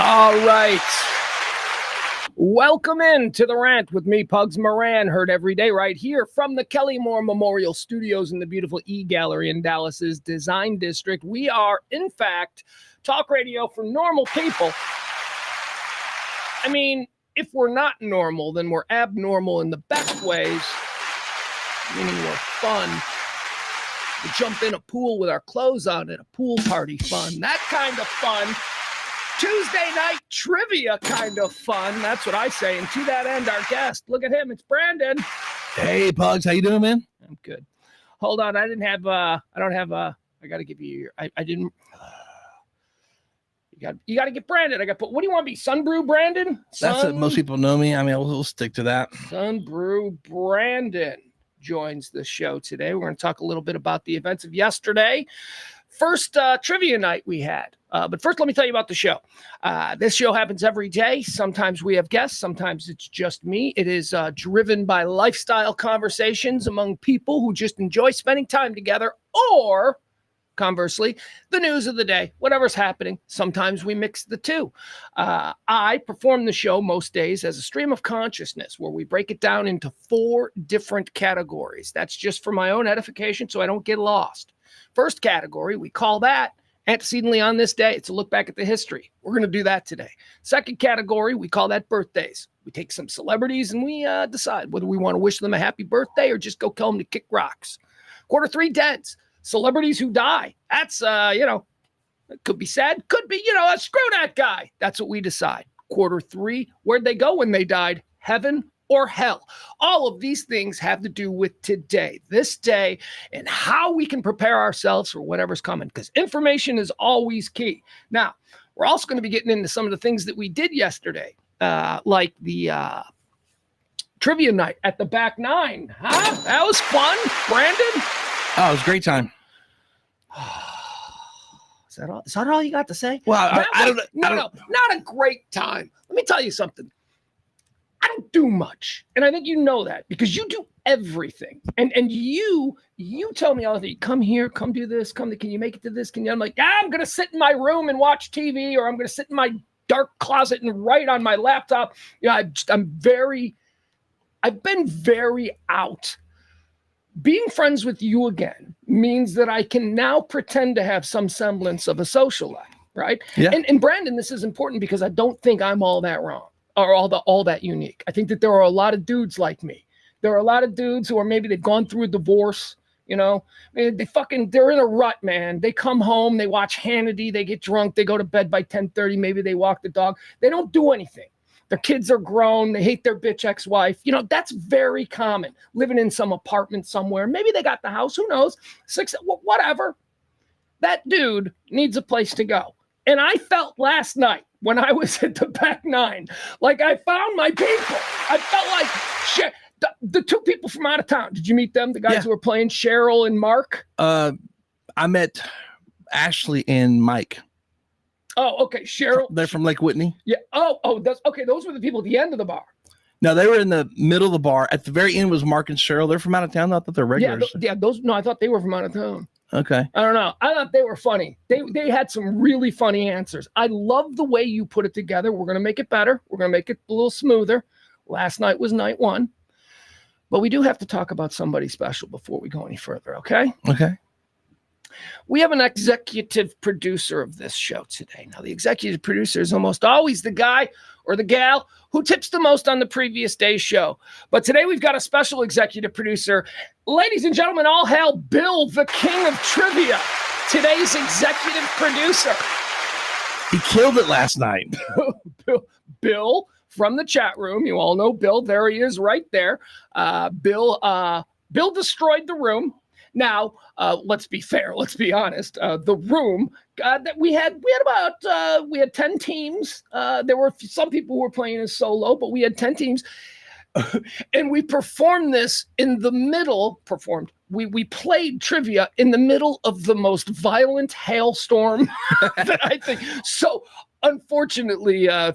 All right. Welcome in to the Rant with me, Pugs Moran, heard every day right here from the Kelly Moore Memorial Studios in the beautiful E-Gallery in Dallas's Design District. We are, in fact, talk radio for normal people. I mean, if we're not normal, then we're abnormal in the best ways, meaning we're fun. We jump in a pool with our clothes on at a pool party fun. That kind of fun. Tuesday night trivia kind of fun. That's what I say. And to that end, our guest, look at him. It's Brandon. Hey, Pugs. How you doing, man? I'm good. Hold on. I got to give you I didn't. You got to get Brandon. What do you want to be? Sunbrew Brandon? That's what most people know me. I mean, we'll stick to that. Sunbrew Brandon joins the show today. We're going to talk a little bit about the events of yesterday. First trivia night we had. But first, let me tell you about the show. This show happens every day. Sometimes we have guests. Sometimes it's just me. It is driven by lifestyle conversations among people who just enjoy spending time together, or conversely, the news of the day, whatever's happening. Sometimes we mix the two. I perform the show most days as a stream of consciousness where we break it down into 4 different categories. That's just for my own edification so I don't get lost. First category, we call that Antecedently on This Day. It's a look back at the history. We're going to do that today. Second category, we call that birthdays. We take some celebrities and we decide whether we want to wish them a happy birthday or just go tell them to kick rocks. Quarter 3, deads. Celebrities who die. That's, it could be sad. Could be, screw that guy. That's what we decide. Quarter 3, where'd they go when they died? Heaven or hell. All of these things have to do with today, this day, and how we can prepare ourselves for whatever's coming, because information is always key. Now, we're also going to be getting into some of the things that we did yesterday, like the trivia night at the back 9. Huh? That was fun, Brandon. Oh, it was a great time. Is that all you got to say? Well, I don't know. No, not a great time. Let me tell you something. I don't do much. And I think you know that because you do everything. And you tell me all the time, come here, come do this, can you make it to this? I'm like, I'm going to sit in my room and watch TV, or I'm going to sit in my dark closet and write on my laptop. I've been very out. Being friends with you again means that I can now pretend to have some semblance of a social life, right? Yeah. And Brandon, this is important because I don't think I'm all that wrong. Are all that unique. I think that there are a lot of dudes like me. There are a lot of dudes who are maybe they've gone through a divorce, they're in a rut, man. They come home, they watch Hannity, they get drunk, they go to bed by 10:30, maybe they walk the dog. They don't do anything. Their kids are grown, they hate their bitch ex-wife. That's very common. Living in some apartment somewhere. Maybe they got the house, who knows? Whatever. That dude needs a place to go. And I felt last night when I was at the back 9, like I found my people. I felt like shit. The 2 people from out of town. Did you meet them? The guys who were playing, Cheryl and Mark? I met Ashley and Mike. Oh, okay. Cheryl. They're from Lake Whitney. Yeah. Oh, that's okay. Those were the people at the end of the bar. No, they were in the middle of the bar. At the very end was Mark and Cheryl. They're from out of town. I thought they're regulars. I thought they were from out of town. Okay. I don't know. I thought they were funny. They had some really funny answers. I love the way you put it together. We're going to make it better. We're going to make it a little smoother. Last night was night 1. But we do have to talk about somebody special before we go any further, okay? Okay. We have an executive producer of this show today. Now, the executive producer is almost always the guy or the gal who tips the most on the previous day's show. But today we've got a special executive producer. Ladies and gentlemen, all hail Bill, the king of trivia, today's executive producer. He killed it last night. Bill from the chat room. You all know Bill. There he is right there. Bill destroyed the room. Now, let's be fair. Let's be honest. The room that we had 10 teams. There were some people who were playing as solo, but we had 10 teams. And we performed this in the middle. We played trivia in the middle of the most violent hailstorm that I think. So unfortunately, I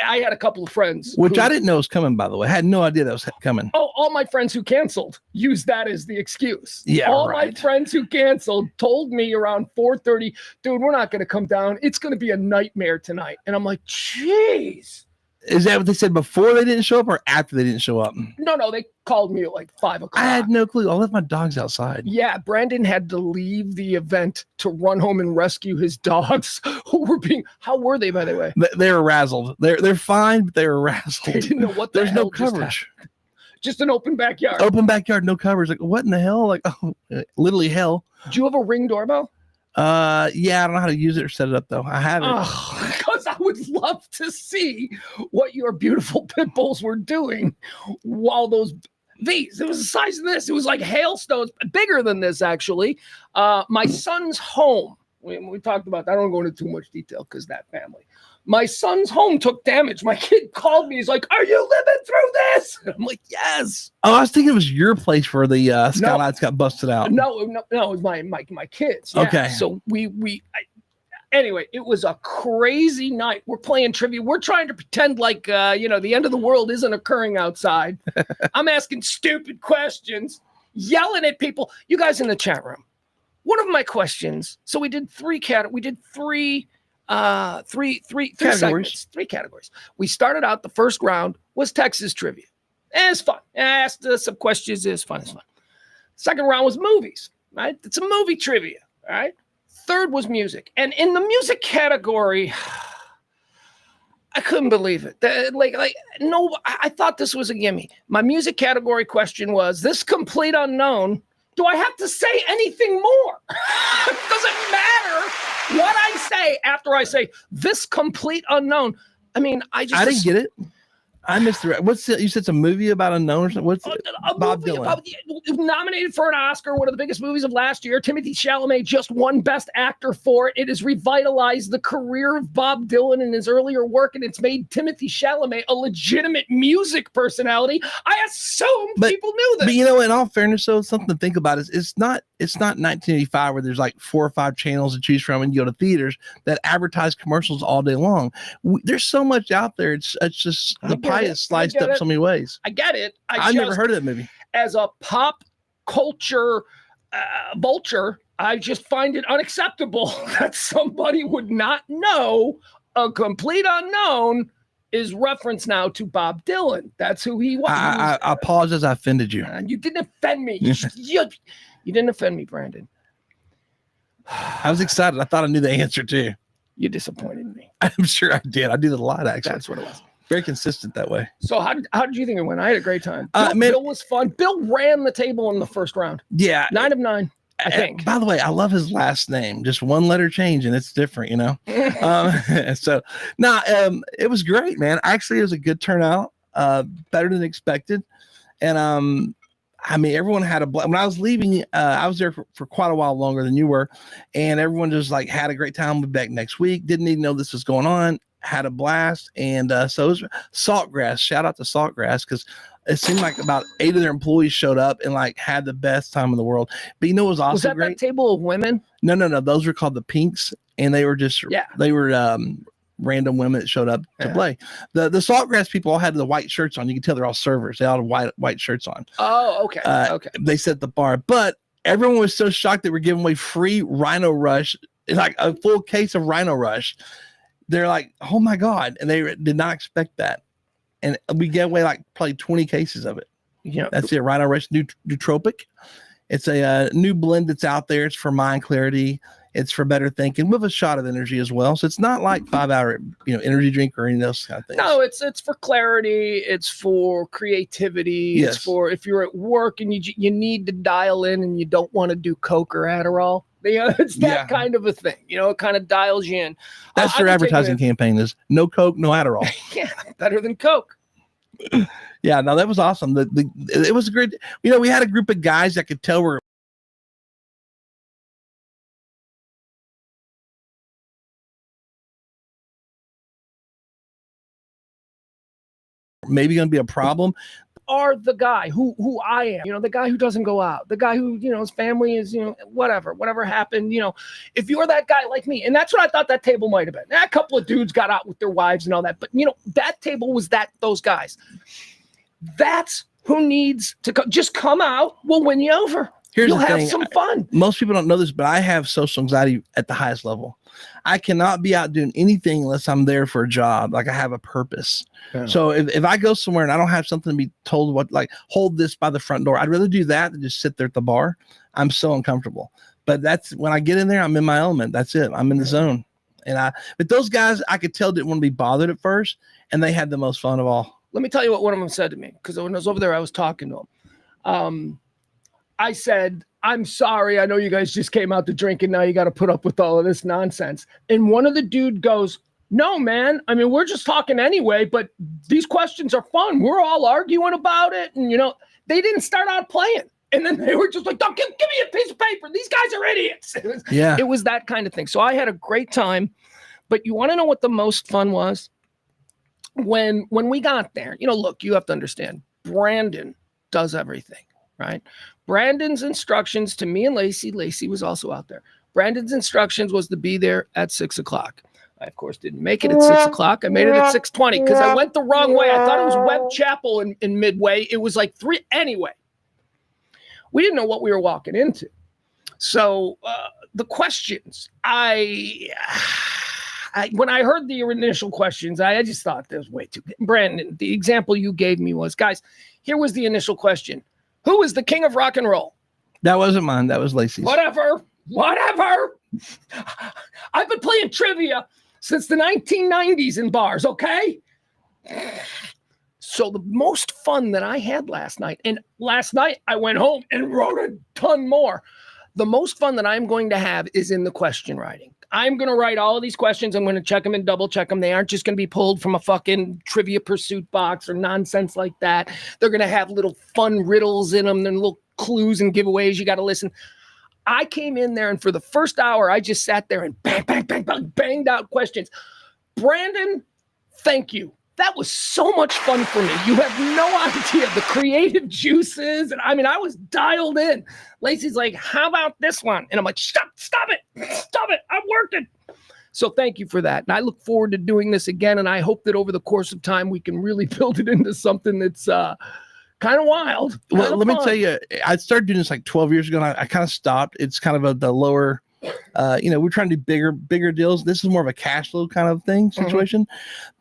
had a couple of friends. Which I didn't know was coming, by the way. I had no idea that was coming. Oh, all my friends who canceled used that as the excuse. Yeah, all right. my friends who canceled told me around 4:30, dude, we're not going to come down. It's going to be a nightmare tonight. And I'm like, jeez. Is that what they said before they didn't show up or after they didn't show up? No, they called me at like 5 o'clock. I had no clue. I left my dogs outside. Yeah, Brandon had to leave the event to run home and rescue his dogs who were how were they, by the way? They were razzled. They're fine, but they were razzled. They didn't know what the There's hell no coverage. Just an open backyard. Open backyard, no coverage. Like, what in the hell? Like, oh, literally hell. Do you have a Ring doorbell? Yeah, I don't know how to use it or set it up though. I have it. Because I would love to see what your beautiful pit bulls were doing while it was the size of this. It was like hailstones, bigger than this actually. My son's home. We talked about that. I don't go into too much detail because that family. My son's home took damage. My kid called me. He's like, "Are you living through this?" I'm like, "Yes." Oh, I was thinking it was your place where the skylights got busted out. No, it was my kids. Yeah. Okay. So anyway, it was a crazy night. We're playing trivia. We're trying to pretend like the end of the world isn't occurring outside. I'm asking stupid questions, yelling at people. You guys in the chat room. One of my questions. So we did three segments, 3 categories. We started out, the first round was Texas trivia. It's fun. I asked some questions. It's fun. Second round was movies, right? It's a movie trivia, all right? Third was music. And in the music category, I couldn't believe it. I thought this was a gimme. My music category question was, this complete unknown, do I have to say anything more? Does it matter what I say after I say this complete unknown? I mean, I didn't get it. I missed the. What's it? You said it's a movie about unknown or something? What's it? Bob Dylan. Nominated for an Oscar, one of the biggest movies of last year. Timothy Chalamet just won Best Actor for it. It has revitalized the career of Bob Dylan in his earlier work, and it's made Timothy Chalamet a legitimate music personality. I assumed people knew this. But you know, in all fairness, though, something to think about is it's not 1985 where there's like 4 or 5 channels to choose from and you go to theaters that advertise commercials all day long. There's so much out there. It's just the pie is sliced up so many ways. I get it. I've never heard of that movie. As a pop culture vulture, I just find it unacceptable that somebody would not know a complete unknown is reference now to Bob Dylan. That's who he was. I apologize. I offended you. You didn't offend me. You didn't offend me, Brandon. I was excited. I thought I knew the answer too. You disappointed me. I'm sure I did. I do that a lot, actually. That's what it was. Very consistent that way. So how did you think it went? I had a great time. Bill was fun. Bill ran the table in the first round. Yeah. 9 of 9, I think. By the way, I love his last name. Just one letter change and it's different, you know? It was great, man. Actually, it was a good turnout, better than expected. And everyone had a when I was leaving, I was there for quite a while longer than you were. And everyone just like had a great time. We'll be back next week. Didn't even know this was going on. Had a blast. And so it was Saltgrass. Shout out to Saltgrass because it seemed like about 8 of their employees showed up and like had the best time in the world. But you know what was also great? That table of women? No. Those were called the Pinks. And they were they were random women that showed up to play. The Saltgrass people all had the white shirts on. You can tell they're all servers. They all had white shirts on. Oh, okay. Okay. They set the bar. But everyone was so shocked that we're giving away free Rhino Rush, like a full case of Rhino Rush. They're like, oh my God. And they did not expect that. And we gave away like probably 20 cases of it. Yeah. That's it. Rhino Rush Nootropic. It's a new blend that's out there. It's for mind clarity. It's for better thinking with a shot of energy as well. So it's not like 5-hour, energy drink or any of those kind of things. No, it's for clarity. It's for creativity. Yes. It's for if you're at work and you need to dial in and you don't want to do Coke or Adderall. It's that kind of a thing. It kind of dials you in. That's their advertising campaign is no Coke, no Adderall. Yeah, better than Coke. Yeah, no, that was awesome. It was a great, we had a group of guys that could tell we're maybe going to be a problem. are the guy who I am, the guy who doesn't go out, the guy who, his family is, whatever happened, if you're that guy like me, and that's what I thought that table might have been. A couple of dudes got out with their wives and all that, but that table was those guys. That's who needs to just come out. We'll win you over. You'll have some fun. Most people don't know this, but I have social anxiety at the highest level. I cannot be out doing anything unless I'm there for a job. Like I have a purpose. Yeah. So if I go somewhere and I don't have something to be told hold this by the front door, I'd rather do that than just sit there at the bar. I'm so uncomfortable. But that's when I get in there, I'm in my element. That's it. I'm in the zone. But those guys I could tell didn't want to be bothered at first, and they had the most fun of all. Let me tell you what one of them said to me, because when I was over there, I was talking to him. I said, I'm sorry. I know you guys just came out to drink and now you got to put up with all of this nonsense. And one of the dude goes, no, man. I mean, we're just talking anyway, but these questions are fun. We're all arguing about it. And, they didn't start out playing. And then they were just like, give me a piece of paper. These guys are idiots. It was that kind of thing. So I had a great time. But you want to know what the most fun was? When we got there, look, you have to understand, Brandon does everything, right? Brandon's instructions to me and Lacey was also out there. Brandon's instructions was to be there at 6:00. I, of course, didn't make it at 6:00. I made it at 6:20 because I went the wrong way. I thought it was Webb Chapel in Midway. It was like 3. Anyway, we didn't know what we were walking into. So the questions, when I heard the initial questions, I just thought that was way too good. Brandon, the example you gave me was, guys, here was the initial question. Who is the king of rock and roll? That wasn't mine. That was Lacey's. Whatever. I've been playing trivia since the 1990s in bars, okay? So the most fun that I had last night, and last night I went home and wrote a ton more. The most fun that I'm going to have is in the question writing. I'm going to write all of these questions. I'm going to check them and double check them. They aren't just going to be pulled from a fucking Trivia Pursuit box or nonsense like that. They're going to have little fun riddles in them and little clues and giveaways. You got to listen. I came in there and for the first hour, I just sat there and banged out questions. Brandon, thank you. That was so much fun for me. You have no idea the creative juices. And I mean, I was dialed in. Lacey's like, how about this one? And I'm like, stop it. I'm working. So thank you for that. And I look forward to doing this again. And I hope that over the course of time, we can really build it into something that's kind of wild. Well, let me tell you, I started doing this like 12 years ago. And I kind of stopped. It's kind of the lower, we're trying to do bigger deals. This is more of a cash flow kind of thing situation.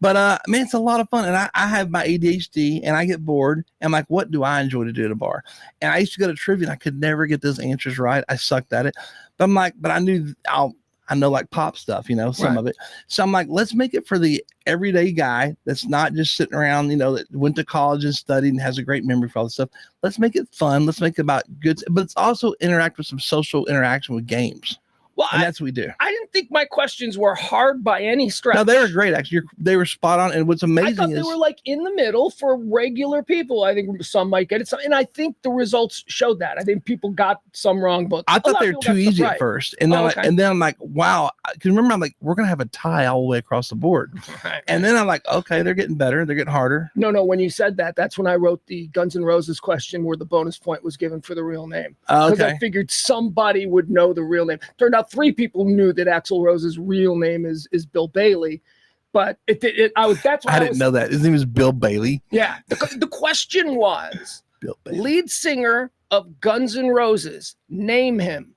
But man, it's a lot of fun. And I have my ADHD and I get bored. And I'm like, what do I enjoy to do at a bar? And I used to go to trivia and I could never get those answers right. I sucked at it. But I'm like, but I know like pop stuff, some of it. So I'm like, let's make it for the everyday guy that's not just sitting around, that went to college and studied and has a great memory for all this stuff. Let's make it fun. Let's make it about good, but it's also interact with some social interaction with games. Well, and that's what we do. I didn't think my questions were hard by any stretch. No, they were great. Actually, they were spot on. And what's amazing I thought they were like in the middle for regular people. I think some might get it. And I think the results showed that. I think people got some wrong, but I thought they were too easy at first. And then, and then I'm like, wow. Because remember, I'm like, we're going to have a tie all the way across the board. Right. And then I'm like, okay, they're getting better. They're getting harder. No. When you said that, that's when I wrote the Guns N' Roses question where the bonus point was given for the real name. Because I figured somebody would know the real name. Turned out 3 people knew that Axl Rose's real name is Bill Bailey, but I didn't know that his name is Bill Bailey. Yeah, the question was Bill Bailey. Lead singer of Guns N' Roses. Name him.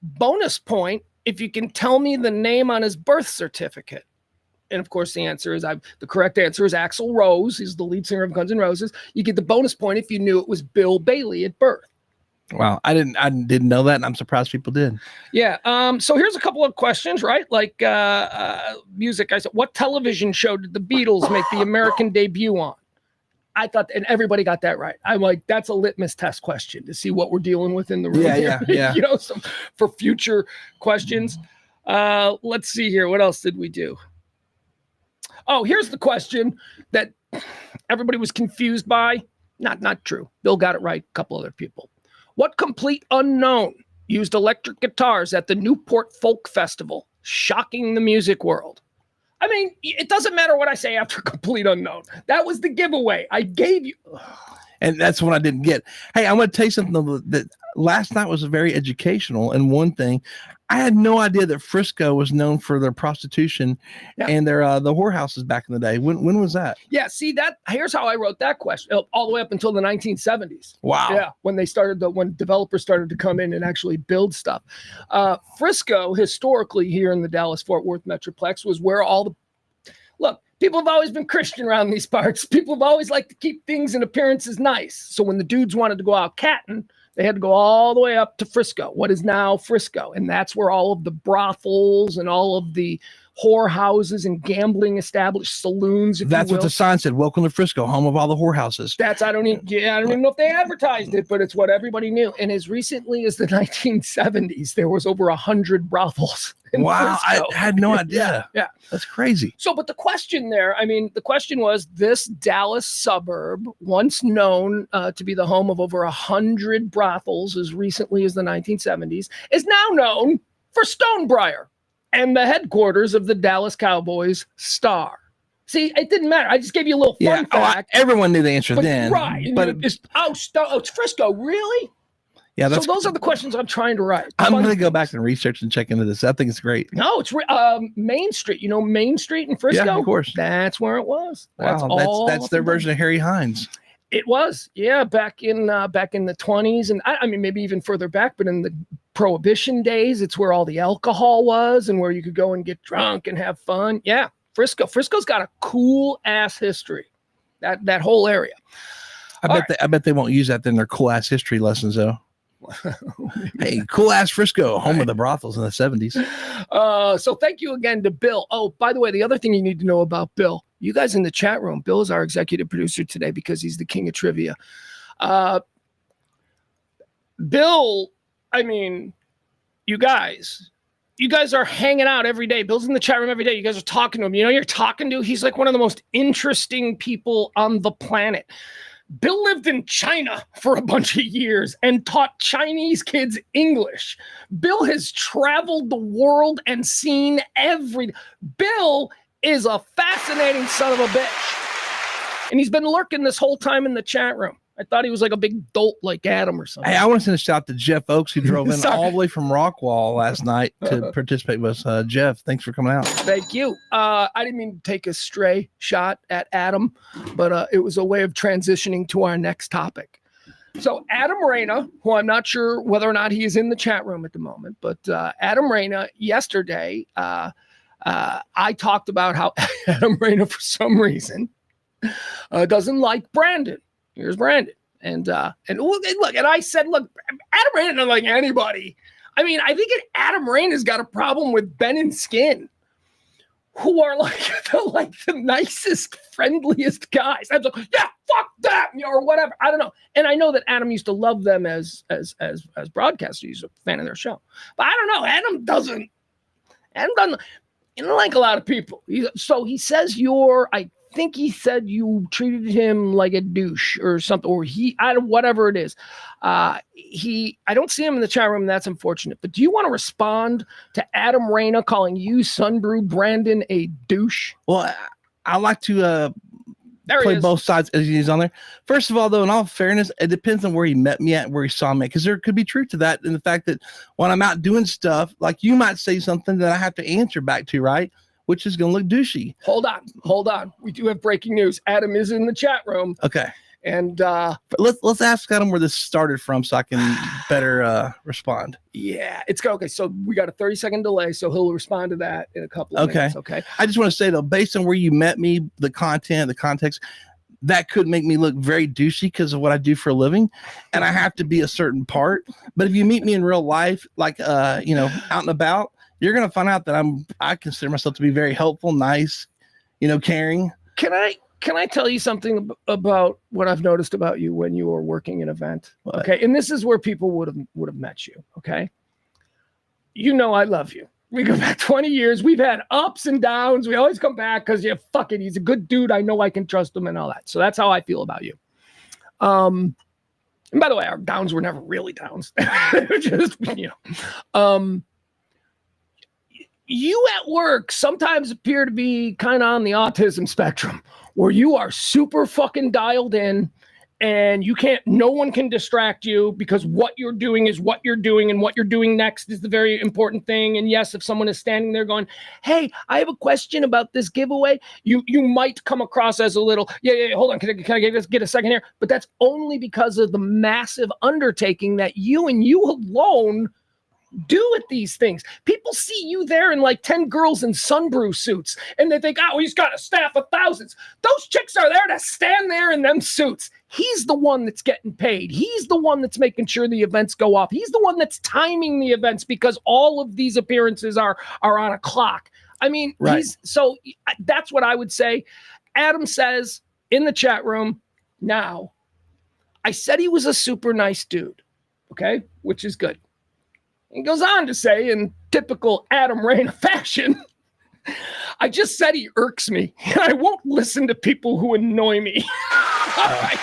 Bonus point if you can tell me the name on his birth certificate. And of course, the correct answer is Axl Rose. He's the lead singer of Guns N' Roses. You get the bonus point if you knew it was Bill Bailey at birth. Wow, I didn't know that, and I'm surprised people did. Yeah. So here's a couple of questions, right? Like music. I said, what television show did the Beatles make the American debut on? I thought, and everybody got that right. I'm like, that's a litmus test question to see what we're dealing with in the room. Yeah. So for future questions. Let's see here. What else did we do? Oh, here's the question that everybody was confused by. Not true. Bill got it right. A couple other people. What complete unknown used electric guitars at the Newport Folk Festival, shocking the music world? I mean, it doesn't matter what I say after complete unknown. That was the giveaway I gave you. And that's what I didn't get. Hey, I'm going to tell you something that last night was very educational. And one thing, I had no idea that Frisco was known for their prostitution and their the whorehouses back in the day. When was that? Yeah, see that. Here's how I wrote that question. All the way up until the 1970s. Wow. Yeah, when developers started to come in and actually build stuff. Frisco, historically here in the Dallas-Fort Worth Metroplex, was where look. People have always been Christian around these parts. People have always liked to keep things and appearances nice. So when the dudes wanted to go out catting, they had to go all the way up to Frisco, what is now Frisco. And that's where all of the brothels and all of the whorehouses and gambling established saloons. That's what the sign said. Welcome to Frisco, home of all the whorehouses. I don't even know if they advertised it, but it's what everybody knew. And as recently as the 1970s, there was over 100 brothels. Wow, Frisco. I had no idea. Yeah, that's crazy. So, but the question was this Dallas suburb, once known to be the home of over 100 brothels as recently as the 1970s, is now known for Stonebriar and the headquarters of the Dallas Cowboys Star. See, it didn't matter. I just gave you a little fun fact. Everyone knew the answer then. Right. But it's Frisco, really? Yeah, so those are the questions I'm trying to write. I'm going to go back and research and check into this. I think it's great. No, it's Main Street. You know Main Street in Frisco? Yeah, of course. That's where it was. That's their version of Harry Hines. It was, yeah, back in the 20s, and I mean maybe even further back, but in the Prohibition days, it's where all the alcohol was and where you could go and get drunk and have fun. Yeah, Frisco's got a cool ass history. That whole area. I bet they won't use that in their cool ass history lessons though. Hey, cool ass Frisco, home of the brothels in the 70s. So thank you again to Bill. Oh, by the way, the other thing you need to know about Bill, you guys in the chat room, Bill is our executive producer today because he's the king of trivia. Bill, I mean, you guys are hanging out every day. Bill's in the chat room every day. You guys are talking to him. You know, you're talking to, he's like one of the most interesting people on the planet. Bill lived in China for a bunch of years and taught Chinese kids English. Bill has traveled the world and seen Bill is a fascinating son of a bitch. And he's been lurking this whole time in the chat room. I thought he was like a big dolt like Adam or something. Hey, I want to send a shout out to Jeff Oakes, who drove in all the way from Rockwall last night to participate with us. Jeff, thanks for coming out. Thank you. I didn't mean to take a stray shot at Adam, but it was a way of transitioning to our next topic. So Adam Reyna, who I'm not sure whether or not he is in the chat room at the moment, but Adam Reyna, yesterday, I talked about how Adam Reyna, for some reason, doesn't like Brandon. Here's Brandon. And look, and I said, look, Adam Reyna doesn't like anybody. I mean, I think Adam Reyna's got a problem with Ben and Skin, who are like the nicest, friendliest guys. I'm like, yeah, fuck that, or whatever. I don't know. And I know that Adam used to love them as broadcasters. He's a fan of their show. But I don't know. Adam doesn't like a lot of people. So he says I think he said you treated him like a douche or something, or whatever it is. I don't see him in the chat room, and that's unfortunate. But do you want to respond to Adam Reyna calling you, Sunbrew Brandon, a douche? Well, I like to play both sides as he's on there. First of all, though, in all fairness, it depends on where he met me at, where he saw me, because there could be truth to that in the fact that when I'm out doing stuff, like you might say something that I have to answer back to, right? Which is going to look douchey. Hold on. We do have breaking news. Adam is in the chat room. Okay. And let's ask Adam where this started from so I can better respond. Yeah, it's okay. So we got a 30-second delay, so he'll respond to that in a couple of minutes. Okay. I just want to say though, based on where you met me, the content, the context, that could make me look very douchey because of what I do for a living, and I have to be a certain part. But if you meet me in real life, like out and about, you're going to find out that I consider myself to be very helpful, nice, caring. Can I tell you something about what I've noticed about you when you were working an event? What? Okay. And this is where people would have met you. Okay. I love you. We go back 20 years. We've had ups and downs. We always come back because he's a good dude. I know I can trust him and all that. So that's how I feel about you. And by the way, our downs were never really downs. Just, you at work sometimes appear to be kind of on the autism spectrum where you are super fucking dialed in and no one can distract you because what you're doing is what you're doing, and what you're doing next is the very important thing. And yes, if someone is standing there going, hey, I have a question about this giveaway, you might come across as a little, hold on, can I get a second here? But that's only because of the massive undertaking that you and you alone do at these things. People see you there in like 10 girls in sunbrew suits, and they think, oh, he's got a staff of thousands. Those chicks are there to stand there in them suits. He's the one that's getting paid. He's the one that's making sure the events go off. He's the one that's timing the events, because all of these appearances are on a clock. I mean, right. So that's what I would say. Adam says in the chat room, now, I said he was a super nice dude, okay, which is good. He goes on to say, in typical Adam Reyna fashion, I just said he irks me, and I won't listen to people who annoy me. All right.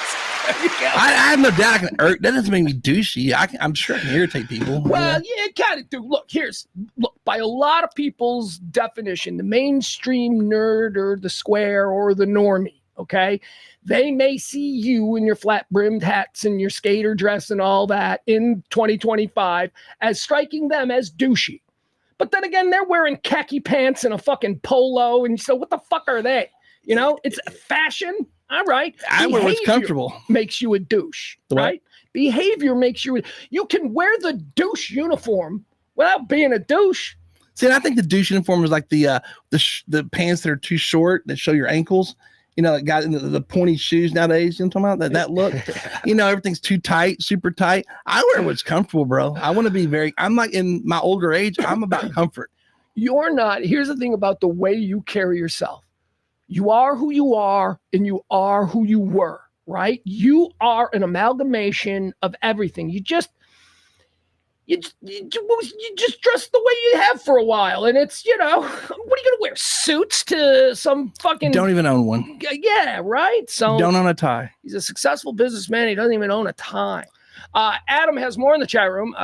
I have no doubt I can irk. That doesn't make me douchey. I'm sure I can irritate people. Well, yeah, it kind of do. Look, by a lot of people's definition, the mainstream nerd or the square or the normie, okay, they may see you in your flat-brimmed hats and your skater dress and all that in 2025 as striking them as douchey. But then again, they're wearing khaki pants and a fucking polo, and so what the fuck are they? You know, it's fashion. All right. I wear what's comfortable. Makes you a douche, right? Behavior makes you. You can wear the douche uniform without being a douche. See, and I think the douche uniform is like the pants that are too short that show your ankles. You know, that got into the pointy shoes nowadays. You know what I'm talking about? That look. You know, everything's too tight, super tight. I wear what's comfortable, bro. I want to be I'm like, in my older age, I'm about comfort. You're not. Here's the thing about the way you carry yourself. You are who you are, and you are who you were, right? You are an amalgamation of everything. You just dress the way you have for a while, and it's, what are you gonna wear? Suits to some fucking? Don't even own one. Yeah, right. So don't own a tie. He's a successful businessman. He doesn't even own a tie. Adam has more in the chat room.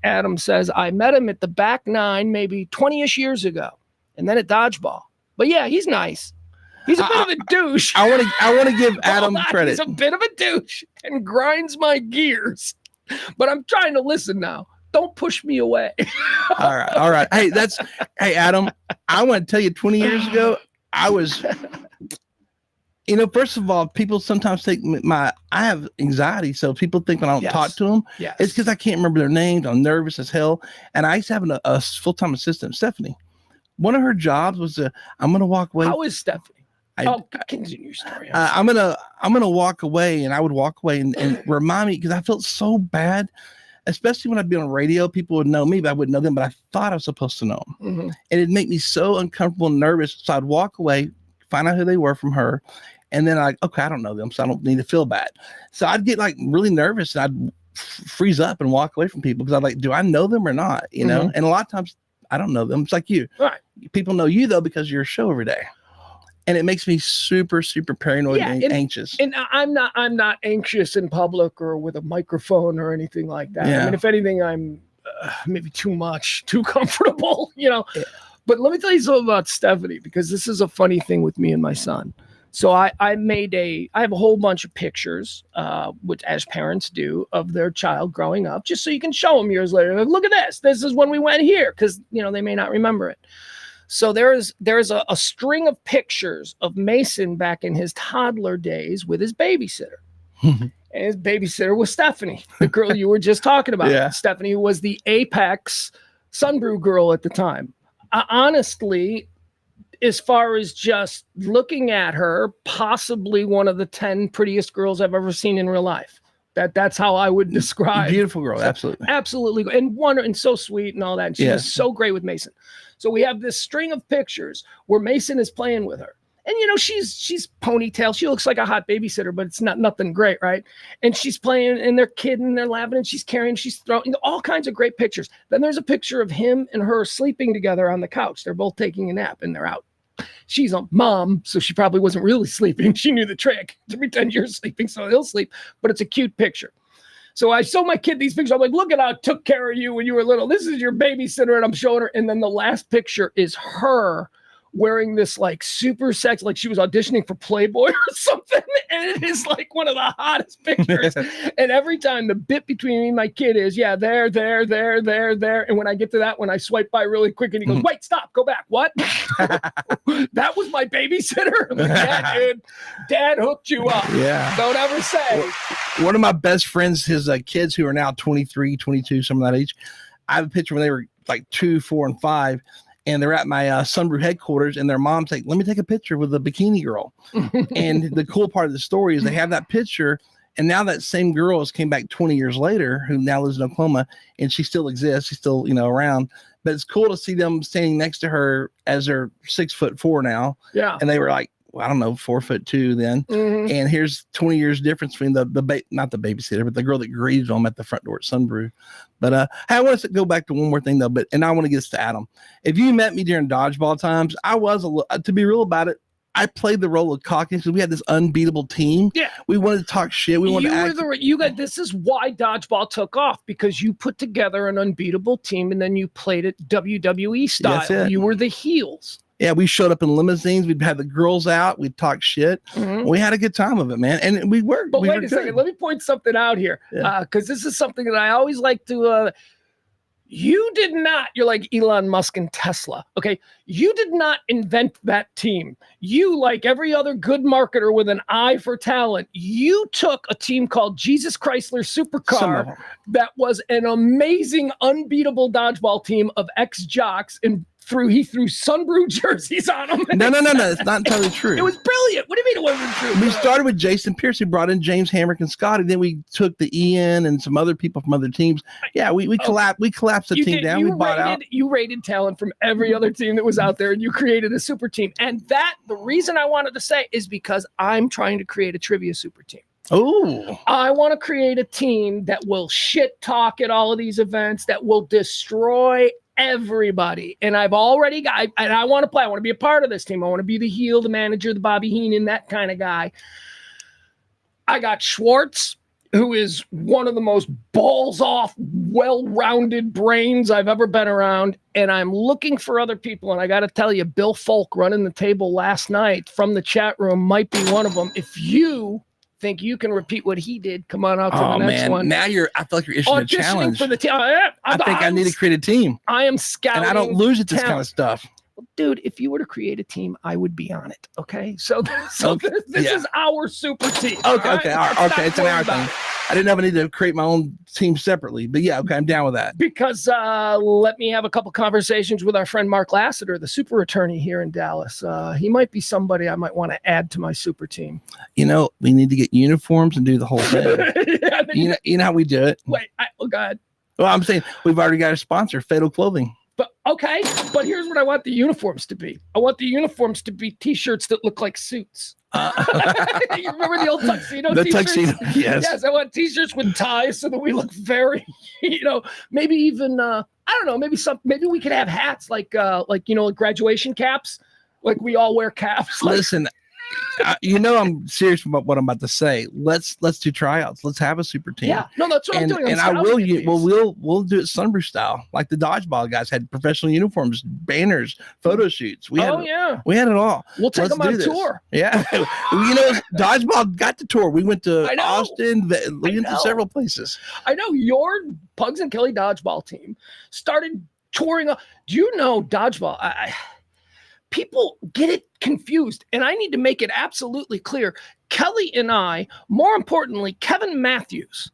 Adam says, I met him at the back nine maybe 20-ish years ago, and then at dodgeball. But yeah, he's nice. He's a bit of a douche. I want to give Adam credit. He's a bit of a douche and grinds my gears. But I'm trying to listen now. Don't push me away. All right. Hey, Adam, I want to tell you, 20 years ago, I was, first of all, people sometimes think I have anxiety. So people think when I don't talk to them, it's because I can't remember their names. I'm nervous as hell. And I used to have a full-time assistant, Stephanie. One of her jobs was I'm going to walk away. How is Stephanie? Continue your story. I'm gonna walk away, and I would walk away and remind me, because I felt so bad, especially when I'd be on radio. People would know me, but I wouldn't know them. But I thought I was supposed to know them, and it'd make me so uncomfortable and nervous. So I'd walk away, find out who they were from her, and then okay, I don't know them, so I don't need to feel bad. So I'd get like really nervous, and I'd freeze up and walk away from people because I'm like, do I know them or not? And a lot of times I don't know them. It's like you. Right. People know you though because you're a show every day. And it makes me super, super paranoid and anxious. And I'm not anxious in public or with a microphone or anything like that. Yeah. I mean, if anything, I'm maybe too comfortable, Yeah. But let me tell you something about Stephanie, because this is a funny thing with me and my son. So I have a whole bunch of pictures, which as parents do, of their child growing up, just so you can show them years later. Like, look at this. This is when we went here, because they may not remember it. So there's a string of pictures of Mason back in his toddler days with his babysitter. And his babysitter was Stephanie, the girl you were just talking about. Yeah. Stephanie was the apex Sunbrew girl at the time. Honestly, as far as just looking at her, possibly one of the 10 prettiest girls I've ever seen in real life. That's how I would describe. Beautiful girl, absolutely. Absolutely. And so sweet and all that. And she was so great with Mason. So we have this string of pictures where Mason is playing with her. And, she's ponytail. She looks like a hot babysitter, but it's nothing great, right? And she's playing, and they're kidding, and they're laughing, and she's carrying, she's throwing all kinds of great pictures. Then there's a picture of him and her sleeping together on the couch. They're both taking a nap, and they're out. She's a mom, so she probably wasn't really sleeping. She knew the trick to pretend you're sleeping, so he'll sleep. But it's a cute picture. So I show my kid these pictures. I'm like, look at how I took care of you when you were little. This is your babysitter, and I'm showing her. And then the last picture is her wearing this like super sex, like she was auditioning for Playboy or something. And it is like one of the hottest pictures. And every time the bit between me and my kid is, yeah, there. And when I get to that one, I swipe by really quick and he goes, wait, stop, go back. What? That was my babysitter? I'm like, yeah, dude, dad hooked you up. Yeah. Don't ever say. One of my best friends, his kids who are now 23, 22, some of that age, I have a picture when they were like 2, 4, and 5. And they're at my Sunbrew headquarters, and their mom's like, let me take a picture with the bikini girl. And the cool part of the story is they have that picture, and now that same girl has came back 20 years later, who now lives in Oklahoma, and she still exists. She's still, around. But it's cool to see them standing next to her as they're 6'4" now. Yeah. And they were like, I don't know, 4'2" then. And here's 20 years difference between not the babysitter, but the girl that greeted them at the front door at Sunbrew. But hey, I want to go back to one more thing though, and I want to get this to Adam. If you met me during dodgeball times, I was to be real about it, I played the role of cocky because we had this unbeatable team. Yeah. We wanted to talk shit. We wanted to act. This is why dodgeball took off, because you put together an unbeatable team and then you played it WWE style. That's it. You were the heels. Yeah, we showed up in limousines. We'd have the girls out. We'd talk shit. We had a good time of it, man. And we worked. But wait a second. Let me point something out here. Because this is something that I always like to... you did not... You're like Elon Musk and Tesla, okay? You did not invent that team. You, like every other good marketer with an eye for talent, you took a team called Jesus Chrysler Supercar that was an amazing, unbeatable dodgeball team of ex-jocks, and he threw Sunbrew jerseys on them. No. It's not entirely true. It was brilliant. What do you mean it wasn't true? We started with Jason Pierce. We brought in James Hamrick and Scotty. Then we took the Ian and some other people from other teams. Yeah, we collapsed the team down. We bought out. You rated talent from every other team that was out there, and you created a super team. And the reason I wanted to say is because I'm trying to create a trivia super team. Oh, I want to create a team that will shit talk at all of these events, that will destroy everybody. And I've already got, and I want to play. I want to be a part of this team. I want to be the heel, the manager, the Bobby Heenan, that kind of guy. I got Schwartz, who is one of the most balls off, well-rounded brains I've ever been around. And I'm looking for other people. And I got to tell you, Bill Folk running the table last night from the chat room might be one of them. If you think you can repeat what he did, come on out to the next one. Now I feel like you're issuing a challenge. For the team. I think I need to create a team. I am scouting. And I don't lose at this kind of stuff. Dude, if you were to create a team, I would be on it. Okay. So this is our super team. Okay. It's an hour thing. I didn't ever need to create my own team separately, but yeah, okay, I'm down with that. Because let me have a couple conversations with our friend Mark Lassiter, the super attorney here in Dallas. He might be somebody I might want to add to my super team. We need to get uniforms and do the whole thing. You know how we do it. Wait, go ahead. Well, I'm saying we've already got a sponsor, Fatal Clothing. But here's what I want the uniforms to be. I want the uniforms to be T-shirts that look like suits. You remember the old tuxedo T-shirts? Tuxedo, yes. Yes, I want T-shirts with ties so that we look very, maybe even, I don't know, maybe we could have hats like graduation caps, like we all wear caps. Listen, I'm serious about what I'm about to say. Let's do tryouts. Let's have a super team. Yeah, no, that's what I'm doing. We'll do it Sunbrew style, like the dodgeball guys had professional uniforms, banners, photo shoots. We had it all. We'll take them on tour. Yeah, dodgeball got to tour. We went to Austin. We went to several places. I know your Pugs and Kelly dodgeball team started touring. Do you know dodgeball? People get it confused, and I need to make it absolutely clear. Kelly and I, more importantly, Kevin Matthews,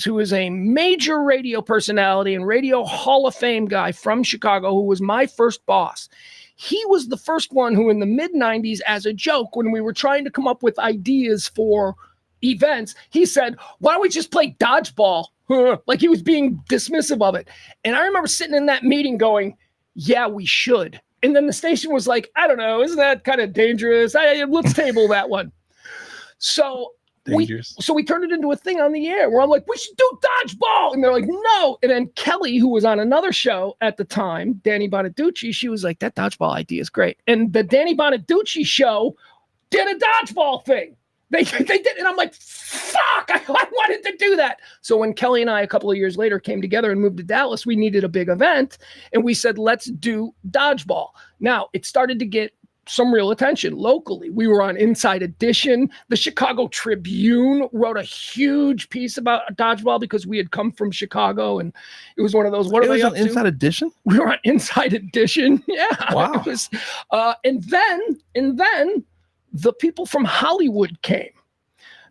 who is a major radio personality and radio Hall of Fame guy from Chicago, who was my first boss. He was the first one who in the mid-90s, as a joke, when we were trying to come up with ideas for events, he said, why don't we just play dodgeball? Like he was being dismissive of it. And I remember sitting in that meeting going, yeah, we should. And then the station was like, I don't know, isn't that kind of dangerous? Let's table that one. So we turned it into a thing on the air where I'm like, we should do dodgeball. And they're like, no. And then Kelly, who was on another show at the time, Danny Bonaducci, she was like, that dodgeball idea is great. And the Danny Bonaducci show did a dodgeball thing. They did, and I'm like, fuck, I wanted to do that. So when Kelly and I, a couple of years later, came together and moved to Dallas, we needed a big event, and we said, let's do dodgeball. Now, it started to get some real attention locally. We were on Inside Edition. The Chicago Tribune wrote a huge piece about dodgeball because we had come from Chicago, and it was one of those. What It are was they on up to? Inside Edition? We were on Inside Edition. Yeah. Wow. It was, and then the people from Hollywood came.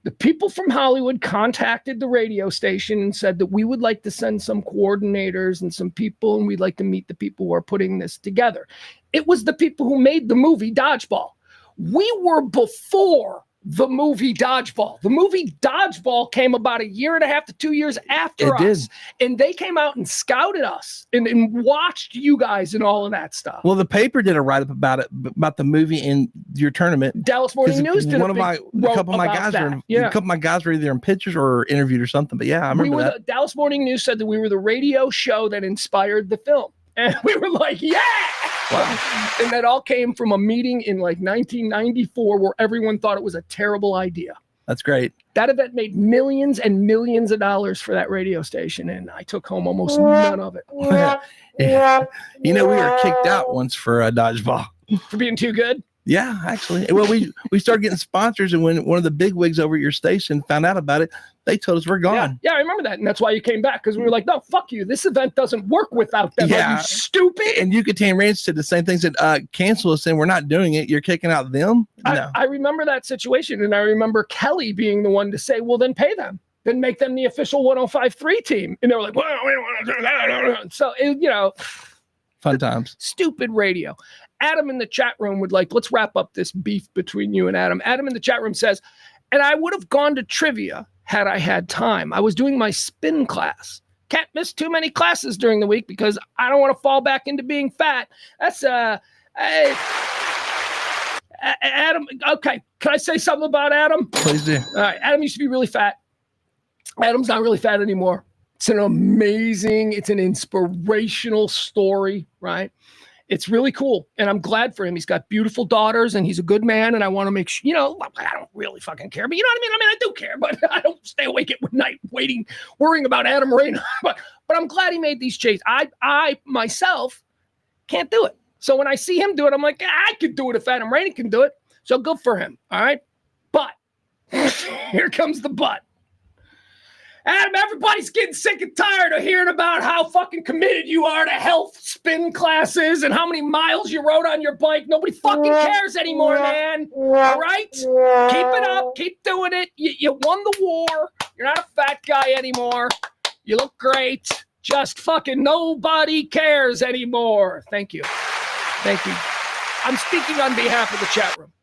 The people from Hollywood contacted the radio station and said that we would like to send some coordinators and some people, and we'd like to meet the people who are putting this together. It was the people who made the movie Dodgeball. We were before the movie Dodgeball. The movie Dodgeball came about 1.5 to 2 years after us. And they came out and scouted us and watched you guys and all of that stuff. Well, the paper did a write-up about it, about the movie and your tournament. Dallas Morning News did a couple of my guys were either in pictures or interviewed or something. But yeah, I remember that. Dallas Morning News said that we were the radio show that inspired the film. And we were like, yeah. Wow. And that all came from a meeting in like 1994 where everyone thought it was a terrible idea. That's great. That event made millions and millions of dollars for that radio station, and I took home almost none of it. Yeah. You know, we were kicked out once for a dodgeball. For being too good? Yeah, actually. Well, we started getting sponsors, and when one of the big wigs over at your station found out about it, they told us we're gone. Yeah, I remember that, and that's why you came back, because we were like, no, fuck you. This event doesn't work without them. Yeah. Are you stupid? And Yucatan Ranch said the same thing, said, cancel us, and we're not doing it. You're kicking out them? No. I remember that situation, and I remember Kelly being the one to say, well, then pay them. Then make them the official 105.3 team. And they were like, well, we don't want to do that. So, fun times. Stupid radio. Adam in the chat room would like, let's wrap up this beef between you and Adam. Adam in the chat room says, and I would have gone to trivia had I had time. I was doing my spin class. Can't miss too many classes during the week because I don't want to fall back into being fat. That's Adam. Okay. Can I say something about Adam? Please do. All right. Adam used to be really fat. Adam's not really fat anymore. It's an inspirational story, right? It's really cool. And I'm glad for him. He's got beautiful daughters and he's a good man. And I want to make sure, I don't really fucking care, but you know what I mean? I mean, I do care, but I don't stay awake at night worrying about Adam Moreno. But I'm glad he made these changes. I myself can't do it. So when I see him do it, I'm like, I could do it if Adam Moreno can do it. So good for him. All right. But here comes the but. Adam, everybody's getting sick and tired of hearing about how fucking committed you are to health spin classes and how many miles you rode on your bike. Nobody fucking cares anymore, man. All right? Keep it up. Keep doing it. You won the war. You're not a fat guy anymore. You look great. Just fucking nobody cares anymore. Thank you. Thank you. I'm speaking on behalf of the chat room.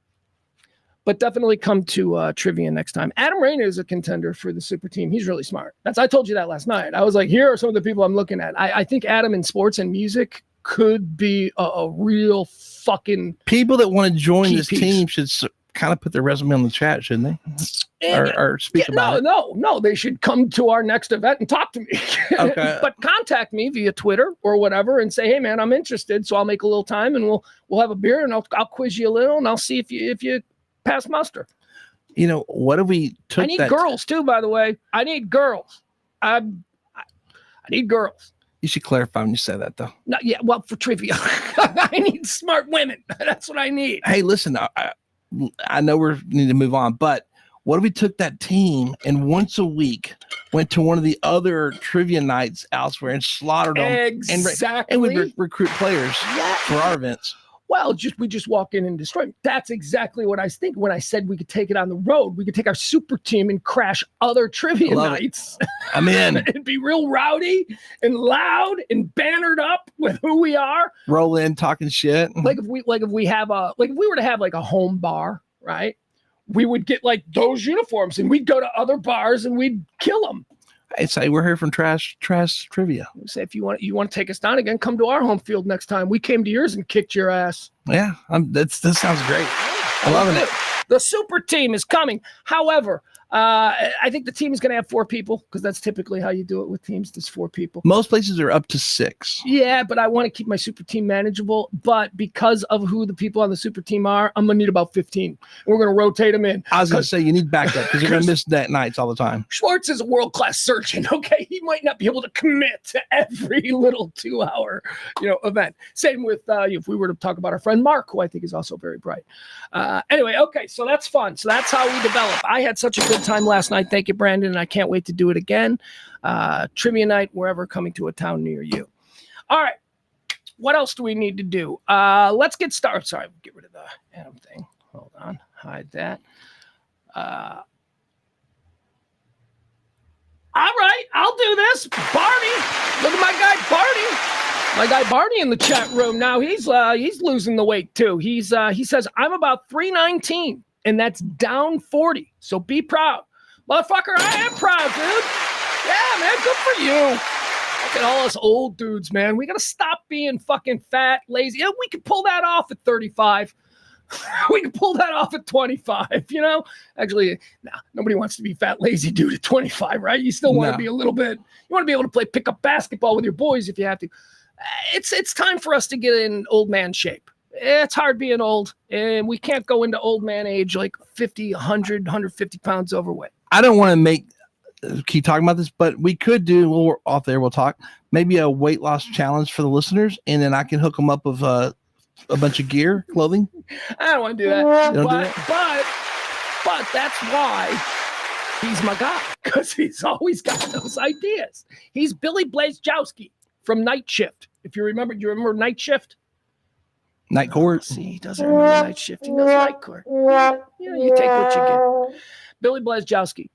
But definitely come to trivia next time. Adam Rayner is a contender for the super team. He's really smart. I told you that last night. I was like, here are some of the people I'm looking at. I think Adam in sports and music could be a real fucking people that want to join this team should kind of put their resume on the chat, shouldn't they? Or speak about it. No. They should come to our next event and talk to me. Okay. But contact me via Twitter or whatever and say, hey man, I'm interested. So I'll make a little time and we'll have a beer and I'll quiz you a little and I'll see if you pass muster. What if we took? I need girls too, by the way. I need girls. I need girls. You should clarify when you say that, though. No, yeah, well, for trivia, I need smart women. That's what I need. Hey, listen, I know we need to move on, but what if we took that team and once a week went to one of the other trivia nights elsewhere and slaughtered them? Exactly. And we recruit players for our events. Well, we just walk in and destroy them. That's exactly what I was thinking when I said we could take it on the road. We could take our super team and crash other trivia nights. I'm in. It'd be real rowdy and loud and bannered up with who we are. Roll in talking shit. If we were to have like a home bar, right? We would get like those uniforms and we'd go to other bars and we'd kill them. I say we're here from trash trivia. We say if you want to take us down again, come to our home field next time. We came to yours and kicked your ass. Yeah, that sounds great. I'm loving it. The super team is coming. However, I think the team is going to have 4 people because that's typically how you do it with teams. There's 4 people. Most places are up to 6. Yeah, but I want to keep my super team manageable. But because of who the people on the super team are, I'm going to need about 15. And we're going to rotate them in. I was going to say you need backup because you're going to miss that nights all the time. Schwartz is a world-class surgeon, okay? He might not be able to commit to every little 2-hour, event. Same with if we were to talk about our friend Mark, who I think is also very bright. Anyway, okay, so that's fun. So that's how we develop. I had such a good time last night. Thank you, Brandon, and I can't wait to do it again. Trivia night, wherever, coming to a town near you. All right, what else do we need to do? Let's get started. Sorry, get rid of the Adam thing. Hold on, hide that. All right, I'll do this. Barney, look at my guy Barney. My guy Barney in the chat room now. He's losing the weight too. He says I'm about 319, and that's down 40. So be proud, motherfucker. I am proud, dude. Yeah, man, good for you. Look at all us old dudes, man. We gotta stop being fucking fat, lazy. Yeah, we can pull that off at 35. We can pull that off at 25, Actually, nobody wants to be fat, lazy dude at 25, right? You still want to be a little bit, you want to be able to play pickup basketball with your boys if you have to. It's time for us to get in old man shape. It's hard being old, and we can't go into old man age like 50, 100, 150 pounds overweight. I don't want to keep talking about this, but we could do, we're off there, we'll talk, maybe a weight loss challenge for the listeners, and then I can hook them up with a bunch of gear, clothing. I don't want to do that. But that's why he's my guy, because he's always got those ideas. He's Billy Blazejowski from Night Shift. If you remember, do you remember Night Shift? Night Court. See, he doesn't remember Night Shift. He knows Night Court. You take what you get. Billy Blazejowski.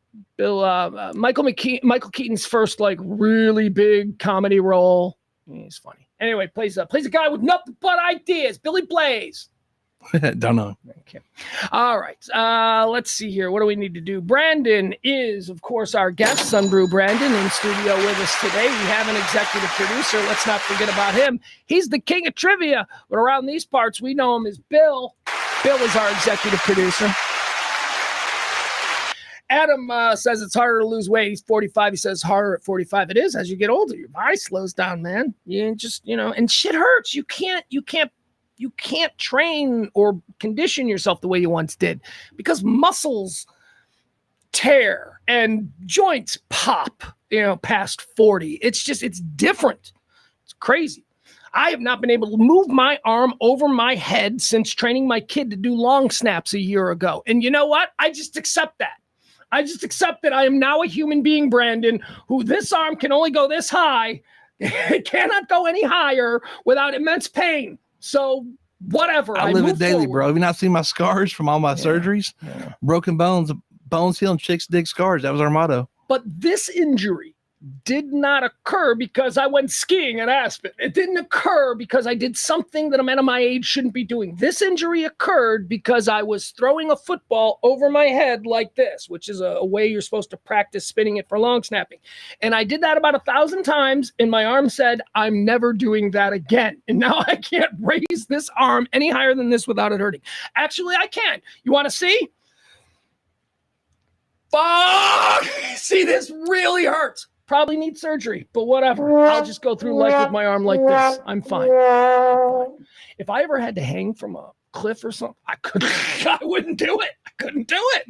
Michael Keaton's first really big comedy role. He's funny. Anyway, plays a guy with nothing but ideas. Billy Blaze. Don't know. Okay. All right. Let's see here. What do we need to do? Brandon is, of course, our guest. Sunbrew Brandon in studio with us today. We have an executive producer. Let's not forget about him. He's the king of trivia, but around these parts, we know him as Bill. Bill is our executive producer. Adam says it's harder to lose weight. He's 45. He says harder at 45. It is as you get older. Your body slows down, man. You just, and shit hurts. You can't train or condition yourself the way you once did because muscles tear and joints pop, past 40. It's different. It's crazy. I have not been able to move my arm over my head since training my kid to do long snaps a year ago. And you know what? I just accept that. I just accept that I am now a human being, Brandon, who this arm can only go this high. It cannot go any higher without immense pain. So whatever. I live it daily, bro. Have you not seen my scars from all my surgeries? Yeah. Broken bones heal and chicks dig scars. That was our motto. But this injury did not occur because I went skiing at Aspen. It didn't occur because I did something that a man of my age shouldn't be doing. This injury occurred because I was throwing a football over my head like this, which is a way you're supposed to practice spinning it for long snapping. And I did that about 1,000 times, and my arm said, I'm never doing that again. And now I can't raise this arm any higher than this without it hurting. Actually, I can. You want to see? Fuck! See, this really hurts. Probably need surgery, but whatever. I'll just go through life with my arm like this. I'm fine. If I ever had to hang from a cliff or something, I wouldn't do it. I couldn't do it.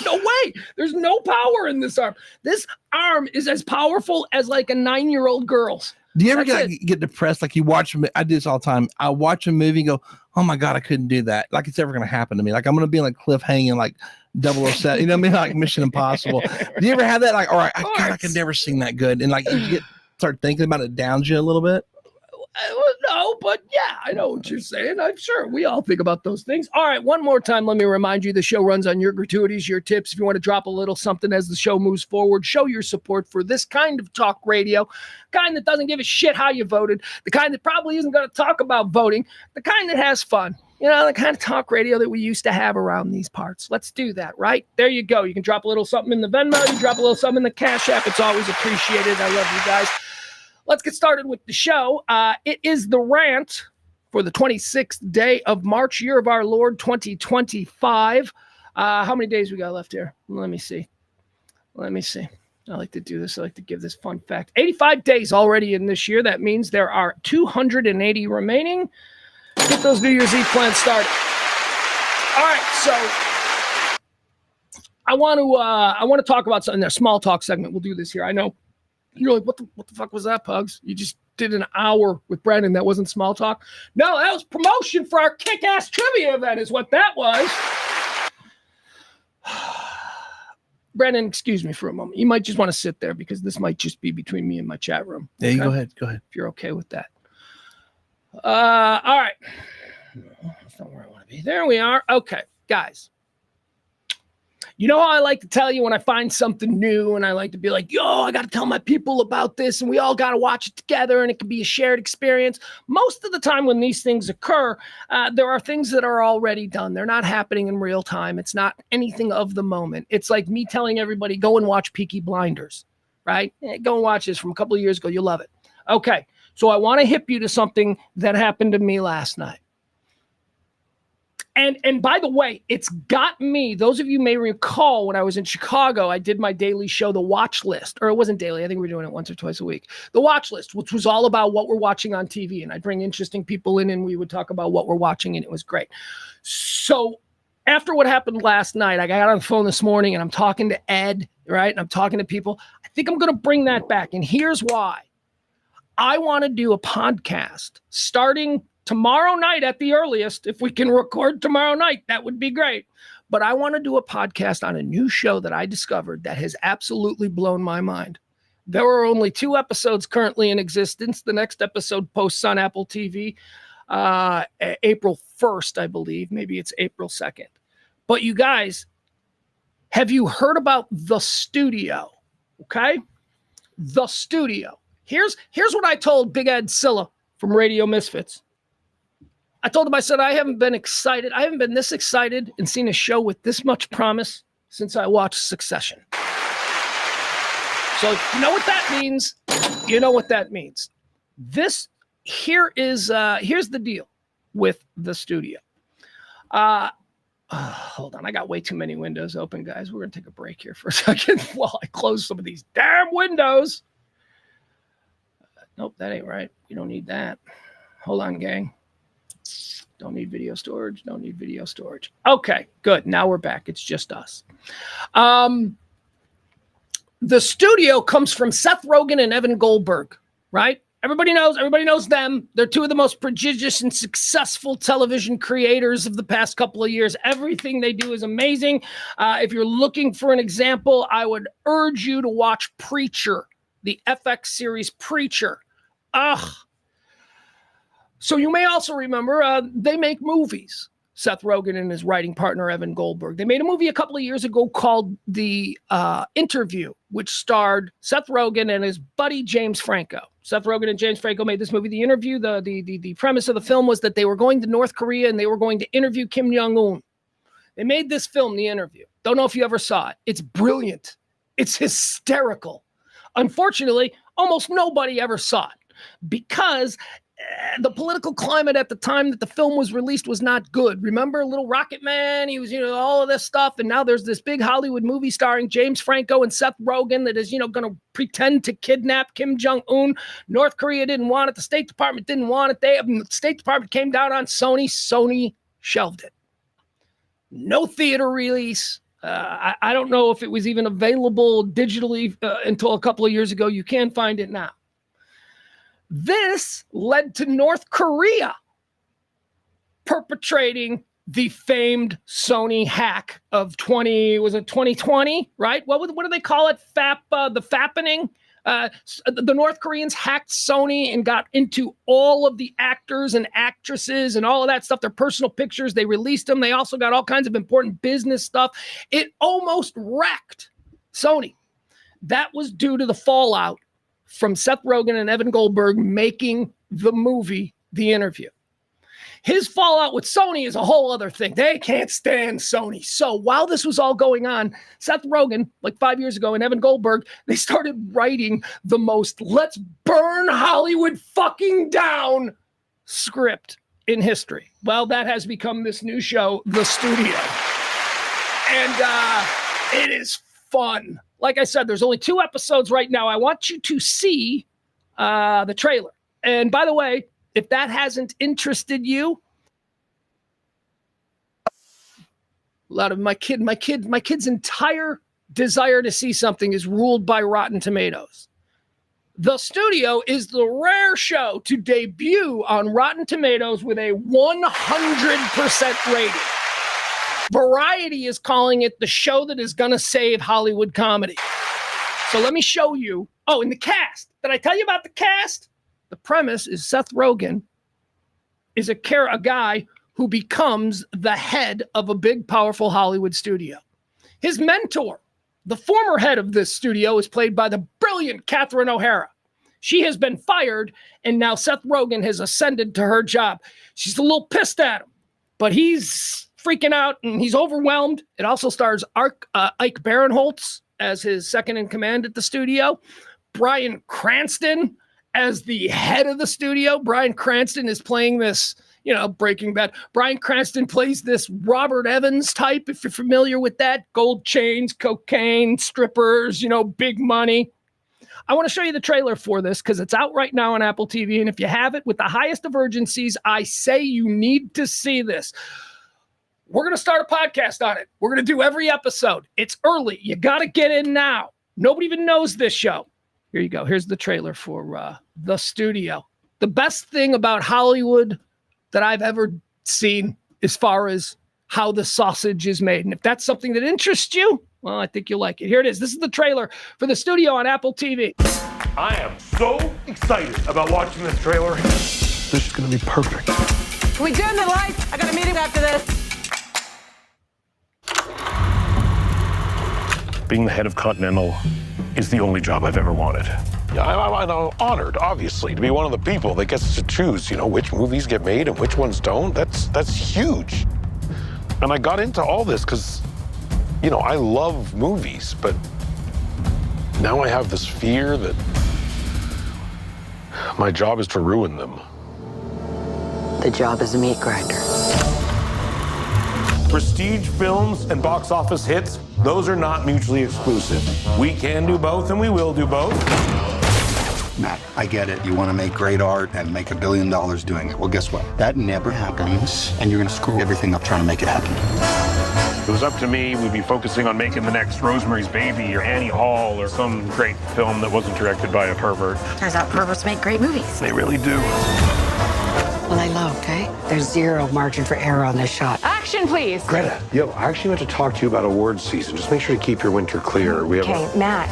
No way. There's no power in this arm. This arm is as powerful as like a 9-year-old girl's. Do you ever get depressed? Like you watch, I do this all the time. I watch a movie and go, oh my God, I couldn't do that. Like it's ever going to happen to me. Like I'm going to be on a cliff hanging like 007, you know what I mean? Like Mission Impossible. Do you ever have that? Like, all right, God, I can never sing that good. And like you start thinking about it, downs you a little bit. No, but yeah, I know what you're saying. I'm sure we all think about those things. All right, one more time, let me remind you, the show runs on your gratuities, your tips. If you want to drop a little something as the show moves forward, show your support for this kind of talk radio, kind that doesn't give a shit how you voted, the kind that probably isn't going to talk about voting, the kind that has fun. The kind of talk radio that we used to have around these parts. Let's do that, right? There you go. You can drop a little something in the Venmo. You drop a little something in the Cash App. It's always appreciated. I love you guys. Let's get started with the show. It is the Rant for the 26th day of March, year of our Lord 2025. How many days we got left here? Let me see. Let me see. I like to do this. I like to give this fun fact. 85 days already in this year. That means there are 280 remaining. Get those New Year's Eve plans started. All right, so I want to talk about something. A small talk segment. We'll do this here. I know you're like, what the fuck was that, Pugs? You just did an hour with Brandon. That wasn't small talk. No, that was promotion for our kick-ass trivia event. Is what that was. Brandon, excuse me for a moment. You might just want to sit there because this might just be between me and my chat room. Yeah, you go ahead. Go ahead. If you're okay with that. All right. No, that's not where I want to be. There we are. Okay, guys. You know how I like to tell you when I find something new and I like to be like, yo, I got to tell my people about this and we all got to watch it together and it can be a shared experience. Most of the time when these things occur, there are things that are already done. They're not happening in real time. It's not anything of the moment. It's like me telling everybody, go and watch Peaky Blinders, right? Go and watch this from a couple of years ago. You'll love it. Okay, so I want to hip you to something that happened to me last night. And by the way, it's got me, those of you may recall when I was in Chicago, I did my daily show, The Watch List, or it wasn't daily. I think we were doing it once or twice a week. The Watch List, which was all about what we're watching on TV. And I'd bring interesting people in and we would talk about what we're watching and it was great. So after what happened last night, I got on the phone this morning and I'm talking to Ed, right? And I'm talking to people. I think I'm going to bring that back. And here's why. I want to do a podcast starting tomorrow night at the earliest. If we can record tomorrow night, that would be great. But I want to do a podcast on a new show that I discovered that has absolutely blown my mind. There are only 2 episodes currently in existence. The next episode posts on Apple TV April 1st, I believe. Maybe it's April 2nd. But you guys, have you heard about The Studio? Okay? The Studio. Here's what I told Big Ed Silla from Radio Misfits. I told him, I said, I haven't been this excited and seen a show with this much promise since I watched Succession. So you know what that means? You know what that means. Here's the deal with The Studio. Hold on. I got way too many windows open, guys. We're going to take a break here for a second while I close some of these damn windows. Nope, that ain't right. You don't need that. Hold on, gang. Don't need video storage. Don't need video storage. Okay, good. Now we're back. It's just us. The Studio comes from Seth Rogen and Evan Goldberg, right? Everybody knows them. They're 2 of the most prodigious and successful television creators of the past couple of years. Everything they do is amazing. If you're looking for an example, I would urge you to watch Preacher, the FX series Preacher. So you may also remember they make movies, Seth Rogen and his writing partner, Evan Goldberg. They made a movie a couple of years ago called The Interview, which starred Seth Rogen and his buddy, James Franco. Seth Rogen and James Franco made this movie, The Interview. The premise of the film was that they were going to North Korea and they were going to interview Kim Jong-un. They made this film, The Interview. Don't know if you ever saw it. It's brilliant. It's hysterical. Unfortunately, almost nobody ever saw it because the political climate at the time that the film was released was not good. Remember Little Rocket Man? He was, all of this stuff. And now there's this big Hollywood movie starring James Franco and Seth Rogen that is, going to pretend to kidnap Kim Jong-un. North Korea didn't want it. The State Department didn't want it. The State Department came down on Sony. Sony shelved it. No theater release. I don't know if it was even available digitally until a couple of years ago. You can find it now. This led to North Korea perpetrating the famed Sony hack of 2020, right? What do they call it? The fappening? The North Koreans hacked Sony and got into all of the actors and actresses and all of that stuff, their personal pictures. They released them. They also got all kinds of important business stuff. It almost wrecked Sony. That was due to the fallout from Seth Rogen and Evan Goldberg making the movie, The Interview. His fallout with Sony is a whole other thing. They can't stand Sony. So while this was all going on, Seth Rogen, like 5 years ago, and Evan Goldberg, they started writing the most let's burn Hollywood fucking down script in history. Well, that has become this new show, The Studio. And it is fun. like I said, there's only 2 episodes right now. I want you to see the trailer. And by the way, if that hasn't interested you, a lot of my kid's entire desire to see something is ruled by Rotten Tomatoes. The Studio is the rare show to debut on Rotten Tomatoes with a 100% rating. Variety is calling it the show that is going to save Hollywood comedy. So let me show you. Oh, and the cast. Did I tell you about the cast? The premise is Seth Rogen is a guy who becomes the head of a big, powerful Hollywood studio. His mentor, the former head of this studio, is played by the brilliant Catherine O'Hara. She has been fired, and now Seth Rogen has ascended to her job. She's a little pissed at him, but he's freaking out and he's overwhelmed. It also stars Ike Barinholtz as his second in command at the studio. Bryan Cranston as the head of the studio. Bryan Cranston is playing this, Breaking Bad. Bryan Cranston plays this Robert Evans type, if you're familiar with that. Gold chains, cocaine, strippers, big money. I want to show you the trailer for this because it's out right now on Apple TV. And if you have it, with the highest of urgencies, I say you need to see this. We're going to start a podcast on it. We're going to do every episode. It's early. You got to get in now. Nobody even knows this show. Here you go. Here's the trailer for The Studio. The best thing about Hollywood that I've ever seen as far as how the sausage is made. And if that's something that interests you, well, I think you'll like it. Here it is. This is the trailer for The Studio on Apple TV. I am so excited about watching this trailer. This is going to be perfect. Can we dim the lights? I got a meeting after this. Being the head of Continental is the only job I've ever wanted. Yeah, I'm honored, obviously, to be one of the people that gets to choose, which movies get made and which ones don't. That's huge. And I got into all this because, I love movies, but now I have this fear that my job is to ruin them. The job is a meat grinder. Prestige films and box office hits, those are not mutually exclusive. We can do both and we will do both. Matt, I get it. You want to make great art and make $1 billion doing it. Well, guess what? That never happens, and you're going to screw everything up trying to make it happen. If it was up to me, we'd be focusing on making the next Rosemary's Baby or Annie Hall or some great film that wasn't directed by a pervert. Turns out perverts make great movies. They really do. Well, I low, okay? There's 0 margin for error on this shot. Action, please. Greta, I actually want to talk to you about awards season. Just make sure to keep your winter clear. We have Okay, Matt.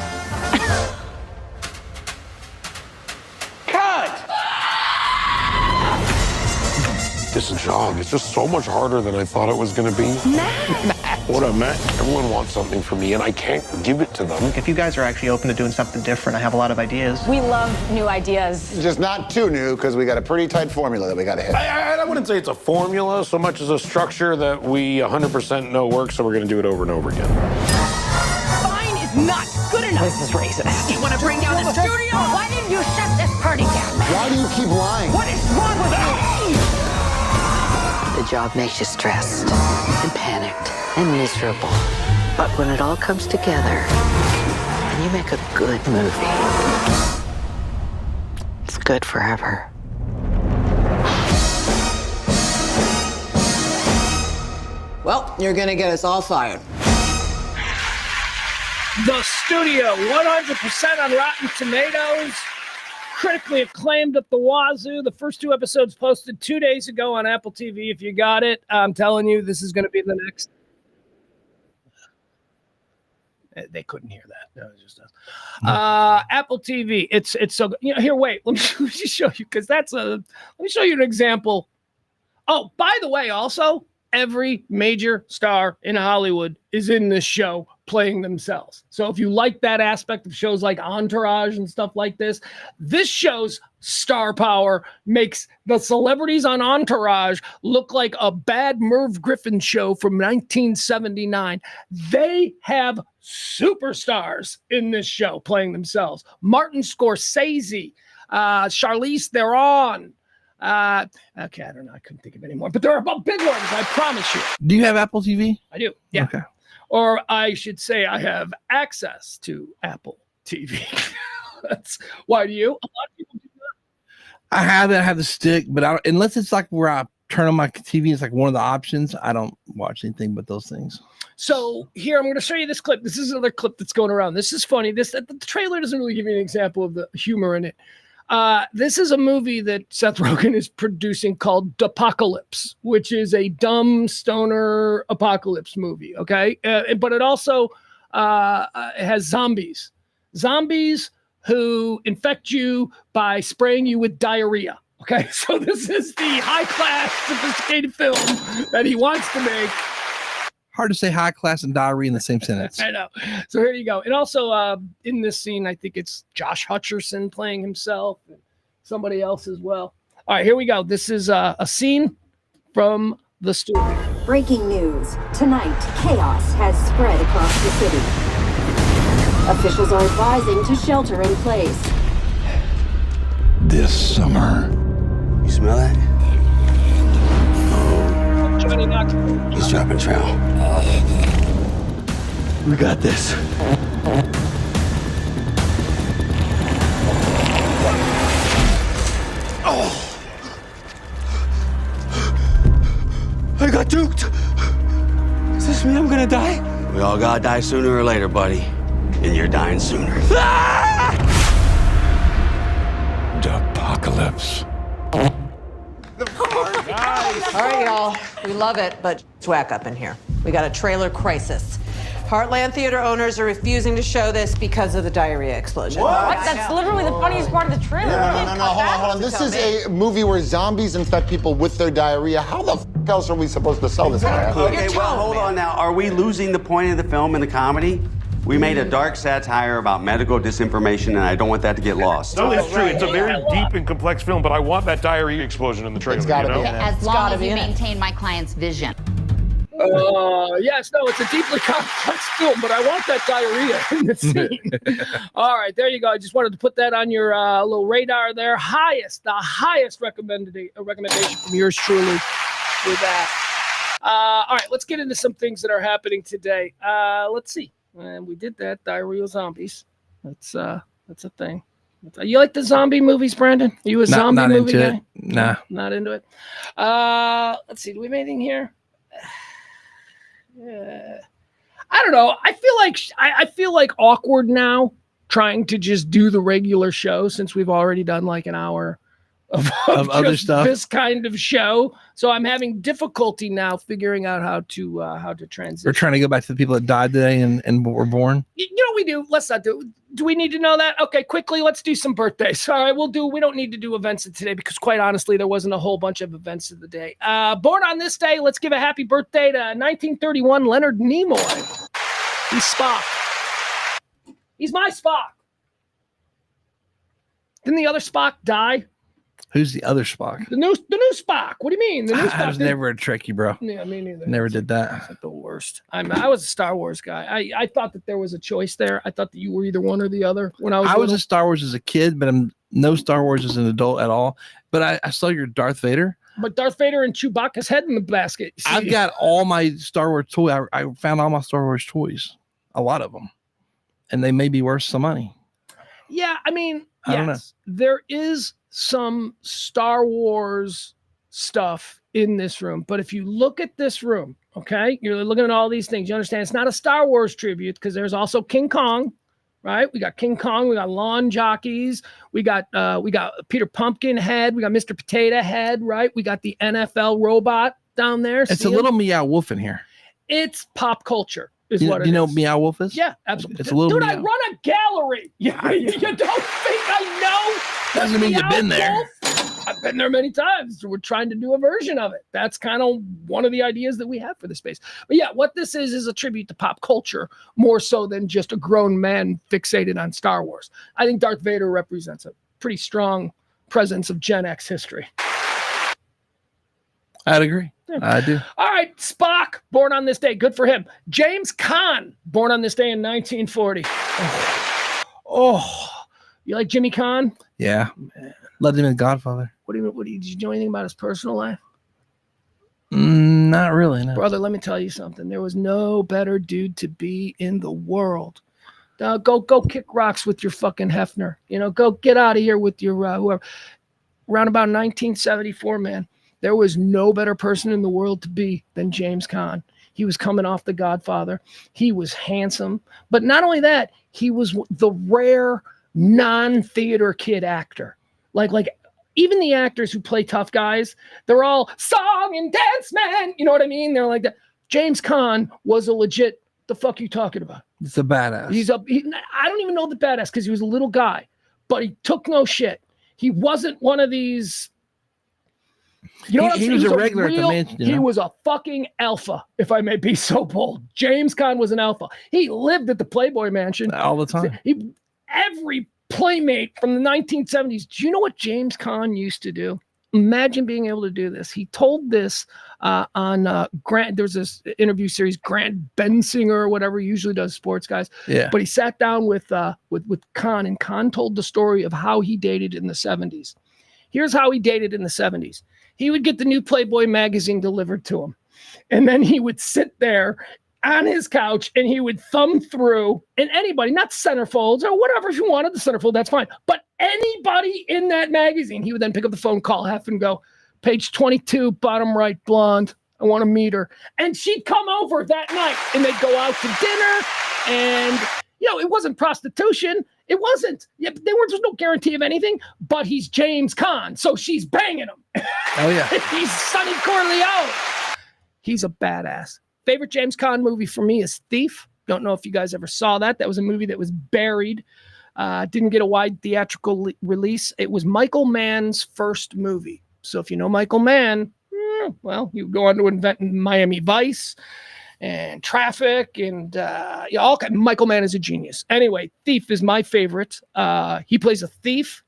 This job is just so much harder than I thought it was going to be. Matt! What up, Matt? Everyone wants something from me, and I can't give it to them. If you guys are actually open to doing something different, I have a lot of ideas. We love new ideas. Just not too new, because we got a pretty tight formula that we got to hit. I wouldn't say it's a formula so much as a structure that we 100% know works, so we're going to do it over and over again. Fine is not good enough. This is racist. You want to bring down the studio? Why didn't you shut this party down? Why do you keep lying? What is wrong with you? The job makes you stressed and panicked and miserable. But when it all comes together and you make a good movie, it's good forever. Well, you're gonna get us all fired. The Studio, 100% on Rotten Tomatoes. Critically acclaimed at the wazoo. The first 2 episodes posted 2 days ago on Apple TV. If you got it, I'm telling you, this is going to be the next. They couldn't hear that. No, it just does. Apple TV. It's so here. Wait, let me just show you because let me show you an example. Oh, by the way, also every major star in Hollywood is in this show playing themselves. So if you like that aspect of shows like Entourage and stuff like this, this show's star power makes the celebrities on Entourage look like a bad Merv Griffin show from 1979. They have superstars in this show playing themselves. Martin Scorsese, Charlize Theron. Okay, I don't know. I couldn't think of any more, but there are big ones. I promise you. Do you have Apple TV? I do. Yeah. Okay. Or I should say I have access to Apple TV. That's why do you? A lot of people do that. I have the stick, but unless it's like where I turn on my TV, it's like one of the options. I don't watch anything but those things. So here, I'm going to show you this clip. This is another clip that's going around. This is funny. The trailer doesn't really give you an example of the humor in it. This is a movie that Seth Rogen is producing called Apocalypse, which is a dumb stoner apocalypse movie. Okay. But it also has zombies who infect you by spraying you with diarrhea. Okay. So this is the high class, sophisticated film that he wants to make. Hard to say high class and diarrhea in the same sentence. I know. So here you go. And also in this scene, I think it's Josh Hutcherson playing himself and somebody else as well. All right, here we go. This is a scene from the story. Breaking news. Tonight, chaos has spread across the city. Officials are advising to shelter in place. This summer. You smell that? Johnny He's dropping trowel. We got this. Oh! I got duped. Does this mean I'm gonna die? We all gotta die sooner or later, buddy. And you're dying sooner. Apocalypse. All right, y'all. We love it, but it's whack up in here. We got a trailer crisis. Heartland Theater owners are refusing to show this because of the diarrhea explosion. What? That's literally the funniest part of the trailer. No, hold on. This is a movie where zombies infect people with their diarrhea. How the f else are we supposed to sell this? Okay, well, hold on now. Are we losing the point of the film and the comedy? We made a dark satire about medical disinformation, and I don't want that to get lost. No, it's true. It's a very deep and complex film, but I want that diarrhea explosion in the trailer. It's gotta be. As long as you maintain my client's vision. Yes, no, it's a deeply complex film, but I want that diarrhea in the scene. All right, there you go. I just wanted to put that on your little radar there. The highest recommendation from yours truly for that. All right, let's get into some things that are happening today. Let's see. And we did that. Diarrheal zombies. That's a thing. You like the zombie movies, Brandon? Are you a zombie movie guy? Nah. Not into it. Let's see. Do we have anything here? I don't know. I feel like awkward now trying to just do the regular show since we've already done like an hour of other stuff. This kind of show. So I'm having difficulty now figuring out how to transition. We're trying to go back to the people that died today and were born. You know what we do? Let's not do. Do we need to know that? Okay, quickly, let's do some birthdays. All right, we don't need to do events today because quite honestly, there wasn't a whole bunch of events of the day. Born on this day, let's give a happy birthday to 1931 Leonard Nimoy. He's Spock. He's my Spock. Didn't the other Spock die? Who's the other Spock? The new Spock. What do you mean? The new Spock. I was never a Trekkie, bro. Yeah, me neither. Never did that. That's like the worst. I was a Star Wars guy. I thought that there was a choice there. I thought that you were either one or the other when I was. I was a Star Wars as a kid, but I'm no Star Wars as an adult at all. But I saw your Darth Vader. But Darth Vader and Chewbacca's head in the basket. See? I've got all my Star Wars toys. I found all my Star Wars toys, a lot of them, and they may be worth some money. Yeah, I mean, I don't know. There is some Star Wars stuff in this room, but if you look at this room, okay, you're looking at all these things. You understand it's not a Star Wars tribute because there's also King Kong, right? We got King Kong, we got lawn jockeys, we got Peter Pumpkinhead, we got Mr. Potato Head, right? We got the NFL robot down there. It's a little Meow Wolf in here. It's pop culture. You know Meow Wolf is? Yeah, absolutely. It's a little. Dude, Meow. I run a gallery. Yeah, you don't think I know? Doesn't mean you've been there. I've been there many times. We're trying to do a version of it. That's kind of one of the ideas that we have for the space. But yeah, what this is a tribute to pop culture more so than just a grown man fixated on Star Wars. I think Darth Vader represents a pretty strong presence of Gen X history. I'd agree. Yeah. I do. All right, Spock, born on this day. Good for him. James Caan, born on this day in 1940. Oh, you like Jimmy Caan? Yeah. Man. Loved him in Godfather. What do you did you know anything about his personal life? Not really, no. Brother, let me tell you something. There was no better dude to be in the world. Go kick rocks with your fucking Hefner. Go get out of here with your whoever. Around about 1974, man, there was no better person in the world to be than James Caan. He was coming off The Godfather. He was handsome. But not only that, he was the rare non-theater kid actor. Like even the actors who play tough guys, they're all song and dance man. You know what I mean? They're like that. James Caan was a legit, the fuck you talking about? It's a badass. I don't even know the badass because he was a little guy, but he took no shit. He wasn't one of these. You know what I'm saying? He was a regular at the mansion. He was a fucking alpha, if I may be so bold. James Caan was an alpha. He lived at the Playboy Mansion all the time. Every playmate from the 1970s. Do you know what James Caan used to do? Imagine being able to do this. He told this on Grant. There's this interview series, Grant Bensinger or whatever. He usually does sports guys. Yeah. But he sat down with Caan, and Caan told the story of how he dated in the 70s. Here's how he dated in the 70s. He would get the new Playboy magazine delivered to him. And then he would sit there on his couch and he would thumb through, and anybody, not centerfolds or whatever, if you wanted the centerfold, that's fine. But anybody in that magazine, he would then pick up the phone, call Hef and go, page 22, bottom right, blonde. I want to meet her. And she'd come over that night and they'd go out to dinner. And, it wasn't prostitution. It wasn't. Yeah, there's no guarantee of anything, but he's James Caan. So she's banging him. Oh, yeah. He's Sonny Corleone. He's a badass. Favorite James Caan movie for me is Thief. Don't know if you guys ever saw that. That was a movie that was buried. Didn't get a wide theatrical release. It was Michael Mann's first movie. So if you know Michael Mann, well, you go on to invent Miami Vice and Traffic and all kinds. Michael Mann is a genius. Anyway, Thief is my favorite. He plays a thief.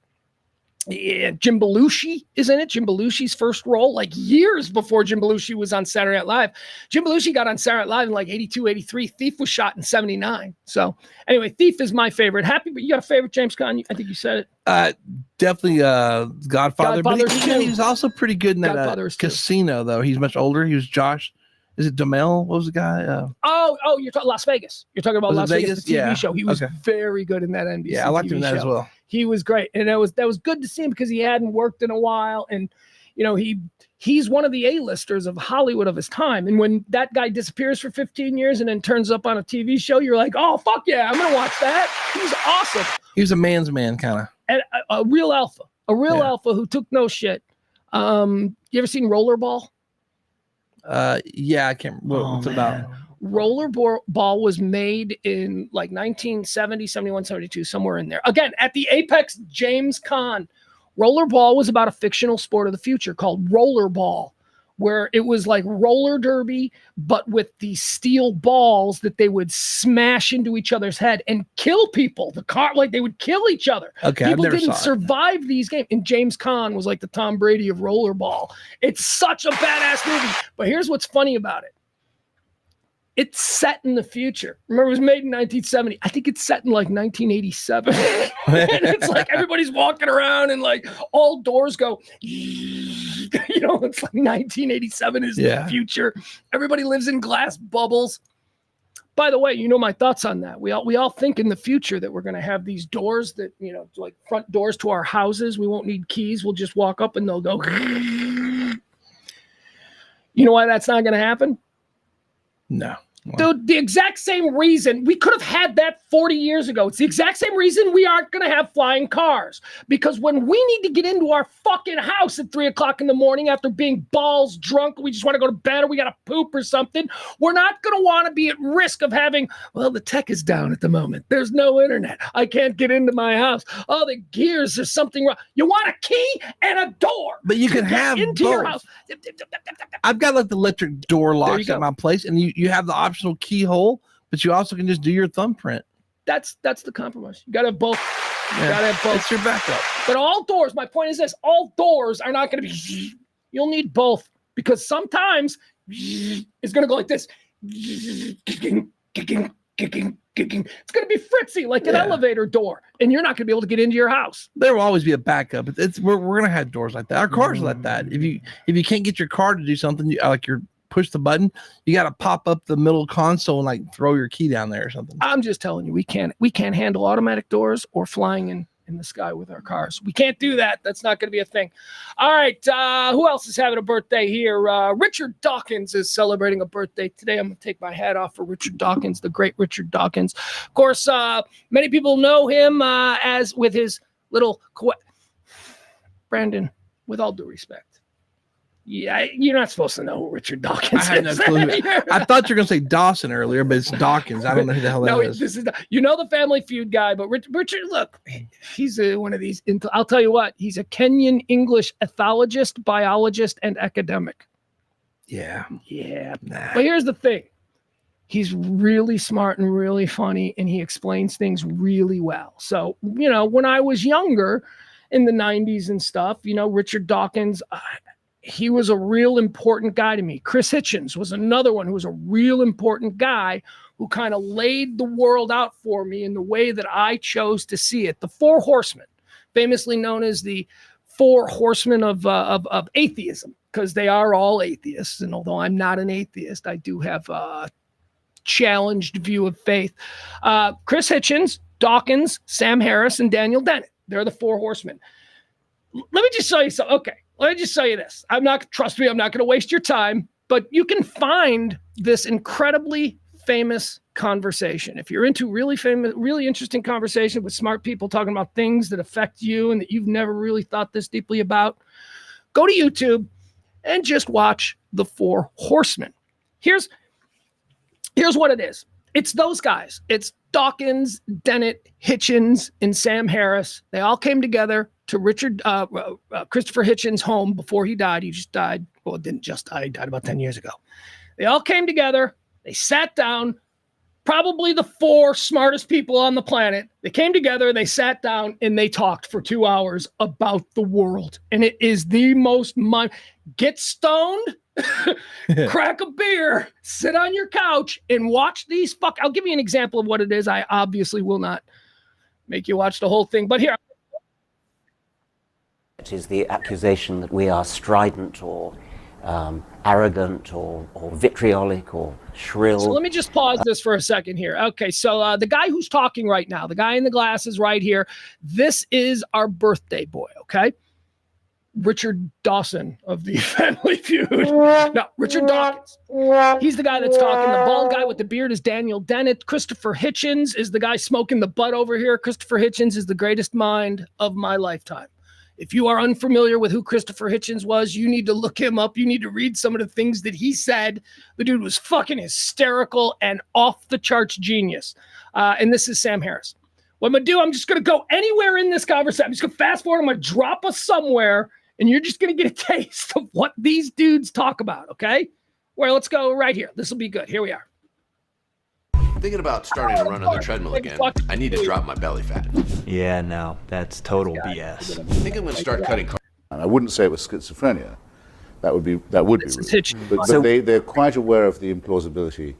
Yeah, Jim Belushi is in it. Jim Belushi's first role, like years before Jim Belushi was on Saturday Night Live. Jim Belushi got on Saturday Night Live in like 82, 83. Thief was shot in 79. So anyway, Thief is my favorite. Happy, but you got a favorite James Caan? I think you said it. Definitely Godfather. But he's also pretty good in that Casino, though. He's much older. He was Josh. Is it Duhamel? What was the guy? You're talking Las Vegas. You're talking about Las Vegas, the TV show. He was very good in that NBC. Yeah, I liked him in that as well. He was great, and that was good to see him because he hadn't worked in a while, and he's one of the A-listers of Hollywood of his time. And when that guy disappears for 15 years and then turns up on a TV show, you're like, oh fuck yeah, I'm gonna watch that. He's awesome. He was a man's man, kind of, and a real alpha, alpha who took no shit. You ever seen Rollerball? Yeah, I can't remember what's it about. Rollerball was made in like 1970, 71, 72, somewhere in there. Again, at the apex, James Caan. Rollerball was about a fictional sport of the future called Rollerball, where it was like roller derby, but with these steel balls that they would smash into each other's head and kill people. They would kill each other. Okay, people didn't survive these games. And James Caan was like the Tom Brady of Rollerball. It's such a badass movie. But here's what's funny about it. It's set in the future. Remember, it was made in 1970. I think it's set in like 1987. And it's like everybody's walking around and like all doors go, it's like 1987 is the future. Everybody lives in glass bubbles. By the way, you know my thoughts on that. We all think in the future that we're going to have these doors that, like front doors to our houses. We won't need keys. We'll just walk up and they'll go. You know why that's not going to happen? No. Dude, the exact same reason we could have had that 40 years ago. It's the exact same reason we aren't going to have flying cars. Because when we need to get into our fucking house at 3 o'clock in the morning after being balls drunk, we just want to go to bed or we got to poop or something, we're not going to want to be at risk of having, well, the tech is down at the moment. There's no internet. I can't get into my house. Oh, the gears, there's something wrong. You want a key and a door. But you can have into both. Your house. I've got like the electric door locks at my place, and you have the optional keyhole, but you also can just do your thumbprint. That's the compromise. You got to have both. Gotta have both. It's your backup. But all doors, my point is this, all doors are not going to be, you'll need both because sometimes it's going to go like this. It's going to be fritzy like an elevator door, and you're not going to be able to get into your house. There will always be a backup. We're going to have doors like that. Our cars are like that. If you can't get your car to do something, you're push the button, you got to pop up the middle console and like throw your key down there or something. I'm just telling you, we can't handle automatic doors or flying in the sky with our cars. We can't do that. That's not going to be a thing. All right. Who else is having a birthday here? Richard Dawkins is celebrating a birthday today. I'm going to take my hat off for Richard Dawkins, the great Richard Dawkins. Of course, many people know him as with his little Brandon, with all due respect. Yeah, you're not supposed to know who Richard Dawkins is. I had no clue. I thought you were going to say Dawson earlier, but it's Dawkins. I don't know who the hell that is. This is the Family Feud guy, but Richard, look, he's one of these. I'll tell you what, he's a Kenyan English ethologist, biologist, and academic. Yeah. Nah. But here's the thing. He's really smart and really funny, and he explains things really well. So, when I was younger in the 90s and stuff, Richard Dawkins, he was a real important guy to me. Chris Hitchens was another one who was a real important guy who kind of laid the world out for me in the way that I chose to see it. The Four Horsemen, famously known as the Four Horsemen of atheism, because they are all atheists. And although I'm not an atheist, I do have a challenged view of faith. Chris Hitchens, Dawkins, Sam Harris, and Daniel Dennett. They're the Four Horsemen. Let me just tell you something. Okay. Let me just tell you this. Trust me, I'm not going to waste your time, but you can find this incredibly famous conversation. If you're into really famous, really interesting conversation with smart people talking about things that affect you and that you've never really thought this deeply about, go to YouTube and just watch The Four Horsemen. Here's what it is. It's those guys. It's Dawkins, Dennett, Hitchens, and Sam Harris. They all came together to Christopher Hitchens' home before he died. He just died. Well, it didn't just die. He died about 10 years ago. They all came together. They sat down. Probably the four smartest people on the planet. They came together, they sat down, and they talked for 2 hours about the world. And it is the most get stoned, crack a beer, sit on your couch, and watch these I'll give you an example of what it is. I obviously will not make you watch the whole thing, but here. It is the accusation that we are strident or arrogant or vitriolic or shrill. So let me just pause this for a second here. Okay, so the guy who's talking right now, the guy in the glasses right here, this is our birthday boy, okay? Richard Dawson of the Family Feud. No, Richard Dawkins. He's the guy that's talking. The bald guy with the beard is Daniel Dennett. Christopher Hitchens is the guy smoking the butt over here. Christopher Hitchens is the greatest mind of my lifetime. If you are unfamiliar with who Christopher Hitchens was, you need to look him up. You need to read some of the things that he said. The dude was fucking hysterical and off the charts genius. And this is Sam Harris. What I'm going to do, I'm just going to go anywhere in this conversation. I'm just going to fast forward. I'm going to drop us somewhere, and you're just going to get a taste of what these dudes talk about, okay? Well, let's go right here. This will be good. Here we are. Thinking about starting to run on the treadmill again. I need to drop my belly fat. Yeah, no, that's total BS. I think I'm going to start cutting. And I wouldn't say it was schizophrenia. That would be rude. But they're quite aware of the implausibility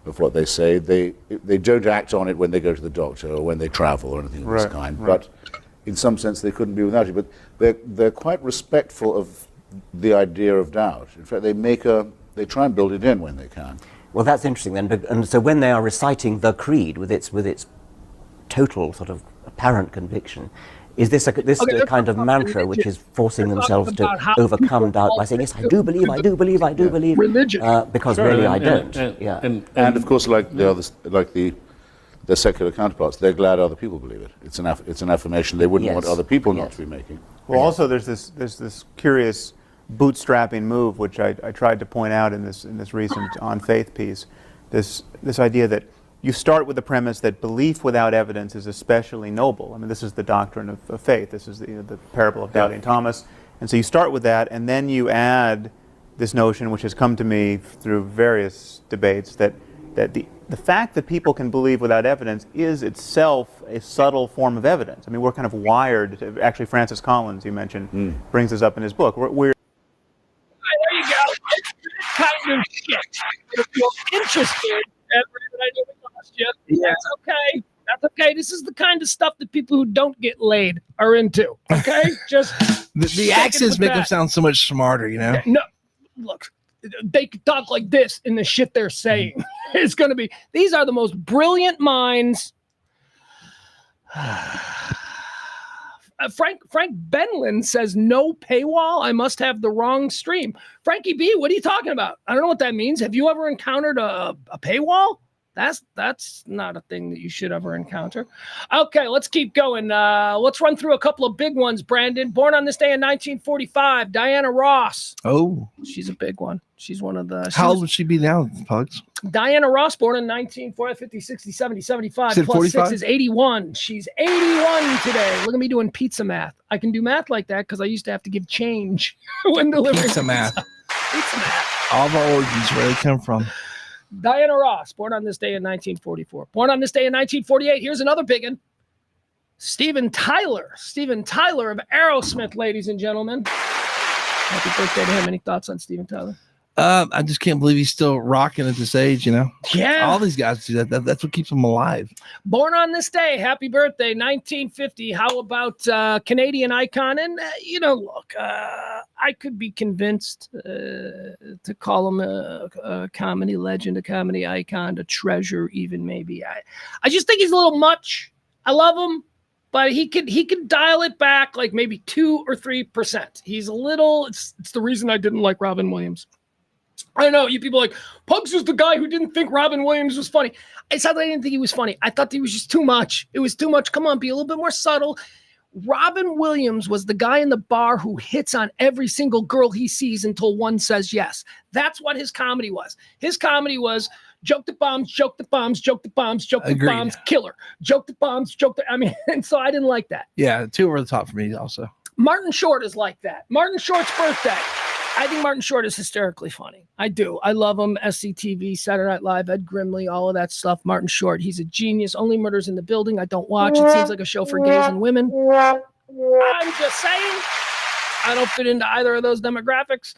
of what they say. They don't act on it when they go to the doctor or when they travel or anything of this kind. Right. But in some sense, they couldn't be without you. But they're quite respectful of the idea of doubt. In fact, they try and build it in when they can. Well, that's interesting then. And so when they are reciting the creed with its total sort of apparent conviction, is this a kind of mantra which is forcing themselves to overcome doubt by saying, yes, I do believe, I do believe, I do believe, religion, because really I don't. And of course, like the others, like their secular counterparts, they're glad other people believe it. It's an affirmation they wouldn't want other people not to be making. Well, also there's this curious bootstrapping move, which I tried to point out in this recent On Faith piece, this idea that you start with the premise that belief without evidence is especially noble. I mean, this is the doctrine of faith. This is the parable of doubting Thomas. And so you start with that, and then you add this notion, which has come to me through various debates, that the fact that people can believe without evidence is itself a subtle form of evidence. I mean, we're kind of wired to, actually Francis Collins, you mentioned, brings this up in his book. We're there you go. Kind of shit. If you're interested, I know we lost you. That's Okay, this is the kind of stuff that people who don't get laid are into. Okay, just the accents make them sound so much smarter. No, look, they could talk like this, and the shit they're saying is going to be. These are the most brilliant minds. Frank Benlin says no paywall. I must have the wrong stream. Frankie B, what are you talking about? I don't know what that means. Have you ever encountered a paywall? That's not a thing that you should ever encounter. Okay, let's keep going. Let's run through a couple of big ones, Brandon. Born on this day in 1945, Diana Ross. Oh. She's a big one. She's one of the... How old would she be now, Pugs? Diana Ross, born in 1940, 50, 60, 70, 75, plus 45? 6 is 81. She's 81 today. Look at me doing pizza math. I can do math like that because I used to have to give change when delivering Pizza math. Pizza math. All of our origins, where they come from. Diana Ross, born on this day in 1944. Born on this day in 1948. Here's another big one. Steven Tyler. Steven Tyler of Aerosmith, ladies and gentlemen. Happy birthday to him. Any thoughts on Steven Tyler? I just can't believe he's still rocking at this age, Yeah. All these guys do that. That's what keeps them alive. Born on this day. Happy birthday, 1950. How about Canadian icon? And, look, I could be convinced to call him a comedy legend, a comedy icon, a treasure even maybe. I just think he's a little much. I love him, but he could dial it back like maybe 2 or 3%. He's a little, it's the reason I didn't like Robin Williams. I know you people are like, Pugs was the guy who didn't think Robin Williams was funny. It's not that I didn't think he was funny. I thought he was just too much. It was too much. Come on, be a little bit more subtle. Robin Williams was the guy in the bar who hits on every single girl he sees until one says yes. That's what his comedy was. His comedy was joke the bombs, joke the bombs, joke the bombs, joke the bombs, killer. Joke the bombs, and so I didn't like that. Yeah, 2 over the top for me also. Martin Short is like that. Martin Short's birthday. I think Martin Short is hysterically funny. I do. I love him. SCTV, Saturday Night Live, Ed Grimley, all of that stuff. Martin Short, he's a genius. Only Murders in the Building. I don't watch. It seems like a show for gays and women. I'm just saying. I don't fit into either of those demographics.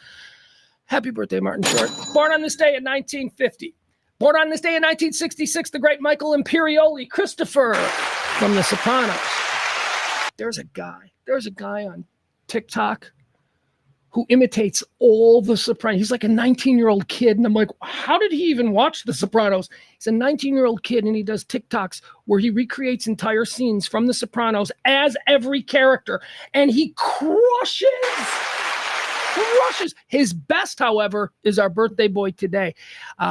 Happy birthday, Martin Short. Born on this day in 1950. Born on this day in 1966, the great Michael Imperioli, Christopher from The Sopranos. There's a guy on TikTok who imitates all the Sopranos. He's like a 19-year-old kid. And I'm like, how did he even watch The Sopranos? He's a 19-year-old kid, and he does TikToks where he recreates entire scenes from The Sopranos as every character. And he crushes. His best, however, is our birthday boy today,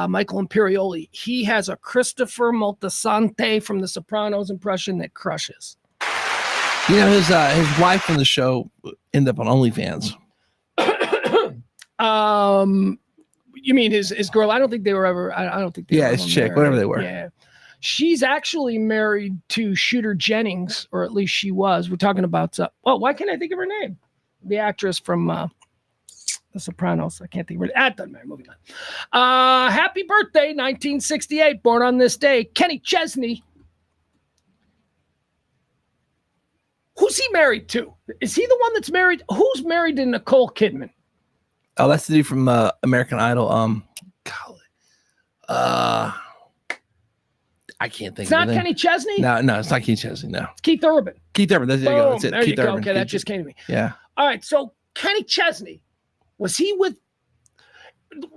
Michael Imperioli. He has a Christopher Moltisanti from The Sopranos impression that crushes. His wife from the show ended up on OnlyFans. You mean his girl? I don't think they were ever. I don't think. They were his chick, whatever they were. Yeah, she's actually married to Shooter Jennings, or at least she was. We're talking about. Why can't I think of her name? The actress from The Sopranos. I can't think of her. That doesn't matter. Moving on. Happy birthday, 1968. Born on this day, Kenny Chesney. Who's he married to? Is he the one that's married? Who's married to Nicole Kidman? Oh, that's the dude from American Idol. I can't think. It's not Kenny Chesney. No, it's not Kenny Chesney. No, it's Keith Urban. Keith Urban. That's it. There you go. Okay, that just came to me. Yeah. All right. So Kenny Chesney, was he with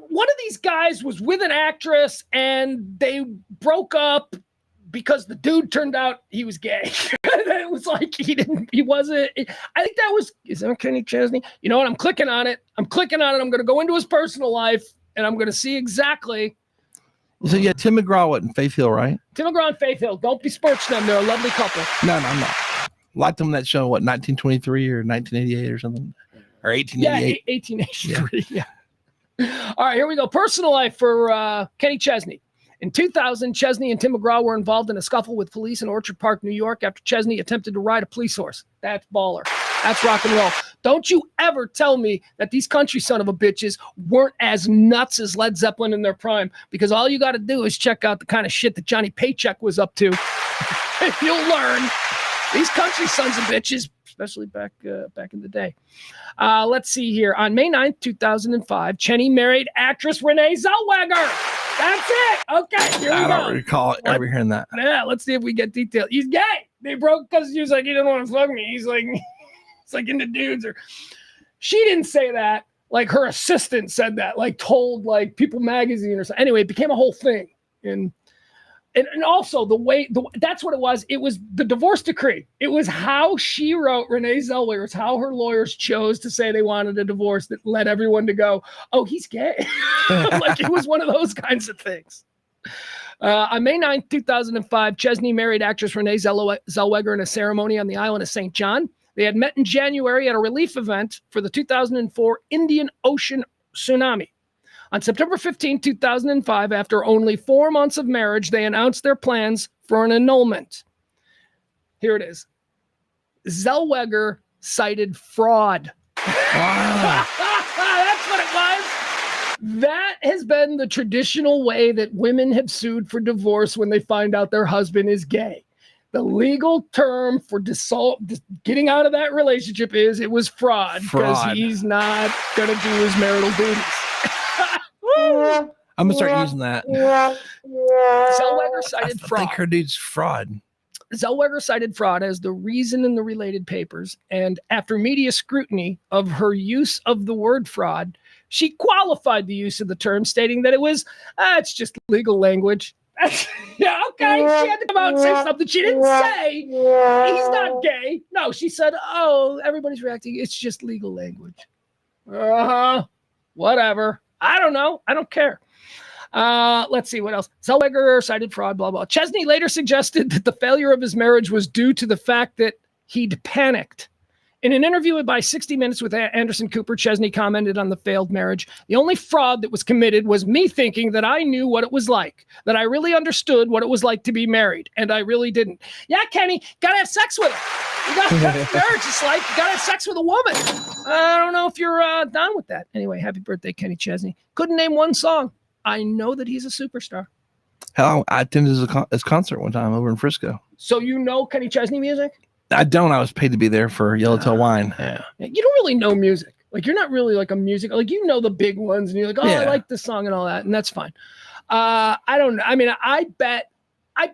one of these guys? Was with an actress, and they broke up because the dude turned out he was gay. It was like he wasn't. I think is that Kenny Chesney? You know what? I'm clicking on it. I'm going to go into his personal life, and I'm going to see exactly. So yeah, Tim McGraw and Faith Hill, right? Tim McGraw and Faith Hill. Don't besmirch them. They're a lovely couple. No, I'm not. Liked them in that show, 1923 or 1988 or something, or 1888. Yeah, 1883. Yeah. All right, here we go. Personal life for Kenny Chesney. In 2000, Chesney and Tim McGraw were involved in a scuffle with police in Orchard Park, New York, after Chesney attempted to ride a police horse. That's baller. That's rock and roll. Don't you ever tell me that these country son of a bitches weren't as nuts as Led Zeppelin in their prime, because all you got to do is check out the kind of shit that Johnny Paycheck was up to. You'll learn. These country sons of bitches, especially back in the day. Let's see here. On May 9th, 2005, Cheney married actress Renee Zellweger. That's it. Okay, here we go. I don't recall ever hearing that. Yeah, let's see if we get detail. He's gay. They broke because he was like, he didn't want to fuck me. He's like, it's like into dudes. Or she didn't say that. Like her assistant said that. Like told like People Magazine or something. Anyway, it became a whole thing. And also that's what it was. It was the divorce decree. It was how she wrote, Renee Zellweger. It's how her lawyers chose to say they wanted a divorce that led everyone to go, oh, he's gay. Like it was one of those kinds of things. On May 9th, 2005, Chesney married actress Renee Zellweger in a ceremony on the island of St. John. They had met in January at a relief event for the 2004 Indian Ocean tsunami. On September 15, 2005, after only 4 months of marriage, they announced their plans for an annulment. Here it is. Zellweger cited fraud. Wow. That's what it was. That has been the traditional way that women have sued for divorce when they find out their husband is gay. The legal term for getting out of that relationship is it was fraud because he's not going to do his marital duties. I'm going to start using that. Zellweger cited fraud. I think her dude's fraud. Zellweger cited fraud as the reason in the related papers, and after media scrutiny of her use of the word fraud, she qualified the use of the term, stating that it was, it's just legal language. Yeah, okay. She had to come out and say something. She didn't say he's not gay. No, she said, oh, everybody's reacting. It's just legal language. Whatever. I don't know. I don't care. Let's see what else. Zellweger cited fraud, blah, blah. Chesney later suggested that the failure of his marriage was due to the fact that he'd panicked. In an interview by 60 Minutes with Anderson Cooper, Chesney commented on the failed marriage. The only fraud that was committed was me thinking that I knew what it was like, that I really understood what it was like to be married, and I really didn't. Yeah, Kenny, gotta have sex with her. You got marriage is like you gotta have sex with a woman. I don't know if you're down with that. Anyway, happy birthday, Kenny Chesney. Couldn't name one song. I know that he's a superstar. Hell, I attended his concert one time over in Frisco. So you know Kenny Chesney music? I don't. I was paid to be there for Yellowtail Wine. Yeah. You don't really know music. Like you're not really like a music. Like you know the big ones, and you're like, oh, yeah. I like this song and all that, and that's fine. I don't know. I mean, I bet I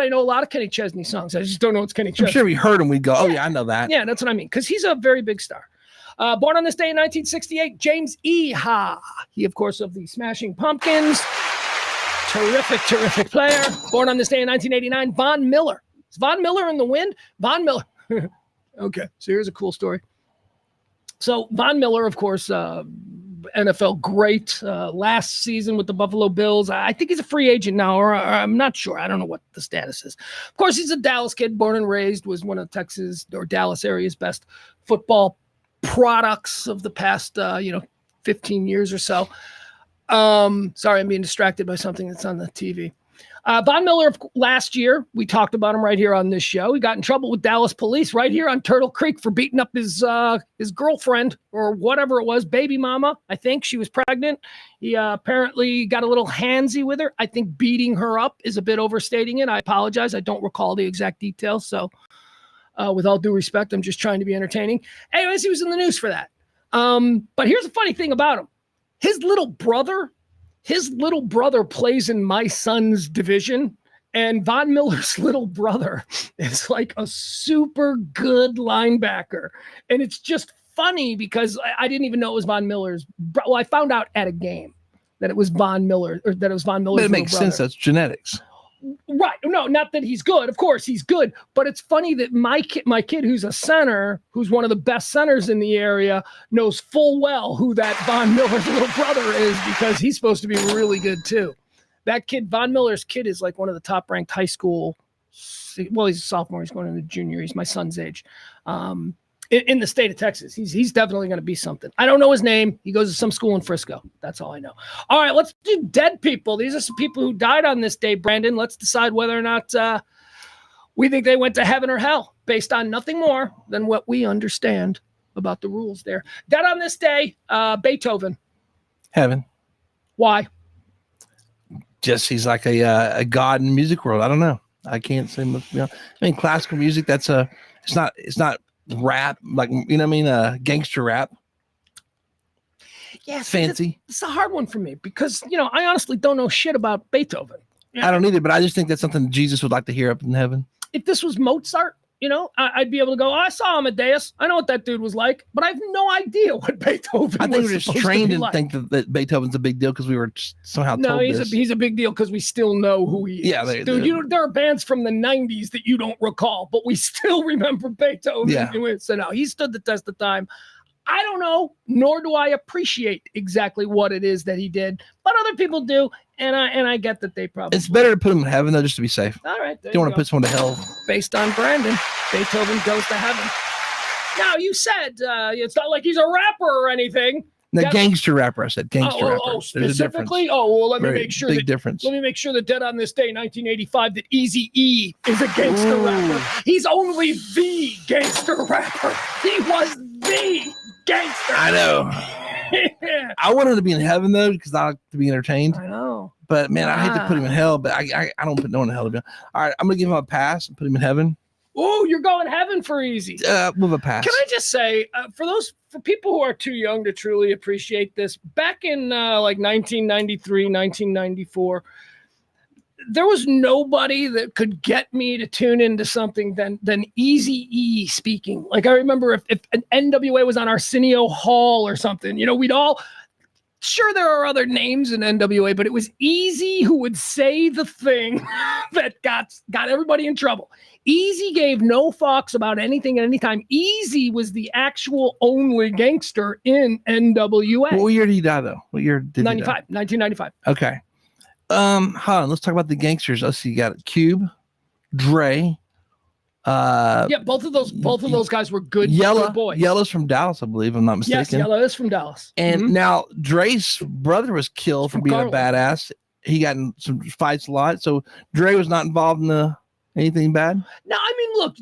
know a lot of Kenny Chesney songs. I just don't know it's Kenny Chesney. I'm sure we heard him. We'd go, oh yeah, I know that. Yeah, that's what I mean. Because he's a very big star. Born on this day in 1968, James E. Ha. He, of course, of the Smashing Pumpkins. Terrific player. Born on this day in 1989, Von Miller. Is Von Miller in the Wind? Von Miller. Okay, so here's a cool story. So Von Miller, of course, NFL great last season with the Buffalo Bills. I think he's a free agent now, or I'm not sure. I don't know what the status is. Of course, he's a Dallas kid, born and raised, was one of Texas or Dallas area's best football products of the past, 15 years or so. Sorry, I'm being distracted by something that's on the TV. Von Miller, last year, we talked about him right here on this show. He got in trouble with Dallas police right here on Turtle Creek for beating up his girlfriend or whatever it was, baby mama. I think she was pregnant. He apparently got a little handsy with her. I think beating her up is a bit overstating it. I apologize. I don't recall the exact details. So with all due respect, I'm just trying to be entertaining. Anyways, he was in the news for that. But here's the funny thing about him. His little brother plays in my son's division, and Von Miller's little brother is like a super good linebacker. And it's just funny because I didn't even know it was Von Miller's. Well, I found out at a game that it was Von Miller, or that it was Von Miller's. But it makes sense. That's genetics. Right. No, not that he's good. Of course he's good. But it's funny that my kid who's a center, who's one of the best centers in the area, knows full well who that Von Miller's little brother is, because he's supposed to be really good too. That kid, Von Miller's kid, is like one of the top ranked high school. Well, he's a sophomore. He's going into junior. He's my son's age. In the state of Texas. He's definitely going to be something. I don't know his name. He goes to some school in Frisco. That's all I know. All right, let's do dead people. These are some people who died on this day, Brandon. Let's decide whether or not we think they went to heaven or hell based on nothing more than what we understand about the rules there. Dead on this day, Beethoven. Heaven. Why? Just he's like a god in the music world. I don't know. I can't say much. I mean, classical music, it's not rap, like, gangster rap. Yes, fancy. It's a hard one for me because, I honestly don't know shit about Beethoven. I don't either, but I just think that's something Jesus would like to hear up in heaven. If this was Mozart, I'd be able to go, I saw Amadeus. I know what that dude was like, but I have no idea what Beethoven I think was we're just supposed trained to to like. think that Beethoven's a big deal because we were somehow told this. He's a big deal because we still know who he is. Yeah, dude, there are bands from the 90s that you don't recall, but we still remember Beethoven. Yeah. So no, he stood the test of time. I don't know, nor do I appreciate exactly what it is that he did, but other people do, and I get that they probably. It's better to put him in heaven though, just to be safe. All right, you don't want to put someone to hell. Based on Brandon, Beethoven goes to heaven. Now you said it's not like he's a rapper or anything. The gangster rapper, I said gangster rapper. Oh, specifically. Let me make sure difference. Let me make sure that Dead on This Day, 1985, that Eazy-E is a gangster rapper. He's only the gangster rapper. He was the gangster. I know. Yeah. I want him to be in heaven though, because I like to be entertained. I know. But man, I hate to put him in hell. But I don't put no one in hell. All right, I'm gonna give him a pass and put him in heaven. Oh, you're going heaven for Easy. With a pass. Can I just say, for people who are too young to truly appreciate this, back in like 1993, 1994, there was nobody that could get me to tune into something than Eazy-E speaking. Like I remember if an NWA was on Arsenio Hall or something, we'd all. Sure, there are other names in NWA, but it was Easy who would say the thing that got everybody in trouble. Easy gave no fucks about anything at any time. Easy was the actual only gangster in NWA. What year did he die, though? What year did 95, he die? 1995. Okay. Hold on. Let's talk about the gangsters. Let's see. You got Cube, Dre. Yeah, both of those guys were good boys. Yellow's from Dallas, I believe, if I'm not mistaken. Yes, Yellow is from Dallas. And now Dre's brother was killed for being a badass. He got in some fights a lot. So Dre was not involved in anything bad. No, I mean, look,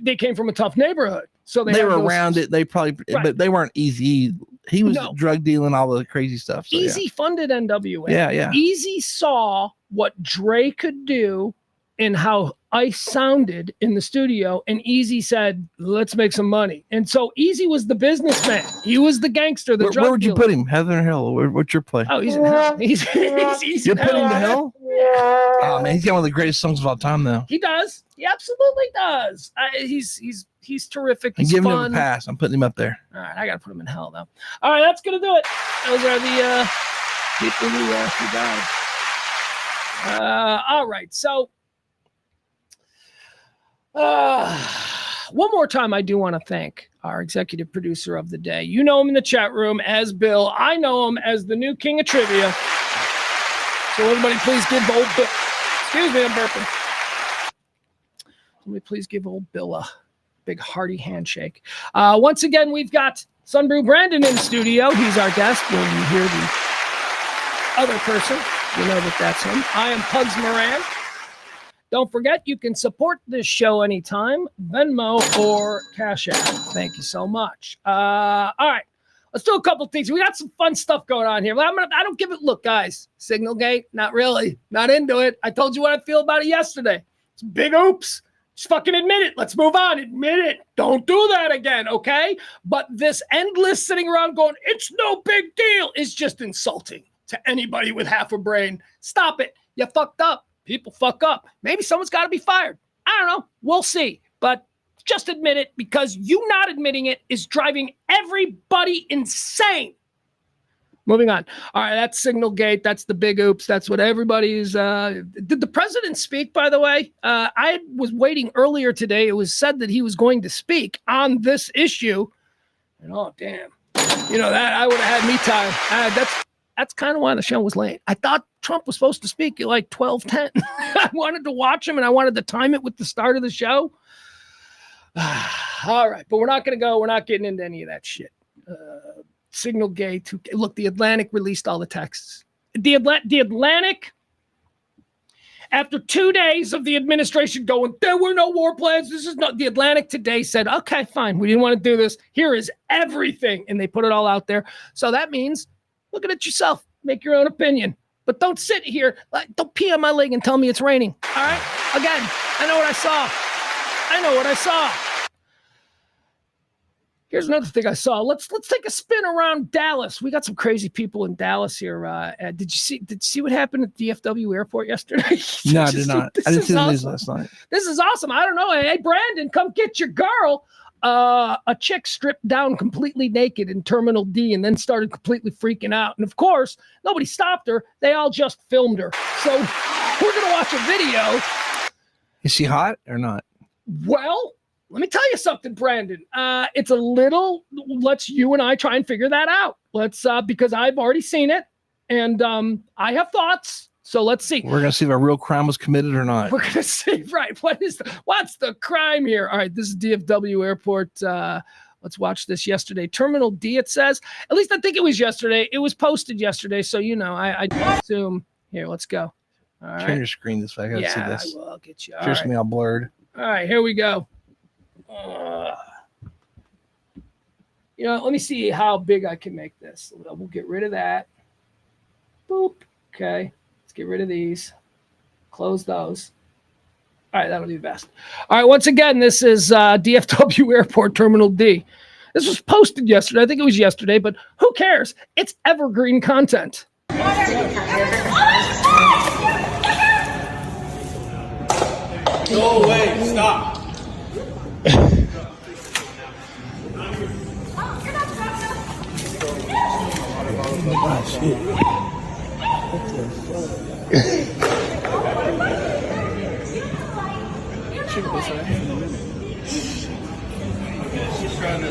they came from a tough neighborhood, so they were around it. They probably, but they weren't Easy. He was drug dealing, all the crazy stuff. So, Easy funded NWA. Yeah. Easy saw what Dre could do and how Ice sounded in the studio, and Easy said, "Let's make some money." And so Easy was the businessman. He was the gangster. Where would you put him? Heaven or hell? What's your play? Oh, he's in hell. He's You're putting him to hell? Oh man, he's got one of the greatest songs of all time, though. He does. He absolutely does. He's terrific. He's I'm giving fun. him a pass. I'm putting him up there. All right, I gotta put him in hell though. All right, that's gonna do it. Those are the people who died. All right, so. One more time, I do want to thank our executive producer of the day. You know him in the chat room as Bill. I know him as the new king of trivia. So everybody please give old Bill, excuse me, I'm burping. Somebody please give old Bill a big hearty handshake. Once again, we've got Sunbrew Brandon in studio. He's our guest. When you hear the other person, you know that that's him. I am Pugs Moran. Don't forget, you can support this show anytime, Venmo or Cash App. Thank you so much. All right, let's do a couple things. We got some fun stuff going on here. I don't give it. Look, guys, Signal Gate, not really. Not into it. I told you what I feel about it yesterday. It's big oops. Just fucking admit it. Let's move on. Admit it. Don't do that again, okay? But this endless sitting around going, it's no big deal, is just insulting to anybody with half a brain. Stop it. You fucked up. People fuck up. Maybe someone's got to be fired. I don't know. We'll see. But just admit it, because you not admitting it is driving everybody insane. Moving on. All right, that's Signal Gate. That's the big oops. That's what everybody's... Did the president speak, by the way? I was waiting earlier today. It was said that he was going to speak on this issue. And oh, damn. That I would have had me time. That's kind of why the show was late. I thought Trump was supposed to speak at like 12:10. I wanted to watch him, and I wanted to time it with the start of the show. All right, but we're not going to go. We're not getting into any of that shit. Signal Gate. Look, the Atlantic released all the texts. The Atlantic, after 2 days of the administration going, there were no war plans. This is not. The Atlantic today said, okay, fine. We didn't want to do this. Here is everything. And they put it all out there. So that means, look at it yourself. Make your own opinion. But don't sit here. Don't pee on my leg and tell me it's raining. All right? Again, I know what I saw. Here's another thing I saw. Let's take a spin around Dallas. We got some crazy people in Dallas here. Did you see what happened at DFW Airport yesterday? No, I did not. I didn't see the news last night. This is awesome. I don't know. Hey, Brandon, come get your girl. A chick stripped down completely naked in Terminal D and then started completely freaking out. And of course, nobody stopped her. They all just filmed her. So we're gonna watch a video. Is she hot or not? Well, let me tell you something, Brandon. It's a little, let's you and I try and figure that out. Let's, because I've already seen it and I have thoughts. So let's see. We're going to see if a real crime was committed or not. We're going to see, right. What's the crime here? All right. This is DFW Airport. Let's watch this yesterday. Terminal D, it says. At least I think it was yesterday. It was posted yesterday. So, you know, I assume. Here, let's go. All right. Turn your screen this way. I got to see this. I will get you. Here's me all blurred. All right, here we go. You know, let me see how big I can make this. We'll get rid of that. Boop. Okay. Let's get rid of these. Close those. All right, that'll be best. All right, once again, this is DFW Airport Terminal D. This was posted yesterday. I think it was yesterday, but who cares? It's evergreen content. No way, stop. Oh, shit. What the fuck? She's trying to.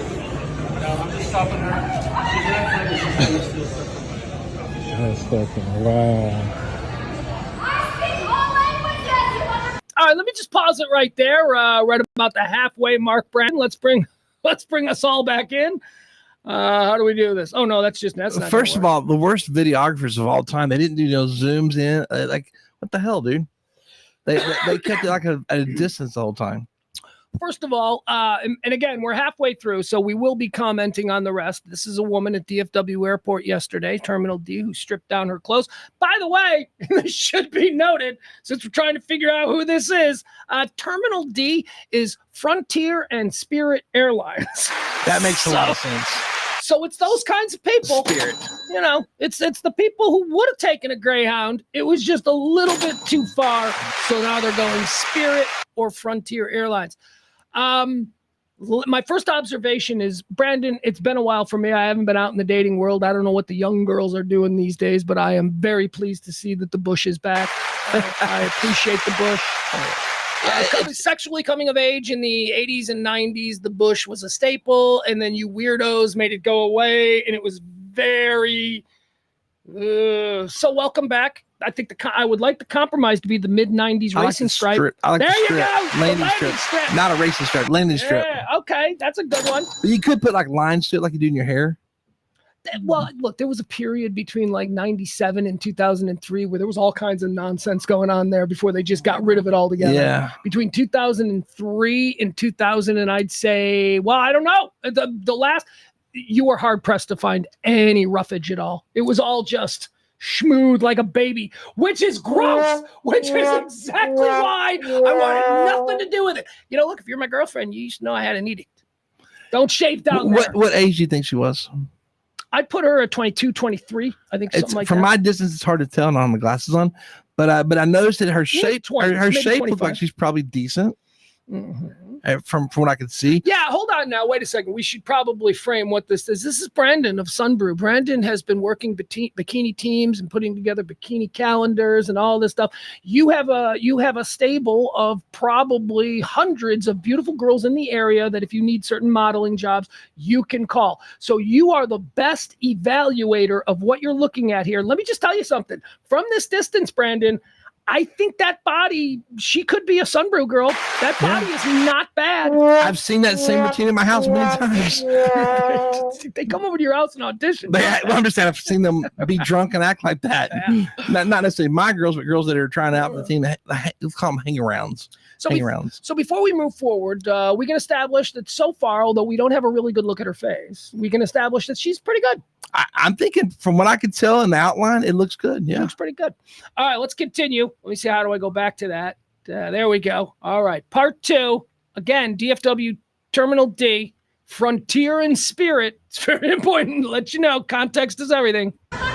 No, I'm just stopping her. That's fucking wow. All right, let me just pause it right there, right about the halfway mark, Brandon. Let's bring us all back in. How do we do this? Oh no, that's not. First of all, the worst videographers of all time. They didn't do no zooms in. Like, what the hell, dude? They kept it like at a distance the whole time. First of all, and again, we're halfway through, so we will be commenting on the rest. This is a woman at DFW Airport yesterday, Terminal D, who stripped down her clothes. By the way, this should be noted, since we're trying to figure out who this is, Terminal D is Frontier and Spirit Airlines. That makes a lot of sense. So it's those kinds of people. Spirit. You know, it's the people who would have taken a Greyhound. It was just a little bit too far. So now they're going Spirit or Frontier Airlines. My first observation is, Brandon, it's been a while for me. I haven't been out in the dating world. I don't know what the young girls are doing these days, but I am very pleased to see that the bush is back. I appreciate the bush. Sexually coming of age in the 80s and 90s, the bush was a staple, and then you weirdos made it go away, and it was very so welcome back. I think I would like the compromise to be the mid-90s racing stripe. I like there the strip. You go. Landing strip. Not a racing stripe. Landing strip. Yeah, okay. That's a good one. But you could put like lines to it like you do in your hair. Well, look, there was a period between like 97 and 2003 where there was all kinds of nonsense going on there before they just got rid of it altogether. Yeah. Between 2003 and 2000, and I'd say, well, I don't know. The last, you were hard pressed to find any roughage at all. It was all just smooth like a baby, which is gross, which is exactly why I wanted nothing to do with it. You know, look, if you're my girlfriend, you should know I had an edict. Don't shave down there. What age do you think she was? I'd put her at 22, 23. I think something like that. From my distance, it's hard to tell. Not on my glasses on, but I noticed that her shape, her shape looked like she's probably decent. Mm-hmm. From what I could see. Yeah, hold on now. Wait a second. We should probably frame what this is. This is Brandon of Sunbrew. Brandon has been working bikini teams and putting together bikini calendars and all this stuff. You have a stable of probably hundreds of beautiful girls in the area that if you need certain modeling jobs, you can call. So you are the best evaluator of what you're looking at here. Let me just tell you something. From this distance, Brandon, I think that body, she could be a Sunbrew girl. That body is not bad. I've seen that same routine in my house many times. They come over to your house and audition. I'm just saying, I've seen them be drunk and act like that. Yeah. Not necessarily my girls, but girls that are trying out for the team. Let's call them hang-arounds. So before we move forward, we can establish that so far, although we don't have a really good look at her face, we can establish that she's pretty good. I'm thinking, from what I could tell in the outline, it looks good. Yeah, it looks pretty good. All right, let's continue. Let me see. How do I go back to that? There we go. All right, part two. Again, DFW Terminal D. Frontier and spirit. It's very important to let you know. Context is everything. That's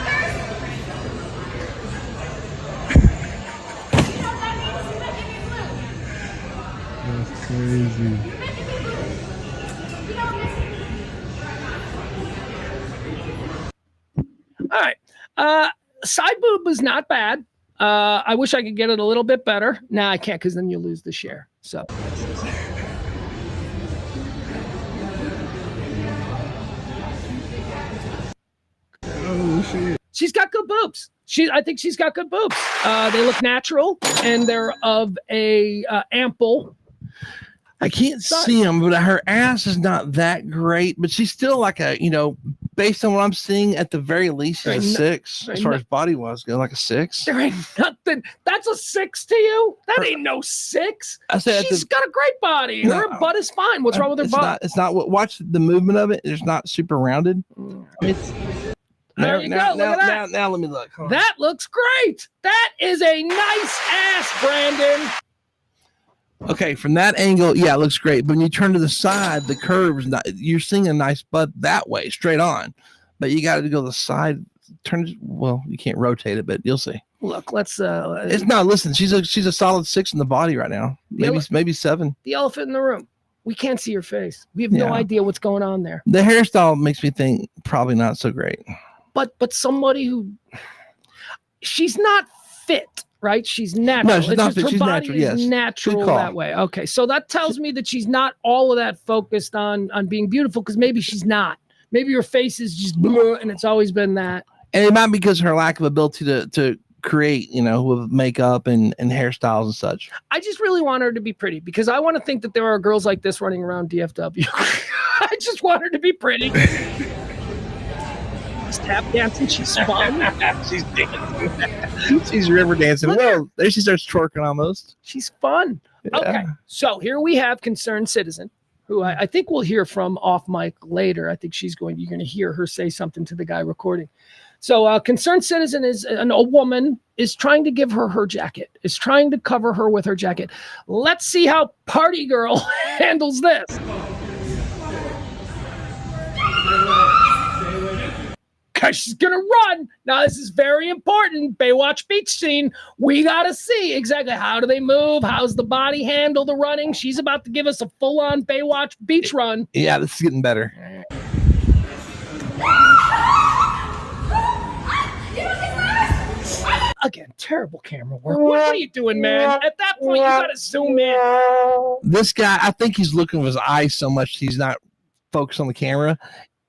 crazy. All right. Side boob is not bad. I wish I could get it a little bit better. Nah, I can't because then you lose the share. So. Oh, shit. She's got good boobs. I think she's got good boobs. They look natural and they're of a ample. I can't see them, but her ass is not that great. But she's still like a, based on what I'm seeing, at the very least, she's a 6 as far as body was go, like a 6. There ain't nothing. That's a 6 to you. That ain't no 6. I said she's got a great body. Her butt is fine. What's wrong with her butt? It's not what. Watch the movement of it. It's not super rounded. There you go. Look at that. Now let me look. That looks great. That is a nice ass, Brandon. Okay, from that angle, yeah, it looks great. But when you turn to the side, the curve is not. You're seeing a nice butt that way, straight on. But you got to go to the side. Well, you can't rotate it, but you'll see. Look, let's. It's not. Listen, she's a solid 6 in the body right now. Maybe 7. The elephant in the room. We can't see her face. We have no idea what's going on there. The hairstyle makes me think probably not so great. But somebody who, she's not fit, right? She's natural. No, she's not fit. Her She's body natural. is Yes, natural that way. Okay, so that tells me that she's not all of that focused on being beautiful, because maybe she's not. Maybe her face is just bleh, and it's always been that. And it might be because of her lack of ability to create, with makeup and hairstyles and such. I just really want her to be pretty, because I want to think that there are girls like this running around DFW. I just want her to be pretty. Tap dancing, she's fun. She's dancing. She's river dancing. Well, there she starts twerking almost. She's fun. Yeah. Okay, so here we have Concerned Citizen, who I think we'll hear from off mic later. I think you're going to hear her say something to the guy recording. So Concerned Citizen is a woman is trying to give her jacket, is trying to cover her with her jacket. Let's see how Party Girl handles this. Because she's going to run. Now, this is very important. Baywatch beach scene. We got to see exactly how do they move? How's the body handle the running? She's about to give us a full-on Baywatch beach run. Yeah, this is getting better. Again, terrible camera work. What are you doing, man? At that point, you got to zoom in. This guy, I think he's looking with his eyes so much he's not focused on the camera.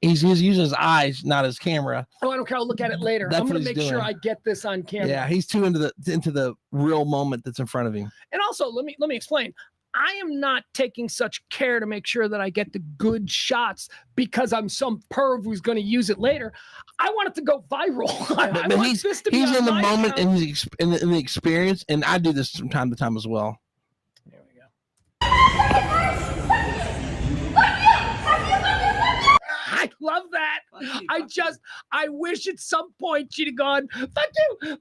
He's using his eyes, not his camera. Oh, I don't care. I'll look at it later. I'm going to make sure I get this on camera. Yeah, he's too into the real moment that's in front of him. And also, let me explain. I am not taking such care to make sure that I get the good shots because I'm some perv who's going to use it later. I want it to go viral. But he's in the moment and he's in the experience, and I do this from time to time as well. There we go. I love that. I wish at some point she'd have gone, fuck you,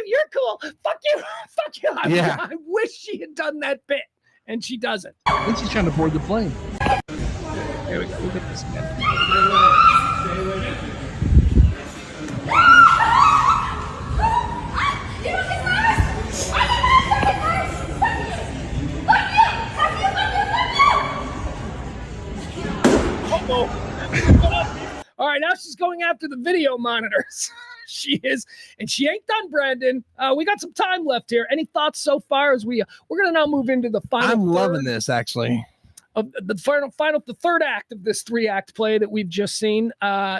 you're cool, fuck you. I wish she had done that bit, and she doesn't. I think she's trying to board the plane. There we go. Look at this again. All right, now she's going after the video monitors. She is, and she ain't done, Brandon. We got some time left here. Any thoughts so far as we're going to now move into the final? I'm loving this, actually. Of the the third act of this 3-act play that we've just seen.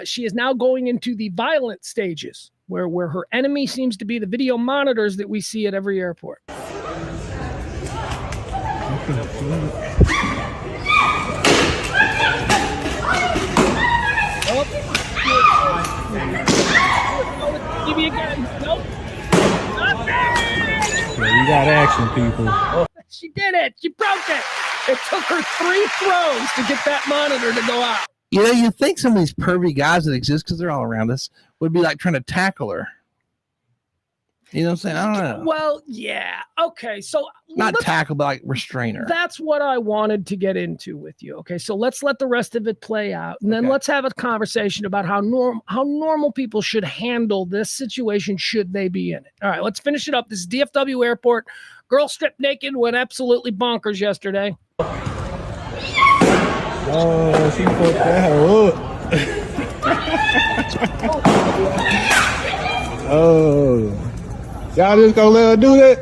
She is now going into the violent stages, where her enemy seems to be the video monitors that we see at every airport. TV again. Nope. Not bad. Yeah, you got action, people. She did it. She broke it. It took her 3 throws to get that monitor to go out. You think some of these pervy guys that exist, because they're all around us, would be like trying to tackle her. You know what I'm saying? I don't know. Well, yeah. Okay. So not tackle, but like restrainer. That's what I wanted to get into with you. Okay. So let's let the rest of it play out. And then let's have a conversation about how normal people should handle this situation should they be in it. All right, let's finish it up. This is DFW Airport. Girl stripped naked, went absolutely bonkers yesterday. Oh, she put that up. Oh. Y'all just gonna let her do that?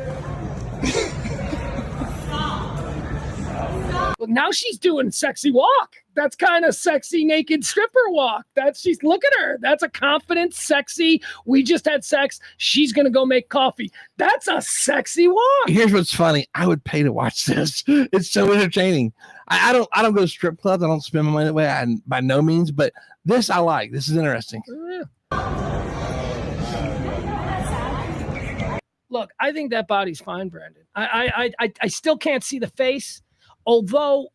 Well, now she's doing sexy walk. That's kind of sexy naked stripper walk. Look at her. That's a confident, sexy. We just had sex. She's gonna go make coffee. That's a sexy walk. Here's what's funny. I would pay to watch this. It's so entertaining. I don't go to strip clubs. I don't spend my money that way. By no means, but this I like. This is interesting. Look, I think that body's fine, Brandon. I still can't see the face, although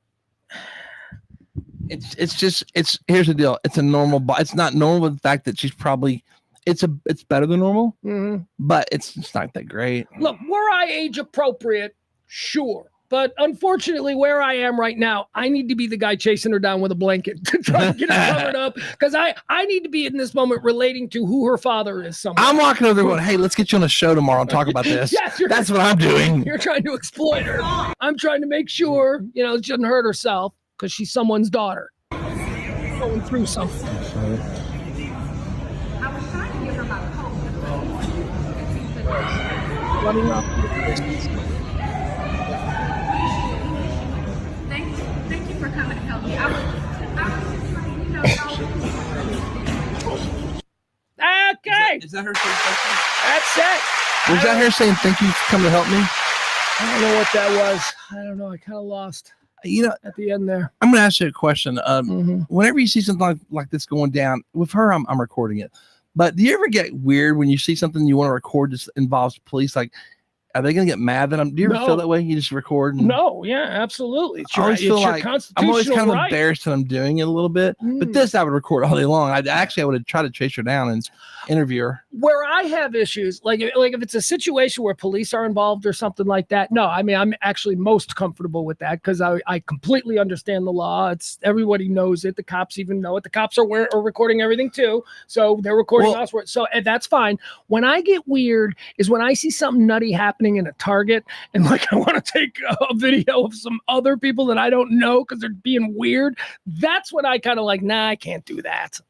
it's here's the deal. It's a normal body. It's not normal the fact that she's probably it's better than normal, but it's not that great. Look, were I age appropriate, sure. But unfortunately, where I am right now, I need to be the guy chasing her down with a blanket to try to get her covered up because I need to be in this moment relating to who her father is. Somewhere. I'm walking over there going, hey, let's get you on a show tomorrow and talk about this. Yes, that's what I'm doing. You're trying to exploit her. I'm trying to make sure, she doesn't hurt herself because she's someone's daughter. Going through something. I was trying to give her my coat. Running up. Thank you for coming to help me. I was just trying, Okay. Is that her saying thank you? That's it. Was that her saying thank you for coming to help me? I don't know what that was. I don't know. I kind of lost. At the end there. I'm going to ask you a question. Whenever you see something like this going down with her, I'm recording it. But do you ever get weird when you see something you want to record that involves police? Like, are they going to get mad that I'm? Do you ever feel that way? You just record? No, yeah, absolutely. I always feel like I'm always kind of embarrassed that I'm doing it a little bit. But this I would record all day long. I would have tried to chase her down and interview her. Where I have issues, like if it's a situation where police are involved or something like that, no, I mean, I'm actually most comfortable with that because I completely understand the law. Everybody knows it. The cops even know it. The cops are recording everything too. So they're recording us. So that's fine. When I get weird is when I see something nutty happening in a Target and I want to take a video of some other people that I don't know because they're being weird. That's when I kind of nah, I can't do that.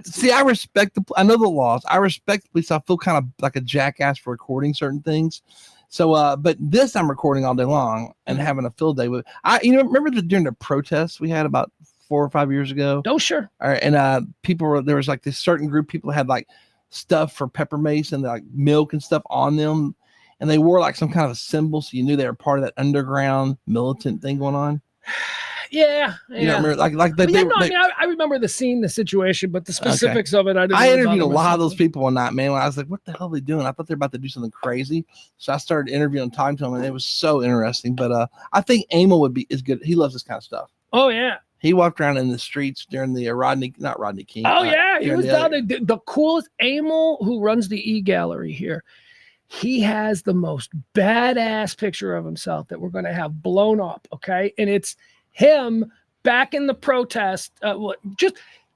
See, I respect I know the laws. I respect the police. I feel kind of like a jackass for recording certain things. So, but this I'm recording all day long and having a field day with. Remember during the protests we had about 4 or 5 years ago? Oh, sure. All right, and there was this certain group of people that had stuff for pepper mace and milk and stuff on them. And they wore some kind of a symbol, so you knew they were part of that underground militant thing going on. Yeah. You don't remember, I remember the scene, the situation, but the specifics of it, I didn't. I interviewed a lot of those people on that, man. When I was like, "What the hell are they doing?" I thought they were about to do something crazy, so I started interviewing, talking to them, and it was so interesting. But I think Emil is good. He loves this kind of stuff. Oh yeah. He walked around in the streets during the not Rodney King. Oh yeah, he was down there. The coolest Emil, who runs the e-gallery here. He has the most badass picture of himself that we're going to have blown up, okay? And it's him back in the protest.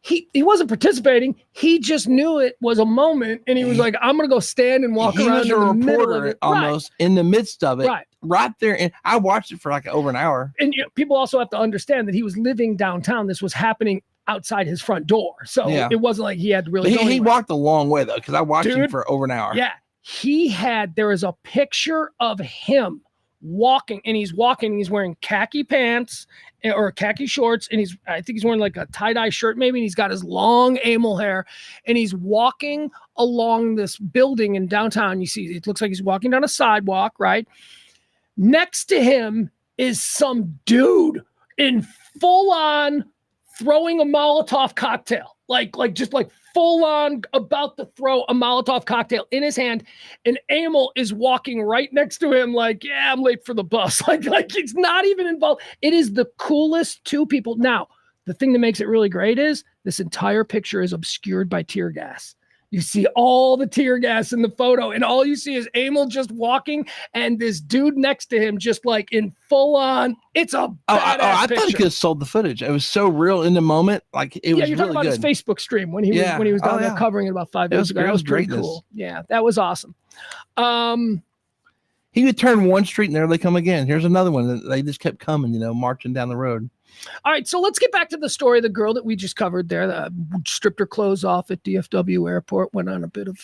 He wasn't participating. He just knew it was a moment, and he was like, "I'm going to go stand and walk around." He was a reporter almost in the midst of it, right there. And I watched it for over an hour. And people also have to understand that he was living downtown. This was happening outside his front door, so it wasn't like he had to really. He walked a long way though, because I watched him for over an hour. Yeah. There is a picture of him walking, and he's wearing khaki pants or khaki shorts, and I think he's wearing a tie-dye shirt maybe, and he's got his long Emil hair, and he's walking along this building in downtown. You see, it looks like he's walking down a sidewalk, right? Next to him is some dude in full-on throwing a Molotov cocktail, just full on about to throw a Molotov cocktail in his hand, and Emil is walking right next to him yeah, I'm late for the bus. He's not even involved. It is the coolest two people. Now, the thing that makes it really great is this entire picture is obscured by tear gas. You see all the tear gas in the photo, and all you see is Emil just walking, and this dude next to him just like in full on. It's a I thought he could have sold the footage. It was so real in the moment. Like it was you're really talking about good. his Facebook stream when he was down there covering it about 5 years ago. That was pretty cool. Yeah, that was awesome. He would turn one street and there they come again. Here's another one. They just kept coming, marching down the road. All right, so let's get back to the story of the girl that we just covered there. That stripped her clothes off at DFW airport. Went on a bit of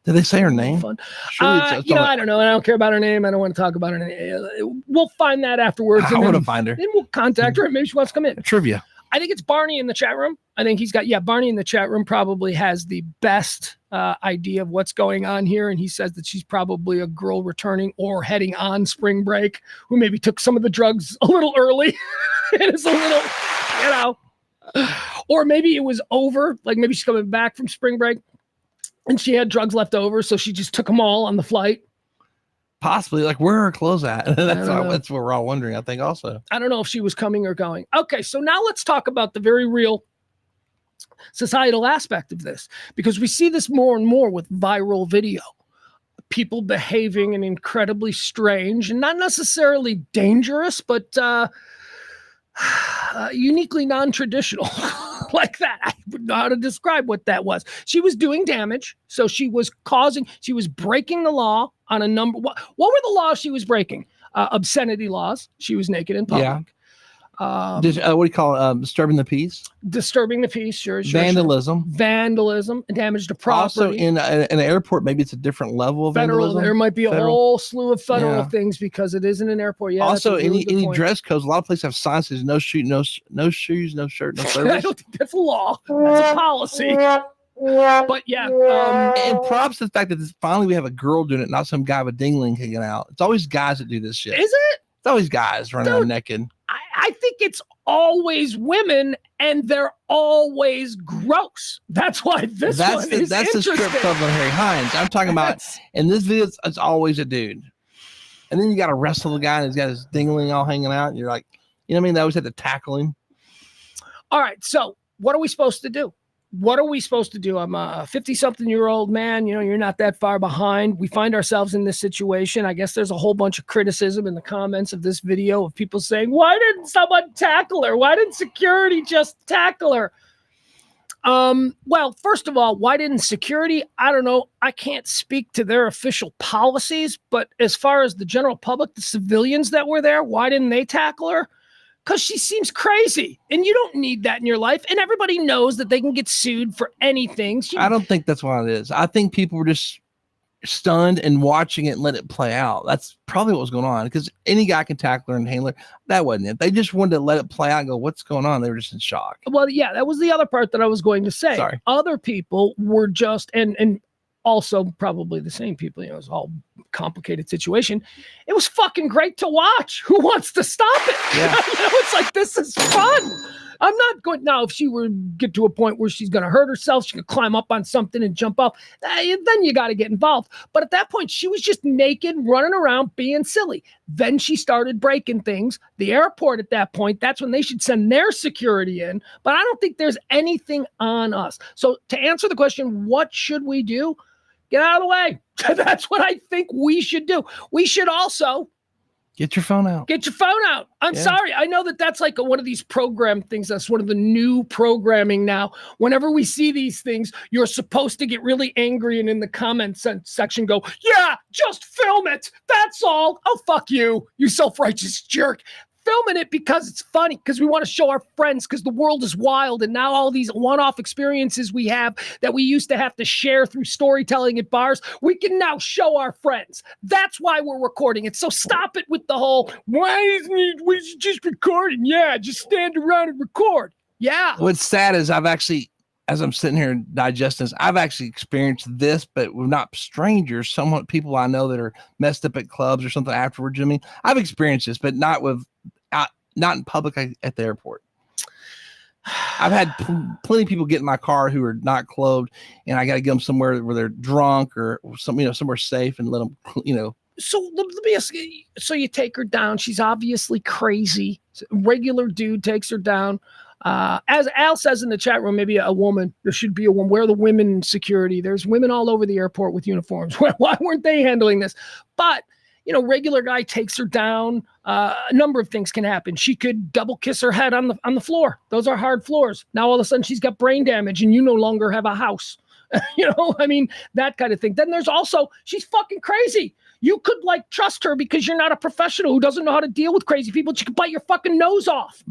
did they say her name? Fun. I don't know. I don't care about her name. I don't want to talk about her name. We'll find that afterwards. I want to find her. Then we'll contact her and maybe she wants to come in. Trivia. I think it's Barney in the chat room. I think he's got, Barney in the chat room probably has the best idea of what's going on here. And he says that she's probably a girl returning or heading on spring break who maybe took some of the drugs a little early. It is a little, or maybe it was over. Like maybe she's coming back from spring break and she had drugs left over. So she just took them all on the flight. Possibly. Like, where are her clothes at? That's what we're all wondering, I think, also. I don't know if she was coming or going. Okay, so now let's talk about the very real societal aspect of this, because we see this more and more with viral video. People behaving in incredibly strange and not necessarily dangerous, but uniquely non-traditional like that. I would know how to describe what that was. She was doing damage. So she was breaking the law on a number. What were the laws she was breaking? Obscenity laws. She was naked in public. Yeah. What do you call it? Disturbing the peace? Disturbing the peace, sure. Vandalism. Vandalism, damage to property. Also, in an airport, maybe it's a different level of vandalism. There might be a whole slew of federal things because it isn't an airport. Yeah. Also, any dress codes. A lot of places have signs that says no shoes, no shirt, no service. I don't think that's a law. That's a policy. But and props to the fact that finally we have a girl doing it, not some guy with dingling kicking out. It's always guys that do this shit. Is it? It's always guys running around naked. I think it's always women, and they're always gross. That's why that's the strip club on Harry Hines. I'm talking about in this video. It's always a dude, and then you got to wrestle the guy, and he's got his dingling all hanging out. And you're like, you know what I mean? They always have to tackle him. All right, so what are we supposed to do? What are we supposed to do? I'm a 50-something-year-old man. You're not that far behind. We find ourselves in this situation. I guess there's a whole bunch of criticism in the comments of this video of people saying, why didn't someone tackle her? Why didn't security just tackle her? Well, first of all, why didn't security? I don't know. I can't speak to their official policies, but as far as the general public, the civilians that were there, why didn't they tackle her? Because she seems crazy, and you don't need that in your life. And everybody knows that they can get sued for anything. I don't think that's what it is. I think people were just stunned and watching it and let it play out. That's probably what was going on, because any guy can tackle her and handle her. That wasn't it. They just wanted to let it play out and go, what's going on? They were just in shock. Well, yeah, that was the other part that I was going to say. Sorry. Other people were just, and also probably the same people, it was all complicated situation. It was fucking great to watch. Who wants to stop it? Yeah. It's like, this is fun. I'm not going now. If she were get to a point where she's going to hurt herself, she could climb up on something and jump up. Then you got to get involved. But at that point, she was just naked, running around, being silly. Then she started breaking things. The airport at that point, that's when they should send their security in. But I don't think there's anything on us. So to answer the question, what should we do? Get out of the way. That's what I think we should do. We should also get your phone out. Get your phone out. I'm sorry. I know that that's like one of these program things. That's one of the new programming now. Whenever we see these things, you're supposed to get really angry and in the comments section go, yeah, just film it. That's all. Oh, fuck you, you self-righteous jerk. Filming it because it's funny, because we want to show our friends, because the world is wild, and now all these one-off experiences we have that we used to have to share through storytelling at bars, we can now show our friends. That's why we're recording it. So stop it with the whole, why isn't it, we should just recording? Yeah, just stand around and record. Yeah. What's sad is I've actually, as I'm sitting here digesting this, I've actually experienced this, but we're not strangers. Somewhat people I know that are messed up at clubs or something afterwards. I mean, I've experienced this, but not in public at the airport. I've had plenty of people get in my car who are not clothed, and I got to get them somewhere where they're drunk or somewhere safe and let them, So let me ask you, so you take her down. She's obviously crazy. Regular dude takes her down. As Al says in the chat room, maybe a woman. There should be a woman. Where are the women in security? There's women all over the airport with uniforms. Why weren't they handling this? But regular guy takes her down. A number of things can happen. She could double kiss her head on the floor. Those are hard floors. Now all of a sudden she's got brain damage, and you no longer have a house. That kind of thing. Then there's also, she's fucking crazy. You could trust her because you're not a professional who doesn't know how to deal with crazy people. She could bite your fucking nose off.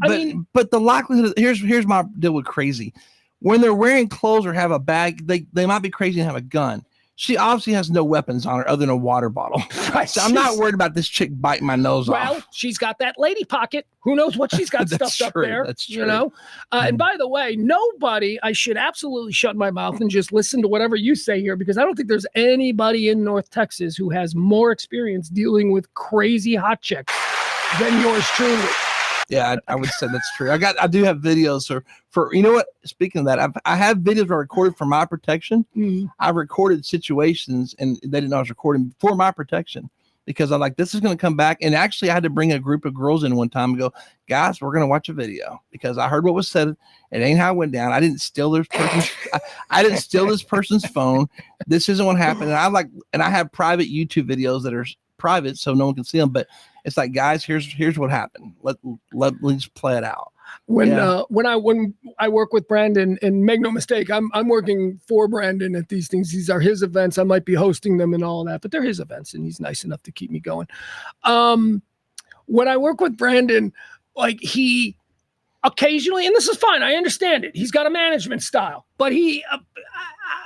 But the likelihood, here's my deal with crazy. When they're wearing clothes or have a bag, they might be crazy and have a gun. She obviously has no weapons on her other than a water bottle. Right. So I'm not worried about this chick biting my nose off. Well, she's got that lady pocket. Who knows what she's got stuffed up there? That's true. And by the way, I should absolutely shut my mouth and just listen to whatever you say here, because I don't think there's anybody in North Texas who has more experience dealing with crazy hot chicks than yours truly. Yeah, I would say that's true. I do have videos for you know what? Speaking of that, I have videos I recorded for my protection. Mm-hmm. I've recorded situations and they didn't know I was recording for my protection, because I'm like, this is going to come back. And actually, I had to bring a group of girls in one time and go, guys, we're going to watch a video, because I heard what was said. It ain't how it went down. I didn't steal this person's. I didn't steal this person's phone. This isn't what happened. And I have private YouTube videos that are private, so no one can see them. But it's like, guys, here's what happened. Let's play it out. When I work with Brandon, and make no mistake, I'm working for Brandon at these things. These are his events. I might be hosting them and all of that, but they're his events, and he's nice enough to keep me going. When I work with Brandon, he occasionally, and this is fine, I understand it, he's got a management style, but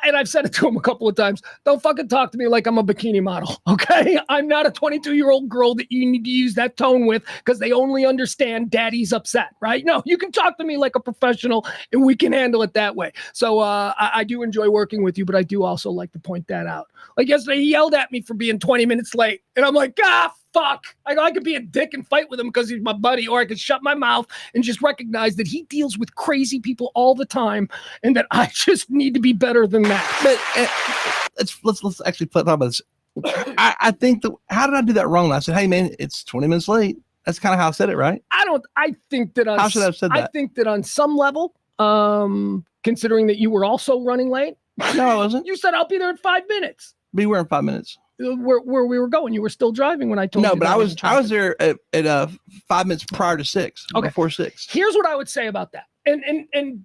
and I've said it to him a couple of times, don't fucking talk to me like I'm a bikini model, okay? I'm not a 22-year-old girl that you need to use that tone with, because they only understand daddy's upset, right? No, you can talk to me like a professional, and we can handle it that way. So I do enjoy working with you, but I do also like to point that out. Like yesterday, he yelled at me for being 20 minutes late, and I'm like, fuck. I could be a dick and fight with him because he's my buddy, or I could shut my mouth and just recognize that he deals with crazy people all the time, and that I just need to be better than that. But let's actually talk about this. I think how did I do that wrong? I said, hey man, it's 20 minutes late. That's kind of how I said it, right? I think that how should I have said that? I think that on some level, considering that you were also running late. No, I wasn't. You said I'll be there in 5 minutes. Be where in 5 minutes? Where we were going. You were still driving when I told you. No, but I was there at 5 minutes prior to 6. Okay. Before 6. Here's what I would say about that. And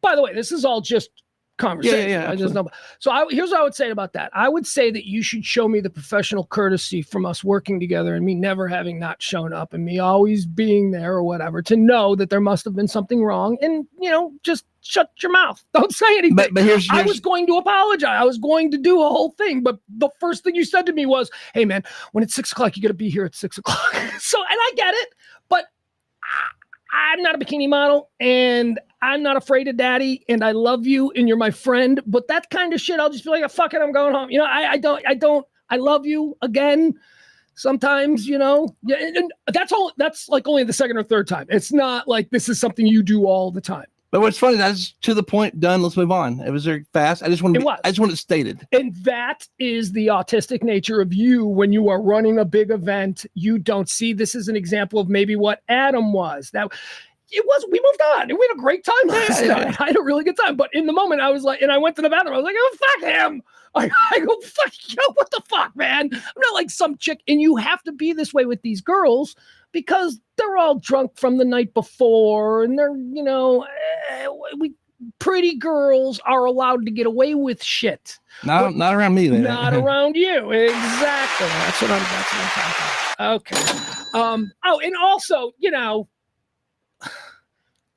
by the way, this is all just conversation. Yeah. I just know. So here's what I would say about that. I would say that you should show me the professional courtesy from us working together, and me never having not shown up, and me always being there or whatever, to know that there must have been something wrong, and just shut your mouth. Don't say anything. But here's I was going to apologize. I was going to do a whole thing, but the first thing you said to me was, hey man, when it's 6 o'clock, you got to be here at 6 o'clock. So, and I get it, but I'm not a bikini model, and I'm not afraid of daddy, and I love you, and you're my friend, but that kind of shit, I'll just be like, fuck it, I'm going home. I love you again. Sometimes, and that's all. That's like only the second or third time. It's not like this is something you do all the time. But what's funny, that's to the point. Done. Let's move on. It was very fast. I just want it stated. And that is the autistic nature of you. When you are running a big event, you don't see this as an example of maybe what Adam was. That we moved on, and we had a great time last night. I had a really good time. But in the moment, I was like, and I went to the bathroom. I was like, oh, fuck him. I go, fuck you. What the fuck, man? I'm not like some chick. And you have to be this way with these girls, because they're all drunk from the night before, and they're, pretty girls are allowed to get away with shit. Not around me, then. Not around you. Exactly. That's what I'm talking about. Okay. And also,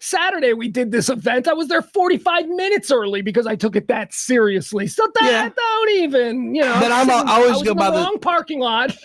Saturday we did this event. I was there 45 minutes early because I took it that seriously. So don't even, But I always go by the wrong parking lot,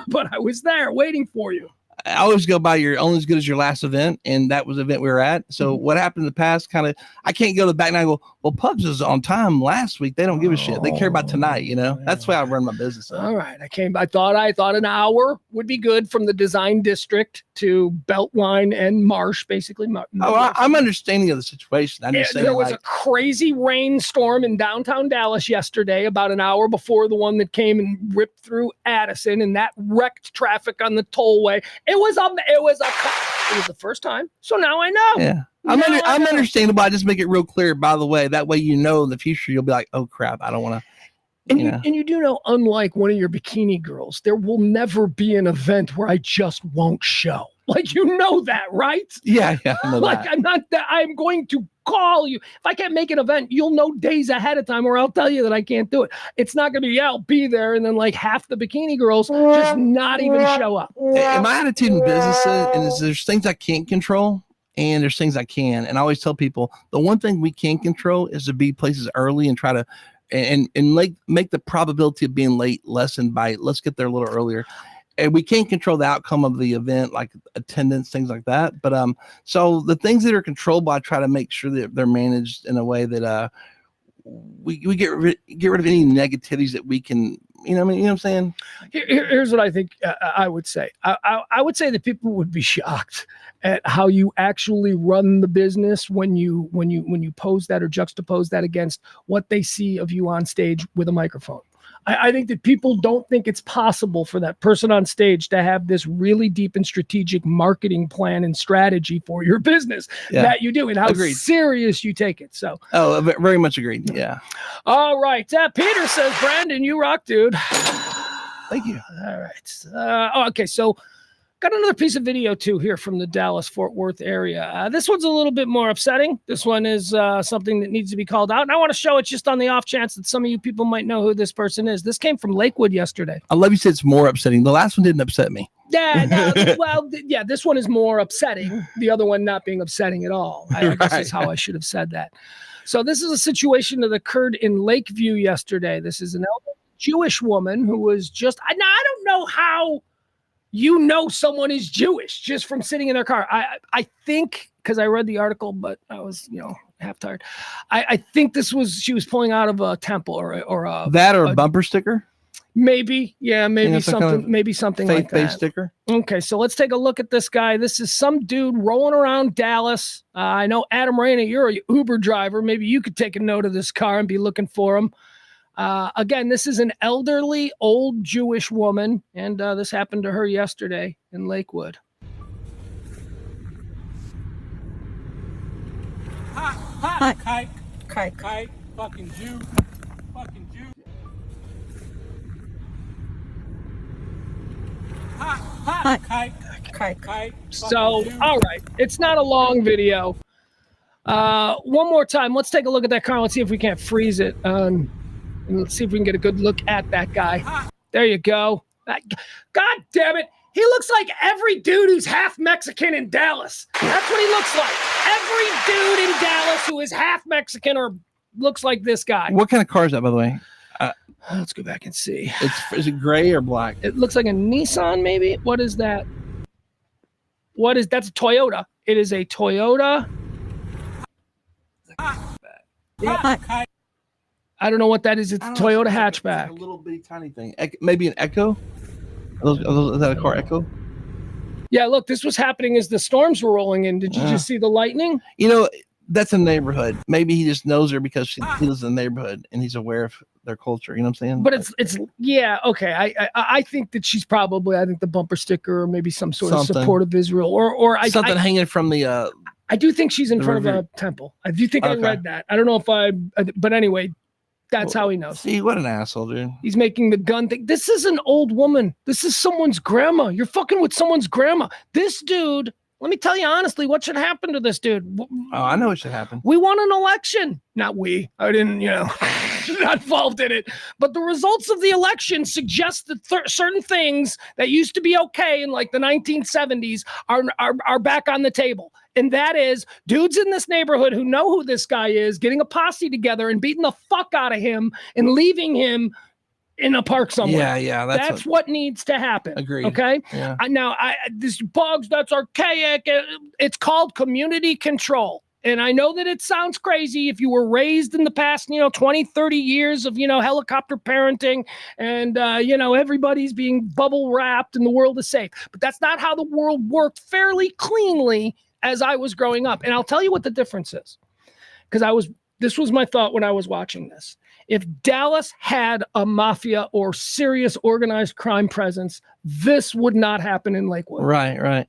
but I was there waiting for you. I always go by your only as good as your last event, and that was the event we were at. So what happened in the past, I can't go to the back and I go, well, Pugs was on time last week. They don't give a shit. They care about tonight, That's why I run my business. All right. I thought an hour would be good from the design district to Beltline and Marsh, basically. I'm understanding of the situation. I'm just saying, there was a crazy rainstorm in downtown Dallas yesterday, about an hour before the one that came and ripped through Addison, and that wrecked traffic on the tollway. It was It was the first time. So now I know. Yeah. I'm understandable. I just make it real clear, by the way. That way, in the future, you'll be like, oh, crap, I don't want to. And you do know, unlike one of your bikini girls, there will never be an event where I just won't show. Like, you know that, right? Yeah, I know like, that. I'm going to call you. If I can't make an event, you'll know days ahead of time, or I'll tell you that I can't do it. It's not going to be, I'll be there, and then like half the bikini girls just not even show up. And my attitude in business is there's things I can't control, and there's things I can. And I always tell people, the one thing we can control is to be places early and try to and make the probability of being late lessen by let's get there a little earlier. And we can't control the outcome of the event, like attendance, things like that. But so the things that are controllable, I try to make sure that they're managed in a way that we get rid of any negativities that we can. You know what I'm saying? Here's what I think I would say. I would say that people would be shocked at how you actually run the business when you pose that or juxtapose that against what they see of you on stage with a microphone. I think that people don't think it's possible for that person on stage to have this really deep and strategic marketing plan and strategy for your business that you do, and how serious you take it. So, very much agreed. Yeah. All right. Peter says, Brandon, you rock, dude. Thank you. All right. Okay. So, got another piece of video too here from the Dallas-Fort Worth area. This one's a little bit more upsetting. This one is something that needs to be called out. And I want to show it just on the off chance that some of you people might know who this person is. This came from Lakewood yesterday. I love you said it's more upsetting. The last one didn't upset me. Yeah, no, well, yeah, this one is more upsetting. The other one not being upsetting at all. I guess is how I should have said that. So this is a situation that occurred in Lakeview yesterday. This is an elderly Jewish woman who was just, I don't know how someone is Jewish just from sitting in their car. I think, because I read the article, but I was, half tired. I think she was pulling out of a temple or a bumper sticker. Maybe, yeah, maybe something like that. Faith-based sticker. Okay, so let's take a look at this guy. This is some dude rolling around Dallas. I know, Adam Rayna, you're a Uber driver. Maybe you could take a note of this car and be looking for him. Again, this is an elderly, old Jewish woman, and this happened to her yesterday in Lakewood. Hi. Kite. Fucking Jew. Hi. Kite. So, all right. It's not a long video. One more time. Let's take a look at that car. Let's see if we can't freeze it. And let's see if we can get a good look at that guy. There you go. God damn it. He looks like every dude who's half Mexican in Dallas. That's what he looks like. Every dude in Dallas who is half Mexican or looks like this guy. What kind of car is that, by the way? Let's go back and see. Is it gray or black? It looks like a Nissan, maybe. What is that? That's a Toyota. It is a Toyota. Yeah. I don't know what that is. It's a Toyota hatchback. It's like a little bitty tiny thing. Maybe an Echo? Is that a car Echo? Yeah, look, this was happening as the storms were rolling in. Did you just see the lightning? That's a neighborhood. Maybe he just knows her because he lives in the neighborhood and he's aware of their culture. You know what I'm saying? But it's yeah, okay. I think that she's probably, the bumper sticker or maybe some sort of support of Israel or something hanging from the I do think she's in front of a temple. I do think I read that. I don't know if but anyway, that's how he knows. See, what an asshole, dude. He's making the gun thing. This is an old woman. This is someone's grandma. You're fucking with someone's grandma. This dude, let me tell you honestly, what should happen to this dude? Oh, I know what should happen. We won an election. Not we. I didn't, not involved in it. But the results of the election suggest that certain things that used to be okay in like the 1970s are back on the table. And that is dudes in this neighborhood who know who this guy is, getting a posse together and beating the fuck out of him and leaving him in a park somewhere. Yeah. That's what needs to happen. Agreed. Okay. Yeah. This Pugs, that's archaic. It's called community control. And I know that it sounds crazy if you were raised in the past, 20, 30 years of, helicopter parenting and, everybody's being bubble wrapped and the world is safe. But that's not how the world worked fairly cleanly as I was growing up. And I'll tell you what the difference is. Because this was my thought when I was watching this. If Dallas had a mafia or serious organized crime presence, this would not happen in Lakewood. Right.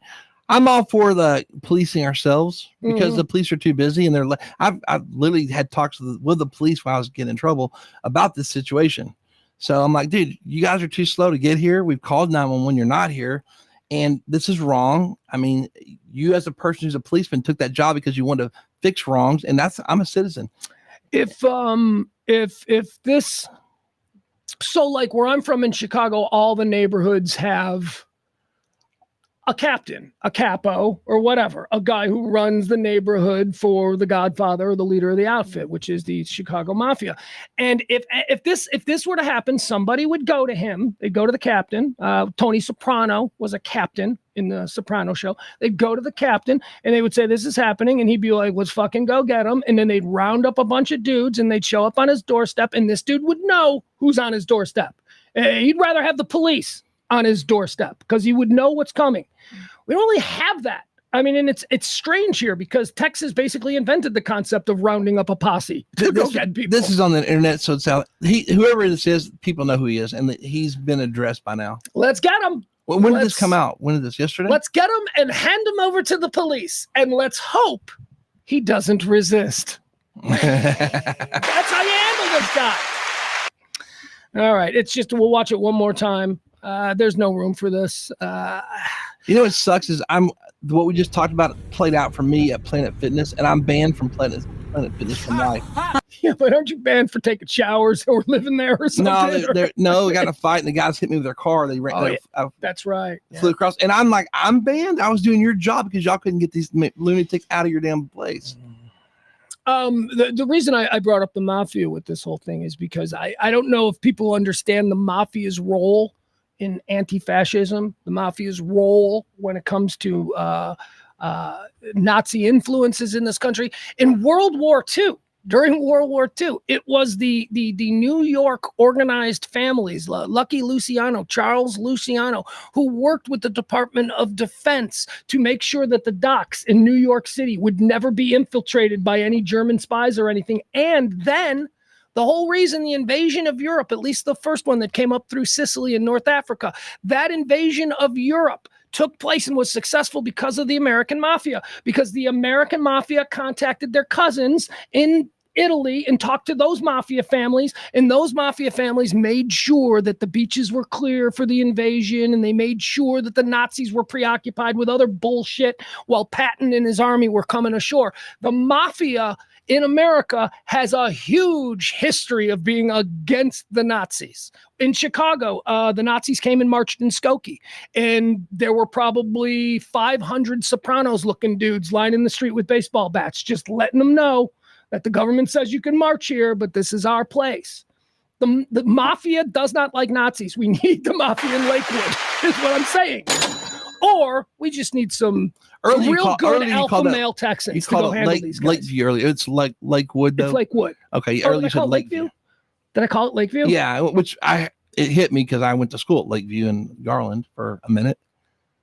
I'm all for the policing ourselves because the police are too busy, and I've literally had talks with the police when I was getting in trouble about this situation. So I'm like, dude, you guys are too slow to get here. We've called 911. You're not here, and this is wrong. I mean, you as a person who's a policeman took that job because you want to fix wrongs, and I'm a citizen. If this, so like where I'm from in Chicago, all the neighborhoods have a captain, a capo, or whatever, a guy who runs the neighborhood for the godfather or the leader of the outfit, which is the Chicago Mafia. And if this were to happen, somebody would go to him. They'd go to the captain. Tony Soprano was a captain in the Soprano show. They'd go to the captain and they would say, this is happening. And he'd be like, let's fucking go get him. And then they'd round up a bunch of dudes and they'd show up on his doorstep. And this dude would know who's on his doorstep. He'd rather have the police on his doorstep because he would know what's coming. We don't really have that. I mean, and it's strange here because Texas basically invented the concept of rounding up a posse to go get people. This is on the internet, so it's out. Whoever this is, people know who he is, and he's been addressed by now. Let's get him. When did this come out? When did this? Yesterday? Let's get him and hand him over to the police, and let's hope he doesn't resist. That's how you handle this guy. All right, it's just we'll watch it one more time. There's no room for this. You know what sucks is what we just talked about played out for me at Planet Fitness, and I'm banned from Planet Fitness for life. Yeah, but aren't you banned for taking showers or living there or something? No, we got in a fight, and the guys hit me with their car. They ran. That's right. Flew across, and I'm like, I'm banned. I was doing your job because y'all couldn't get these lunatics out of your damn place. The reason I brought up the mafia with this whole thing is because I don't know if people understand the mafia's role in anti-fascism, the mafia's role when it comes to Nazi influences in this country. In World War II, during World War II, it was the New York organized families, Lucky Luciano, Charles Luciano, who worked with the Department of Defense to make sure that the docks in New York City would never be infiltrated by any German spies or anything. And then the whole reason the invasion of Europe, at least the first one that came up through Sicily and North Africa, that invasion of Europe took place and was successful because of the American Mafia, because the American Mafia contacted their cousins in Italy and talked to those mafia families, and those mafia families made sure that the beaches were clear for the invasion, and they made sure that the Nazis were preoccupied with other bullshit while Patton and his army were coming ashore. The mafia in America has a huge history of being against the Nazis. In Chicago, the Nazis came and marched in Skokie, and there were probably 500 Sopranos-looking dudes lining the street with baseball bats, just letting them know that the government says you can march here, but this is our place. The mafia does not like Nazis. We need the mafia in Lakewood, is what I'm saying. Or we just need some real good alpha male Texans to go handle these guys. Lakeview earlier. It's like Lakewood, though. It's Lakewood. Okay, earlier you said Lakeview. Did I call it Lakeview? Yeah, which it hit me because I went to school at Lakeview in Garland for a minute.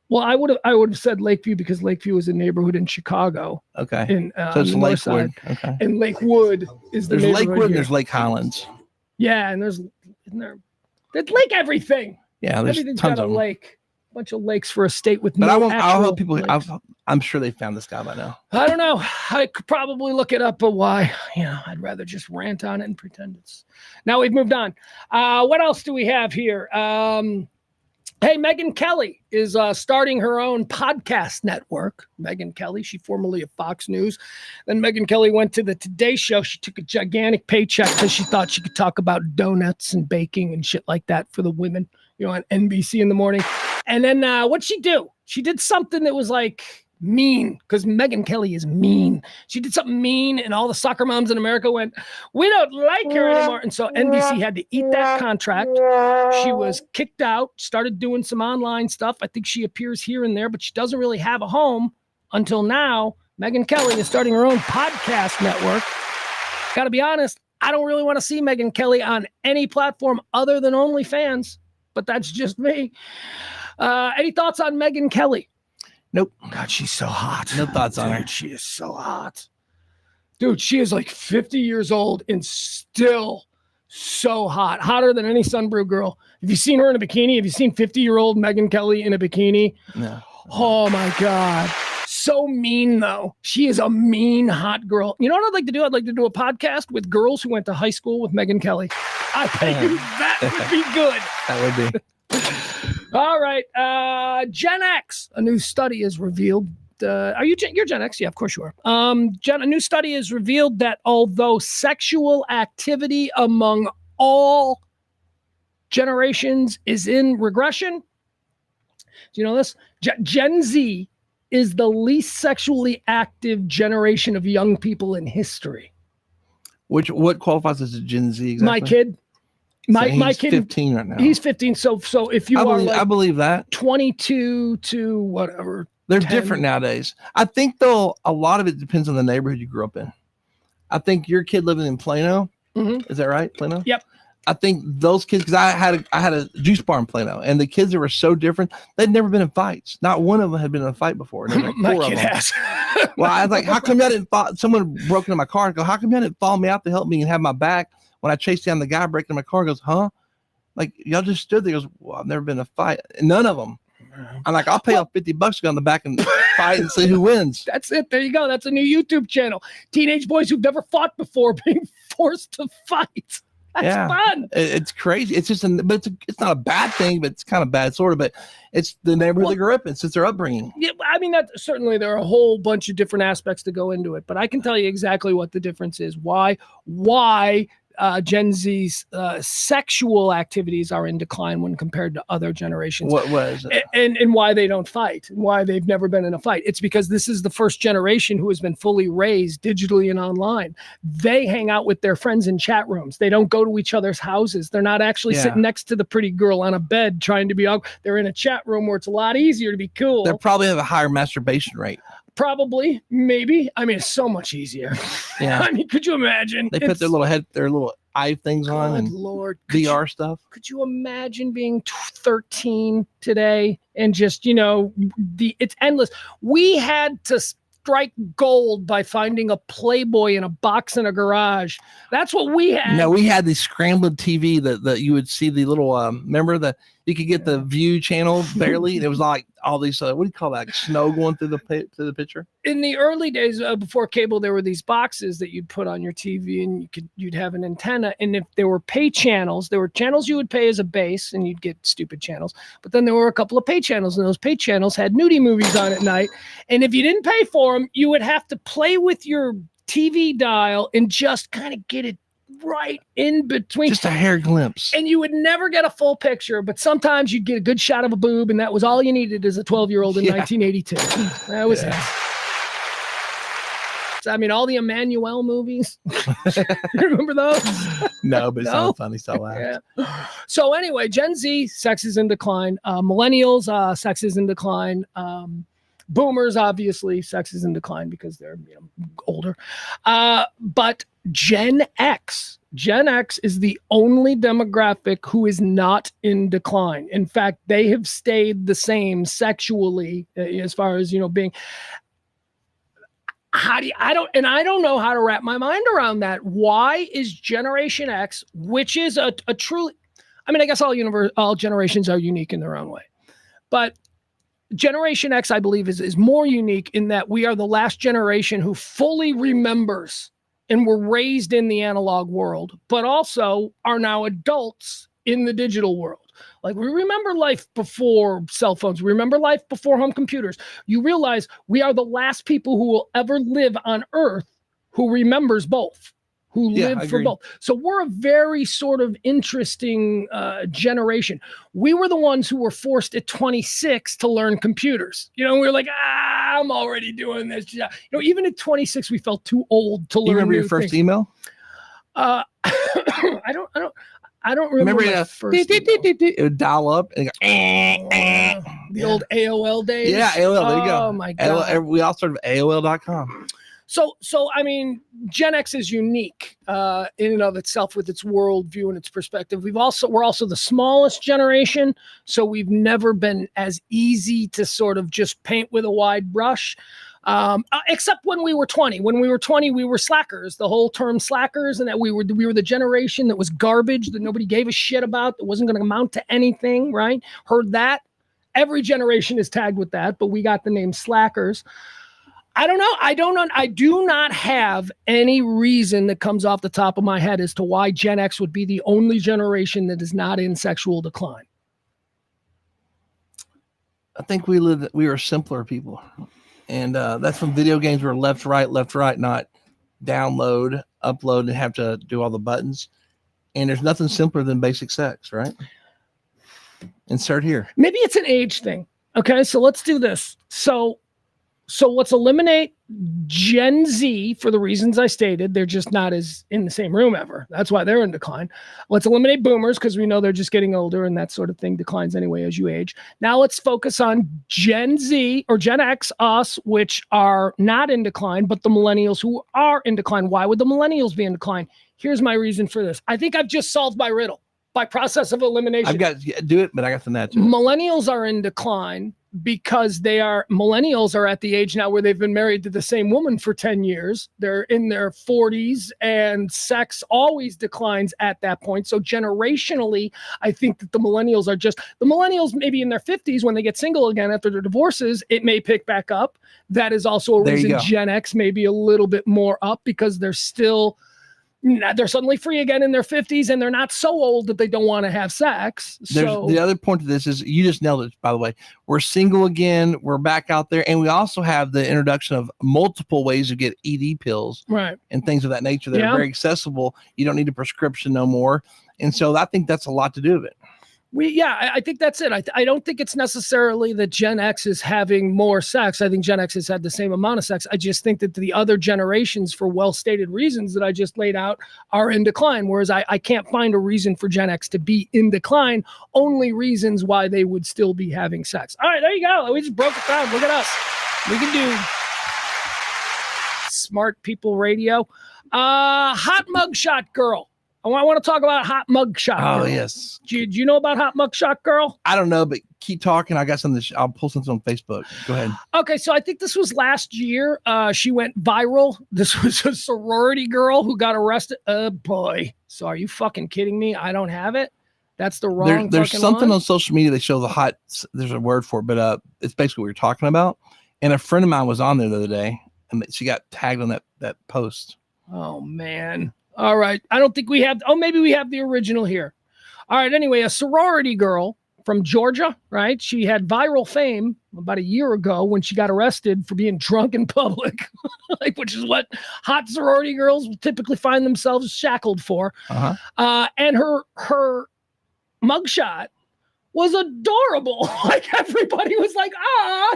Well, I would have said Lakeview because Lakeview is a neighborhood in Chicago. Okay, so it's Lakewood. Okay, and Lakewood is the there's neighborhood Lakewood here. and there's Lake Highlands. Yeah, and there's lake everything. Yeah, there's everything's tons got a of them. lake. Bunch of lakes for a state with But no I'll help people. lakes. I'm sure they found this guy by now. I don't know. I could probably look it up, but why? I'd rather just rant on it and pretend it's. Now we've moved on. What else do we have here? Hey, Megyn Kelly is starting her own podcast network. Megyn Kelly, she formerly of Fox News. Then Megyn Kelly went to the Today Show. She took a gigantic paycheck because she thought she could talk about donuts and baking and shit like that for the women, on NBC in the morning. And then what'd she do? She did something that was like mean, because Megyn Kelly is mean. She did something mean, and all the soccer moms in America went, we don't like her anymore. And so NBC had to eat that contract. She was kicked out, started doing some online stuff. I think she appears here and there, but she doesn't really have a home until now. Megyn Kelly is starting her own podcast network. Got to be honest, I don't really want to see Megyn Kelly on any platform other than OnlyFans, but that's just me. Any thoughts on Megyn Kelly? Nope. God, she's so hot. No thoughts on her. She is so hot. Dude, she is like 50 years old and still So hot, hotter than any Sunbrew girl. Have you seen her in a bikini? Have you seen 50-year-old Megyn Kelly in a bikini? No. Oh my God. So mean though. She is a mean, hot girl. You know what I'd like to do? I'd like to do a podcast with girls who went to high school with Megyn Kelly. I bet you that would be good. That would be. All right. Gen X, a new study has revealed. You're Gen X? Yeah, of course you are. A new study has revealed that although sexual activity among all generations is in regression, do you know this? Gen Z is the least sexually active generation of young people in history. What qualifies as a Gen Z exactly? My kid. My kid 15 right now. He's 15. So if you I believe that 22 to whatever. They're 10. different nowadays. I think though a lot of it depends on the neighborhood you grew up in. I think your kid living in Plano, is that right? Plano? Yep. I think those kids, because I had a juice bar in Plano, and the kids that were so different, they'd never been in fights. Not one of them had been in a fight before. And like My four kid of them. has. Well, I was like, how come y'all didn't follow? Someone broke into my car and go, how come y'all didn't follow me out to help me and have my back when I chased down the guy breaking my car? He goes, huh? Like, y'all just stood there. He goes, well, I've never been in a fight. And none of them. I'm like, I'll pay off $50 to go on the back and fight and see who wins. That's it. There you go. That's a new YouTube channel. Teenage boys who've never fought before being forced to fight. That's fun. It's crazy. It's just, but it's not a bad thing, but it's kind of bad, sort of. But it's the neighborhood they grew up in since their upbringing. Yeah, I mean, that certainly there are a whole bunch of different aspects to go into it, but I can tell you exactly what the difference is. Why Gen Z's sexual activities are in decline when compared to other generations. What was it? And why they don't fight, and why they've never been in a fight. It's because this is the first generation who has been fully raised digitally and online. They hang out with their friends in chat rooms. They don't go to each other's houses. They're not actually sitting next to the pretty girl on a bed trying to be out. They're in a chat room where it's a lot easier to be cool. They probably have a higher masturbation rate. Probably, maybe. I mean, it's so much easier. Yeah. I mean, could you imagine? They put their little eye things on and Lord, VR stuff. Could you imagine being 13 today and just, it's endless. We had to strike gold by finding a Playboy in a box in a garage. That's what we had. No, we had the scrambled TV that you would see the little, remember that you could get the view channel barely. And it was like all these, what do you call that? Snow going through the picture. In the early days before cable, there were these boxes that you'd put on your TV and you'd have an antenna. And if there were pay channels, there were channels you would pay as a base and you'd get stupid channels. But then there were a couple of pay channels and those pay channels had nudie movies on at night. And if you didn't pay for them, you would have to play with your TV dial and just kind of get it right in between. Just a hair glimpse. And you would never get a full picture, but sometimes you'd get a good shot of a boob, and that was all you needed as a 12-year-old in 1982. That was it. So, I mean, all the Emmanuel movies. You remember those? No, but it sounds funny. So loud. Yeah. So anyway, Gen Z, sex is in decline. Millennials, sex is in decline. Boomers, obviously, sex is in decline because they're older. But Gen X is the only demographic who is not in decline. In fact, they have stayed the same sexually as far as, being. I don't know how to wrap my mind around that. Why is Generation X, which is a truly, I mean, I guess all generations are unique in their own way, but Generation X, I believe, is more unique in that we are the last generation who fully remembers and were raised in the analog world, but also are now adults in the digital world. Like, we remember life before cell phones. We remember life before home computers. You realize we are the last people who will ever live on Earth who remembers both, who lived for both. So we're a very sort of interesting generation. We were the ones who were forced at 26 to learn computers. We were like, I'm already doing this. Even at 26, we felt too old to learn. You remember your first email? I don't remember my first email. It would dial up and go, the old AOL days. Yeah, AOL. There you go. Oh my God. AOL, we all started with AOL.com. So I mean, Gen X is unique in and of itself with its worldview and its perspective. We're also the smallest generation, so we've never been as easy to sort of just paint with a wide brush. Except when we were 20. When we were 20, we were slackers. The whole term slackers, and that we were the generation that was garbage, that nobody gave a shit about, that wasn't going to amount to anything, right? Heard that? Every generation is tagged with that, but we got the name slackers. I don't know. I do not have any reason that comes off the top of my head as to why Gen X would be the only generation that is not in sexual decline. I think we were simpler people. And that's from video games were left, right, not download, upload, and have to do all the buttons. And there's nothing simpler than basic sex, right? Insert here. Maybe it's an age thing. Okay, so let's do this. So let's eliminate Gen Z for the reasons I stated. They're just not as in the same room ever. That's why they're in decline. Let's eliminate boomers because we know they're just getting older and that sort of thing declines anyway as you age. Now let's focus on Gen Z or Gen X, us, which are not in decline, but the millennials who are in decline. Why would the millennials be in decline? Here's my reason for this. I think I've just solved my riddle by process of elimination. I've got to do it, but I got the net. Millennials are in decline because millennials are at the age now where they've been married to the same woman for 10 years. They're in their 40s and sex always declines at that point. So generationally, I think that the millennials maybe in their 50s when they get single again after their divorces, it may pick back up. That is also a reason Gen X may be a little bit more up because they're suddenly free again in their 50s and they're not so old that they don't want to have sex. The other point to this is you just nailed it, by the way. We're single again. We're back out there. And we also have the introduction of multiple ways to get ED pills and things of that nature that are very accessible. You don't need a prescription no more. And so I think that's a lot to do with it. I think that's it. I don't think it's necessarily that Gen X is having more sex. I think Gen X has had the same amount of sex. I just think that the other generations, for well-stated reasons that I just laid out, are in decline, whereas I can't find a reason for Gen X to be in decline, only reasons why they would still be having sex. All right, there you go. We just broke it down. Look at us. We can do smart people radio. Hot mugshot girl. I want to talk about hot mugshot girl. Oh, yes. Do you know about hot mugshot girl? I don't know, but keep talking. I got something. I'll pull something on Facebook. Go ahead. Okay, so I think this was last year. She went viral. This was a sorority girl who got arrested. Oh, boy. So are you fucking kidding me? I don't have it. That's the wrong There's something line. on social media that shows there's a word for it, but it's basically what you're talking about. And a friend of mine was on there the other day, and she got tagged on that post. Oh, man. All right. I don't think we have. Oh, maybe we have the original here. All right. Anyway, a sorority girl from Georgia, right? She had viral fame about a year ago when she got arrested for being drunk in public, which is what hot sorority girls typically find themselves shackled for. And her mugshot was adorable. Like everybody was like,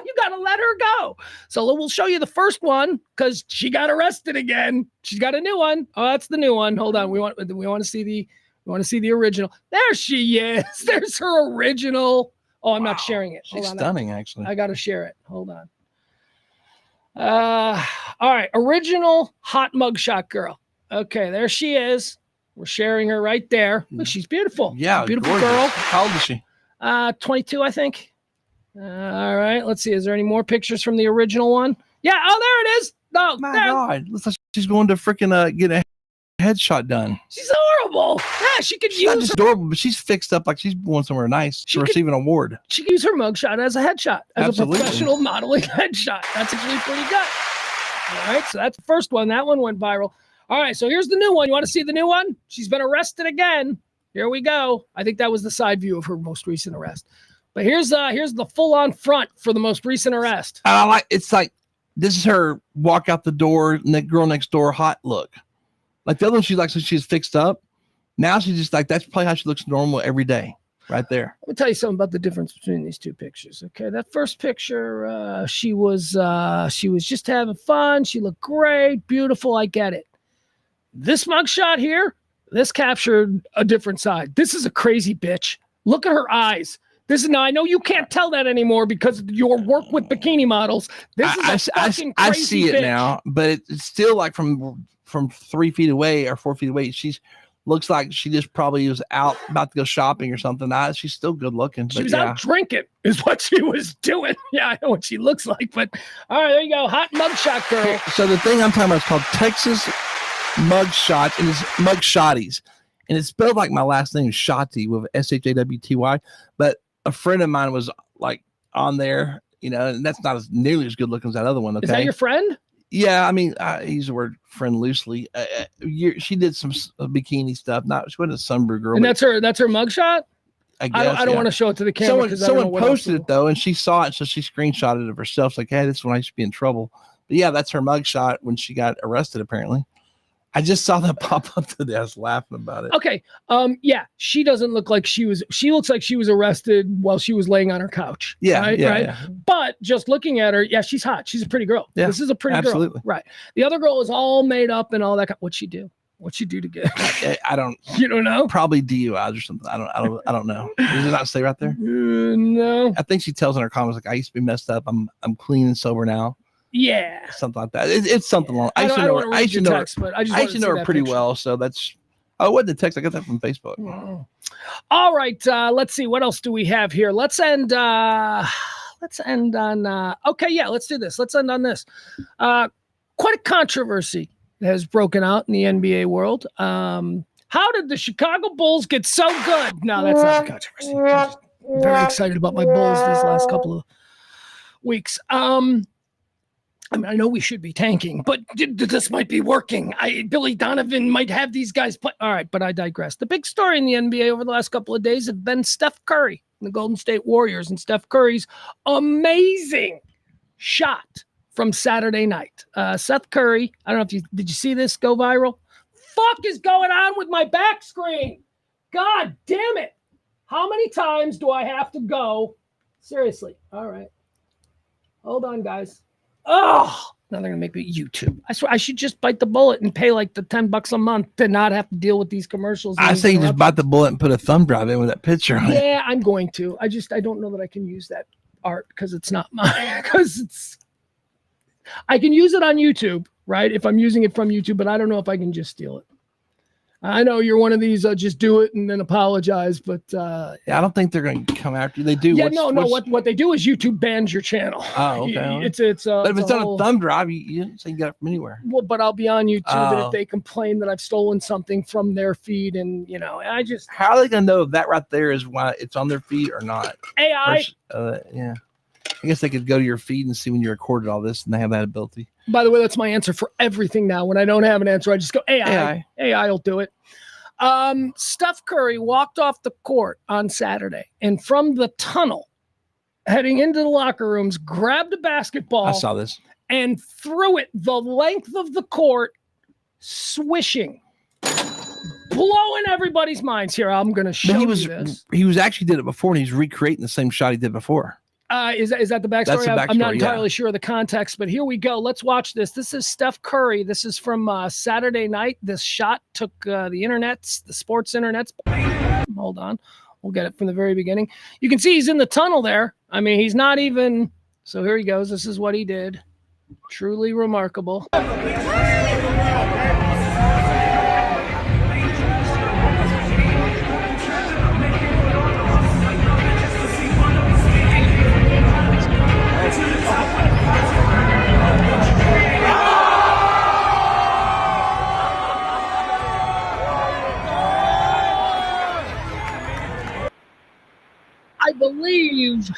you got to let her go. So we'll show you the first one because she got arrested again. She's got a new one. Oh, that's the new one. Hold on. We want to see the original. There she is. There's her original. Oh, I'm not sharing it. She's stunning, actually. I got to share it. Hold on. All right. Original hot mugshot girl. Okay. There she is. We're sharing her right there. Look, she's beautiful. Yeah. Beautiful gorgeous. girl. How old is she? 22, I think. All right. Let's see. Is there any more pictures from the original one? Yeah. Oh, there it is. No. My God. Looks like she's going to freaking get a headshot done. She's horrible. Yeah, she could She's not just adorable, but she's fixed up like she's going somewhere nice to receive an award. She could use her mugshot as a headshot, as Absolutely. a professional modeling headshot. That's actually pretty good. All right. So that's the first one. That one went viral. All right. So here's the new one. You want to see the new one? She's been arrested again. Here we go. I think that was the side view of her most recent arrest. But here's the full-on front for the most recent arrest. It's like this is her walk out the door, girl next door hot look. Like the other one, she's fixed up. Now she's just like that's probably how she looks normal every day, right there. Let me tell you something about the difference between these two pictures. Okay, that first picture, she was just having fun. She looked great, beautiful. I get it. This mugshot here. This captured a different side. This is a crazy bitch. Look at her eyes. Now I know you can't tell that anymore because of your work with bikini models. This is a fucking crazy I see it bitch. now, but it's still like from 3 feet away or 4 feet away. looks like she just probably was out about to go shopping or something. She's still good looking. She was out drinking is what she was doing. Yeah, I know what she looks like, but all right, there you go. Hot mugshot girl. So the thing I'm talking about is called Texas Mugshot, and it's Mugshotties. And it's spelled like my last name, Shotty, with Shawty. But a friend of mine was like on there, and that's not as nearly as good looking as that other one. Okay? Is that your friend? Yeah, I mean, I use the word friend loosely. She did some bikini stuff. She wasn't a sunbrew girl. And that's her mugshot? I guess. I don't want to show it to the camera. Someone posted it though, and she saw it, so she screenshotted it of herself. It's like, hey, this is when I used to be in trouble. But yeah, that's her mugshot when she got arrested, apparently. I just saw that pop up today. I was laughing about it. Okay. Yeah, she doesn't look like she looks like she was arrested while she was laying on her couch. Yeah. Right. Yeah, right. Yeah. But just looking at her, yeah, she's hot. She's a pretty girl. Yeah, this is a pretty absolutely. girl. Right. The other girl is all made up and all that. What'd she do? What'd she do to get? I don't. You don't know? Probably DUIs or something. I don't know. Does it not say right there? No. I think she tells in her comments like, I used to be messed up. I'm clean and sober now. Yeah, something like that. It's something long. I used to know her pretty well. So that's. Oh, it wasn't the text. I got that from Facebook. Oh. All right. Let's see. What else do we have here? Let's end on. Okay. Yeah. Let's do this. Let's end on this. Quite a controversy has broken out in the NBA world. How did the Chicago Bulls get so good? No, that's not a controversy. I'm just very excited about my Bulls these last couple of weeks. I mean, I know we should be tanking, but this might be working. Billy Donovan might have these guys play. All right, but I digress. The big story in the NBA over the last couple of days have been Steph Curry and the Golden State Warriors and Steph Curry's amazing shot from Saturday night. Seth Curry, I don't know if did you see this go viral? Fuck is going on with my back screen? God damn it. How many times do I have to go? Seriously. All right. Hold on, guys. Oh, now they're gonna make me YouTube. I swear I should just bite the bullet and pay like the $10 a month to not have to deal with these commercials. I say you just bite the bullet and put a thumb drive in with that picture on it. Yeah, I'm going to. I don't know that I can use that art because it's not mine. I can use it on YouTube, right? If I'm using it from YouTube, but I don't know if I can just steal it. I know you're one of these, just do it and then apologize, but yeah, I don't think they're going to come after you. They do. Yeah, what they do is YouTube bans your channel. Oh, okay. But if it's on a thumb drive, you didn't say you got it from anywhere. Well, but I'll be on YouTube, and if they complain that I've stolen something from their feed, and how are they going to know if that right there is why it's on their feed or not? AI. Yeah. I guess they could go to your feed and see when you recorded all this, and they have that ability. By the way, that's my answer for everything now. When I don't have an answer, I just go AI. AI will do it. Steph Curry walked off the court on Saturday, and from the tunnel, heading into the locker rooms, grabbed a basketball. I saw this. And threw it the length of the court, swishing, blowing everybody's minds. Here, I'm going to show you this. He was actually did it before, and he's recreating the same shot he did before. Is that the backstory? That's the backstory, I'm not entirely sure of the context, but here we go. Let's watch this. This is Steph Curry. This is from Saturday night. This shot took the sports internets. Hold on. We'll get it from the very beginning. You can see he's in the tunnel there. I mean, he's not even. So here he goes. This is what he did. Truly remarkable. I believe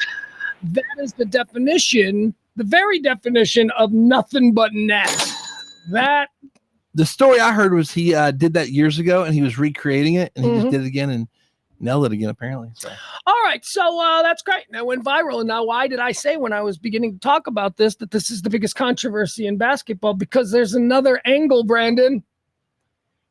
that is the definition, the very definition of nothing but net. That the story I heard was he did that years ago, and he was recreating it, and he just did it again and nailed it again, apparently. So. All right, so that's great. Now went viral, and now why did I say when I was beginning to talk about this that this is the biggest controversy in basketball? Because there's another angle, Brandon.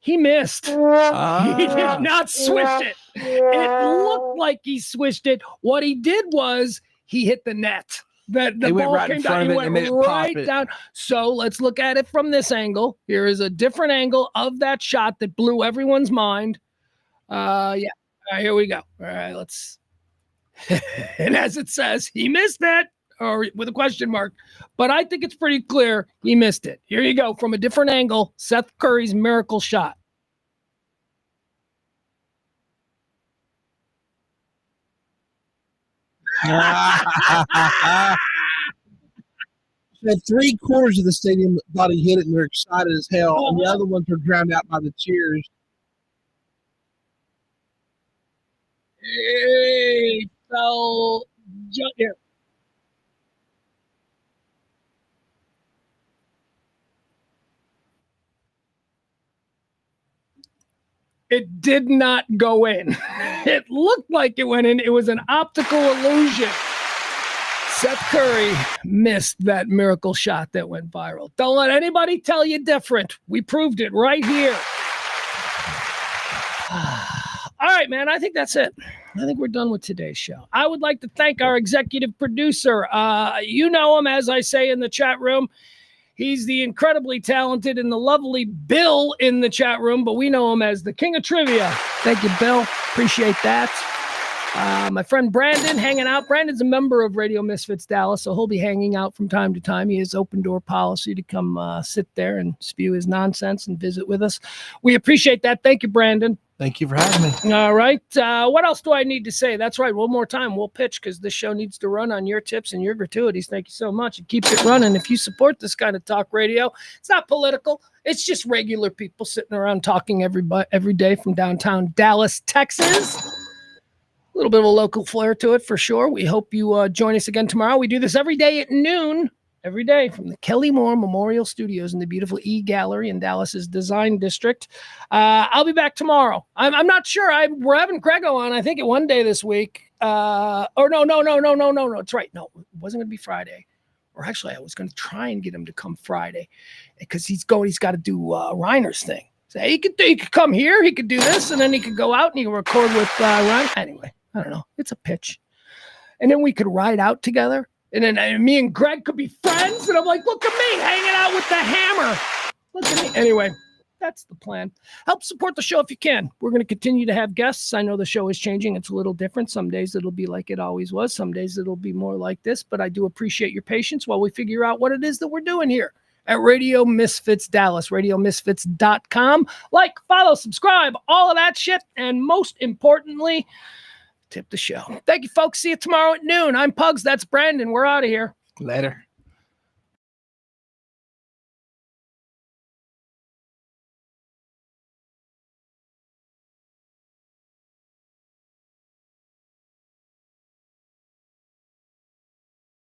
He missed. He did not swish it. It looked like he swished it. What he did was he hit the net. The ball came down. He went right down. So let's look at it from this angle. Here is a different angle of that shot that blew everyone's mind. Yeah. All right, here we go. All right, let's. And as it says, he missed it, or with a question mark. But I think it's pretty clear he missed it. Here you go from a different angle. Seth Curry's miracle shot. And 3/4 of the stadium thought he hit it and they're excited as hell, and the other ones were drowned out by the cheers. Hey, so here. It did not go in. It looked like it went in. It was an optical illusion. Seth Curry missed that miracle shot that went viral. Don't let anybody tell you different. We proved it right here. All right, man, I think that's it. I think we're done with today's show. I would like to thank our executive producer. You know him, as I say in the chat room. He's the incredibly talented and the lovely Bill in the chat room, but we know him as the King of Trivia. Thank you, Bill. Appreciate that. My friend Brandon hanging out. Brandon's a member of Radio Misfits Dallas, so he'll be hanging out from time to time. He has open door policy to come sit there and spew his nonsense and visit with us. We appreciate that. Thank you, Brandon. Thank you for having me. All right. What else do I need to say? That's right. One more time. We'll pitch because this show needs to run on your tips and your gratuities. Thank you so much. It keeps it running. If you support this kind of talk radio, it's not political. It's just regular people sitting around talking every day from downtown Dallas, Texas. A little bit of a local flair to it for sure. We hope you join us again tomorrow. We do this every day at noon. Every day from the Kelly Moore Memorial Studios in the beautiful E Gallery in Dallas's Design District. I'll be back tomorrow. I'm not sure. We're having Grego on, I think, at one day this week. No. It's right. No, it wasn't going to be Friday. Or actually, I was going to try and get him to come Friday because he's got to do Reiner's thing. So he could come here. He could do this, and then he could go out and he could record with Reiner. Anyway, I don't know. It's a pitch. And then we could ride out together. And then me and Greg could be friends. And I'm like, look at me hanging out with the hammer. Look at me. Anyway, that's the plan. Help support the show if you can. We're going to continue to have guests. I know the show is changing. It's a little different. Some days it'll be like it always was. Some days it'll be more like this. But I do appreciate your patience while we figure out what it is that we're doing here at Radio Misfits Dallas, radiomisfits.com. Like, follow, subscribe, all of that shit. And most importantly, tip the show. Thank you, folks. See you tomorrow at noon. I'm Pugs. That's Brandon. We're out of here. Later.